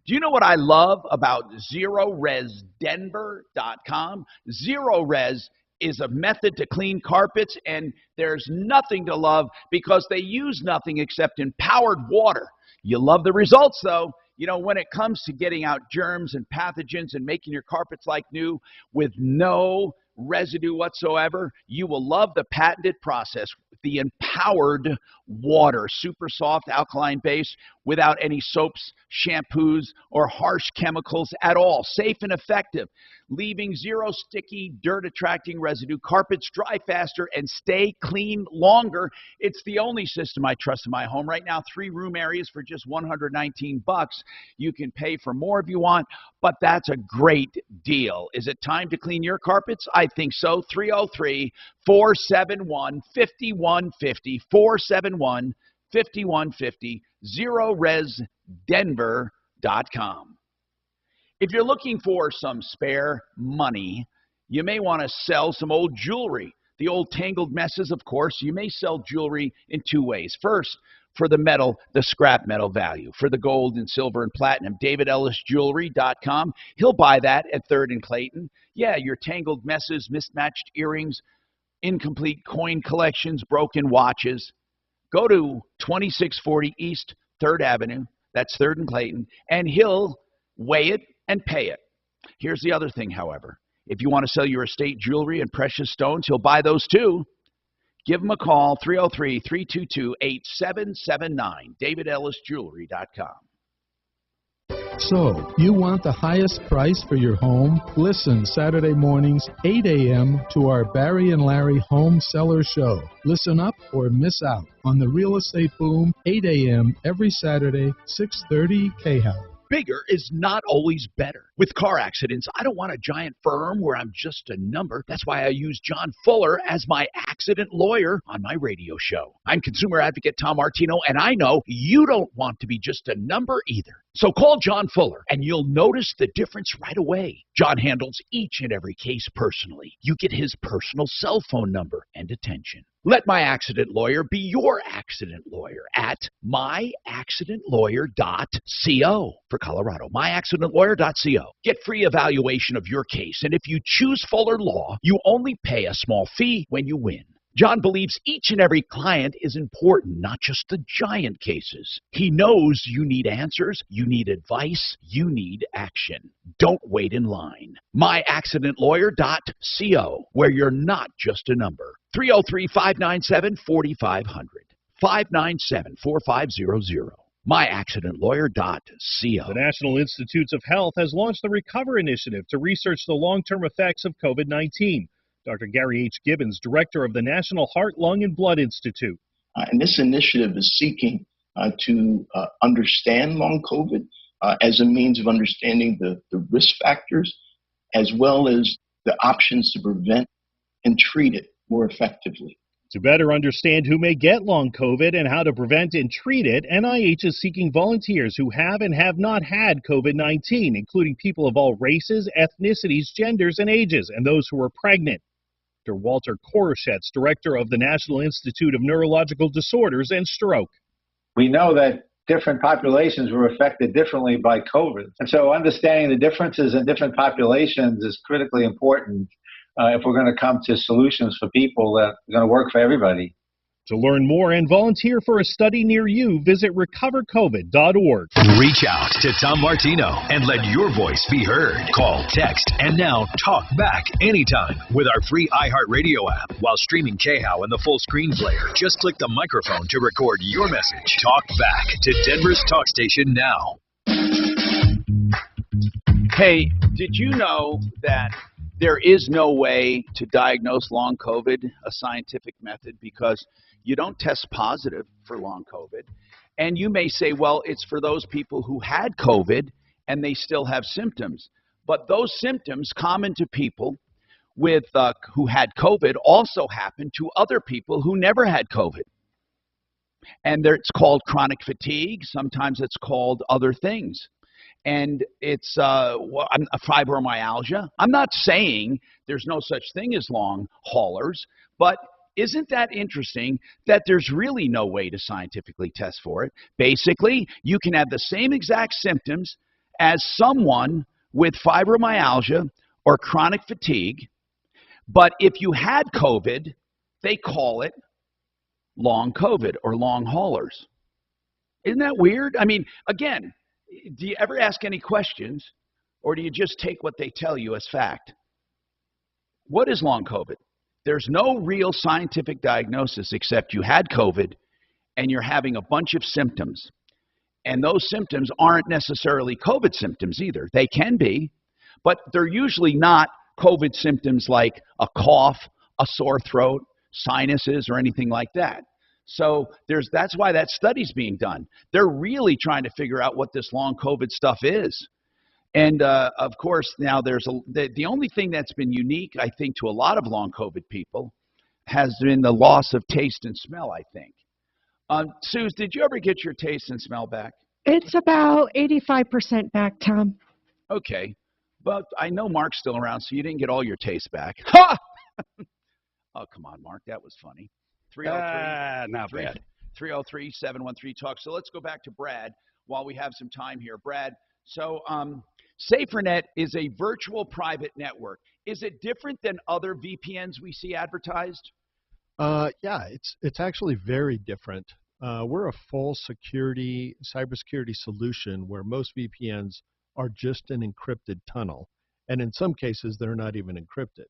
Do you know what I love about ZeroResDenver.com? ZeroRes is a method to clean carpets, and there's nothing to love because they use nothing except empowered water. You love the results, though. You know, when it comes to getting out germs and pathogens and making your carpets like new with no residue whatsoever, you will love the patented process the empowered water, super soft alkaline base without any soaps, shampoos, or harsh chemicals at all. Safe and effective, leaving zero sticky, dirt-attracting residue. Carpets dry faster and stay clean longer. It's the only system I trust in my home. Right now, 3 room areas for just $119. You can pay for more if you want, but that's a great deal. Is it time to clean your carpets? I think so. 303-471-5150. 471-5150. ZeroResDenver.com. If you're looking for some spare money, you may want to sell some old jewelry. The old tangled messes, of course. You may sell jewelry in 2 ways. First, for the metal, the scrap metal value. For the gold and silver and platinum, DavidEllisJewelry.com. He'll buy that at 3rd and Clayton. Yeah, your tangled messes, mismatched earrings, incomplete coin collections, broken watches. Go to 2640 East 3rd Avenue. That's 3rd and Clayton. And he'll weigh it and pay it. Here's the other thing, however. If you want to sell your estate jewelry and precious stones, he'll buy those too. Give him a call, 303-322-8779, DavidEllisJewelry.com. So, you want the highest price for your home? Listen Saturday mornings, 8 a.m. to our Barry and Larry Home Seller Show. Listen up or miss out on the Real Estate Boom, 8 a.m. every Saturday, 6:30 KHOW. Bigger is not always better. With car accidents, I don't want a giant firm where I'm just a number. That's why I use John Fuller as my accident lawyer on my radio show. I'm consumer advocate Tom Martino, and I know you don't want to be just a number either. So call John Fuller, and you'll notice the difference right away. John handles each and every case personally. You get his personal cell phone number and attention. Let my accident lawyer be your accident lawyer at myaccidentlawyer.co for Colorado. myaccidentlawyer.co. Get free evaluation of your case, and if you choose Fuller Law, you only pay a small fee when you win. John believes each and every client is important, not just the giant cases. He knows you need answers, you need advice, you need action. Don't wait in line. myaccidentlawyer.co, where you're not just a number. 303-597-4500. 597-4500. myaccidentlawyer.co. The National Institutes of Health has launched the Recover Initiative to research the long-term effects of COVID-19. Dr. Gary H. Gibbons, director of the National Heart, Lung, and Blood Institute. And this initiative is seeking to understand long COVID as a means of understanding the risk factors, as well as the options to prevent and treat it more effectively. To better understand who may get long COVID and how to prevent and treat it, NIH is seeking volunteers who have and have not had COVID-19, including people of all races, ethnicities, genders, and ages, and those who are pregnant. Dr. Walter Koroshetz, director of the National Institute of Neurological Disorders and Stroke. We know that different populations were affected differently by COVID. And so understanding the differences in different populations is critically important if we're going to come to solutions for people that are going to work for everybody. To learn more and volunteer for a study near you, visit recovercovid.org. Reach out to Tom Martino and let your voice be heard. Call, text, and now talk back anytime with our free iHeartRadio app while streaming KHOW and the full screen player. Just click the microphone to record your message. Talk back to Denver's talk station now. Hey, did you know that there is no way to diagnose long COVID, a scientific method, because you don't test positive for long COVID? And you may say, well, it's for those people who had COVID and they still have symptoms. But those symptoms common to people with who had COVID also happen to other people who never had COVID. And it's called chronic fatigue. Sometimes it's called other things. And it's fibromyalgia. I'm not saying there's no such thing as long haulers, but isn't that interesting that there's really no way to scientifically test for it? Basically, you can have the same exact symptoms as someone with fibromyalgia or chronic fatigue, but if you had COVID, they call it long COVID or long haulers. Isn't that weird? I mean, again, do you ever ask any questions, or do you just take what they tell you as fact? What is long COVID? There's no real scientific diagnosis except you had COVID and you're having a bunch of symptoms. And those symptoms aren't necessarily COVID symptoms either. They can be, but they're usually not COVID symptoms like a cough, a sore throat, sinuses, or anything like that. So that's why that study's being done. They're really trying to figure out what this long COVID stuff is. And, of course, now the only thing that's been unique, I think, to a lot of long COVID people has been the loss of taste and smell, I think. Suze, did you ever get your taste and smell back? It's about 85% back, Tom. Okay. But I know Mark's still around, so you didn't get all your taste back. Ha! Oh, come on, Mark. That was funny. 303. Not bad. 303-713-TALK. So let's go back to Brad while we have some time here. Brad, so SaferNet is a virtual private network. Is it different than other VPNs we see advertised? Yeah, it's actually very different. We're a full cybersecurity solution where most VPNs are just an encrypted tunnel. And in some cases, they're not even encrypted.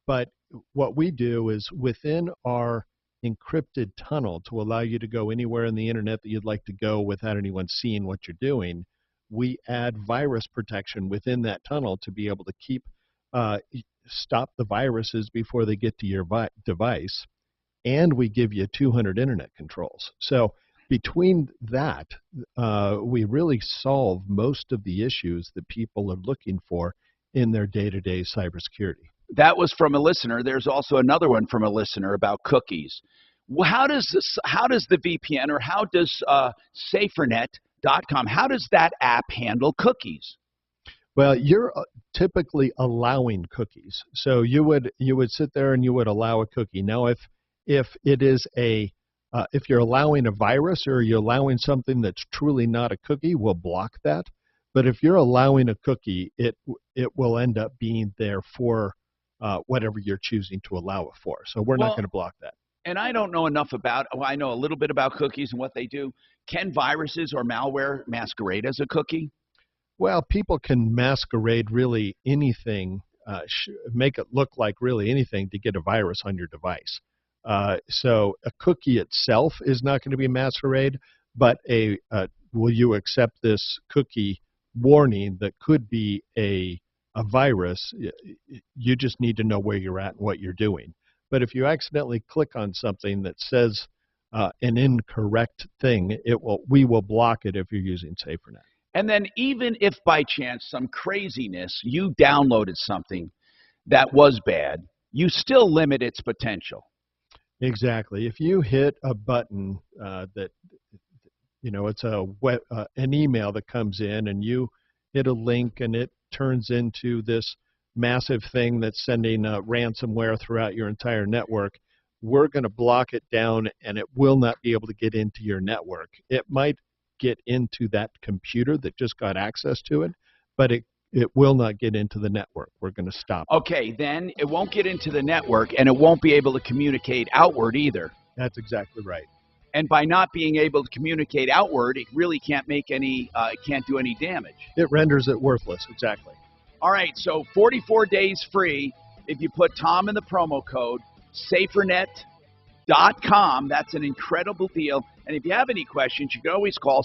But what we do is within our encrypted tunnel to allow you to go anywhere in the internet that you'd like to go without anyone seeing what you're doing, we add virus protection within that tunnel to be able to stop the viruses before they get to your device. And we give you 200 internet controls. So between that, we really solve most of the issues that people are looking for in their day-to-day cybersecurity. That was from a listener. There's also another one from a listener about cookies. How does the VPN, or how does SaferNet.com, how does that app handle cookies? Well, you're typically allowing cookies. So you would sit there and you would allow a cookie. Now, if it is if you're allowing a virus or you're allowing something that's truly not a cookie, we'll block that. But if you're allowing a cookie, it will end up being there for whatever you're choosing to allow it for. So we're not going to block that. And I don't know enough I know a little bit about cookies and what they do. Can viruses or malware masquerade as a cookie? Well, people can masquerade really anything, make it look like really anything to get a virus on your device. So a cookie itself is not going to be masquerade, but will you accept this cookie warning that could be a virus? You just need to know where you're at and what you're doing. But if you accidentally click on something that says an incorrect thing, we will block it if you're using SaferNet. And then even if by chance some craziness, you downloaded something that was bad, you still limit its potential. Exactly. If you hit a button that, it's an email that comes in, and you hit a link and it turns into this massive thing that's sending ransomware throughout your entire network, we're going to block it down and it will not be able to get into your network. It might get into that computer that just got access to it, but it will not get into the network. We're going to stop it. Okay, then it won't get into the network, and it won't be able to communicate outward either. That's exactly right. And by not being able to communicate outward, it really can't make it can't do any damage. It renders it worthless, exactly. All right, so 44 days free if you put Tom in the promo code, SaferNet.com. That's an incredible deal. And if you have any questions, you can always call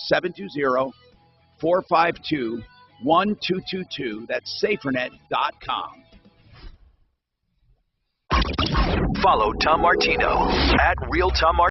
720-452-1222. That's SaferNet.com. Follow Tom Martino at Real Tom Martino.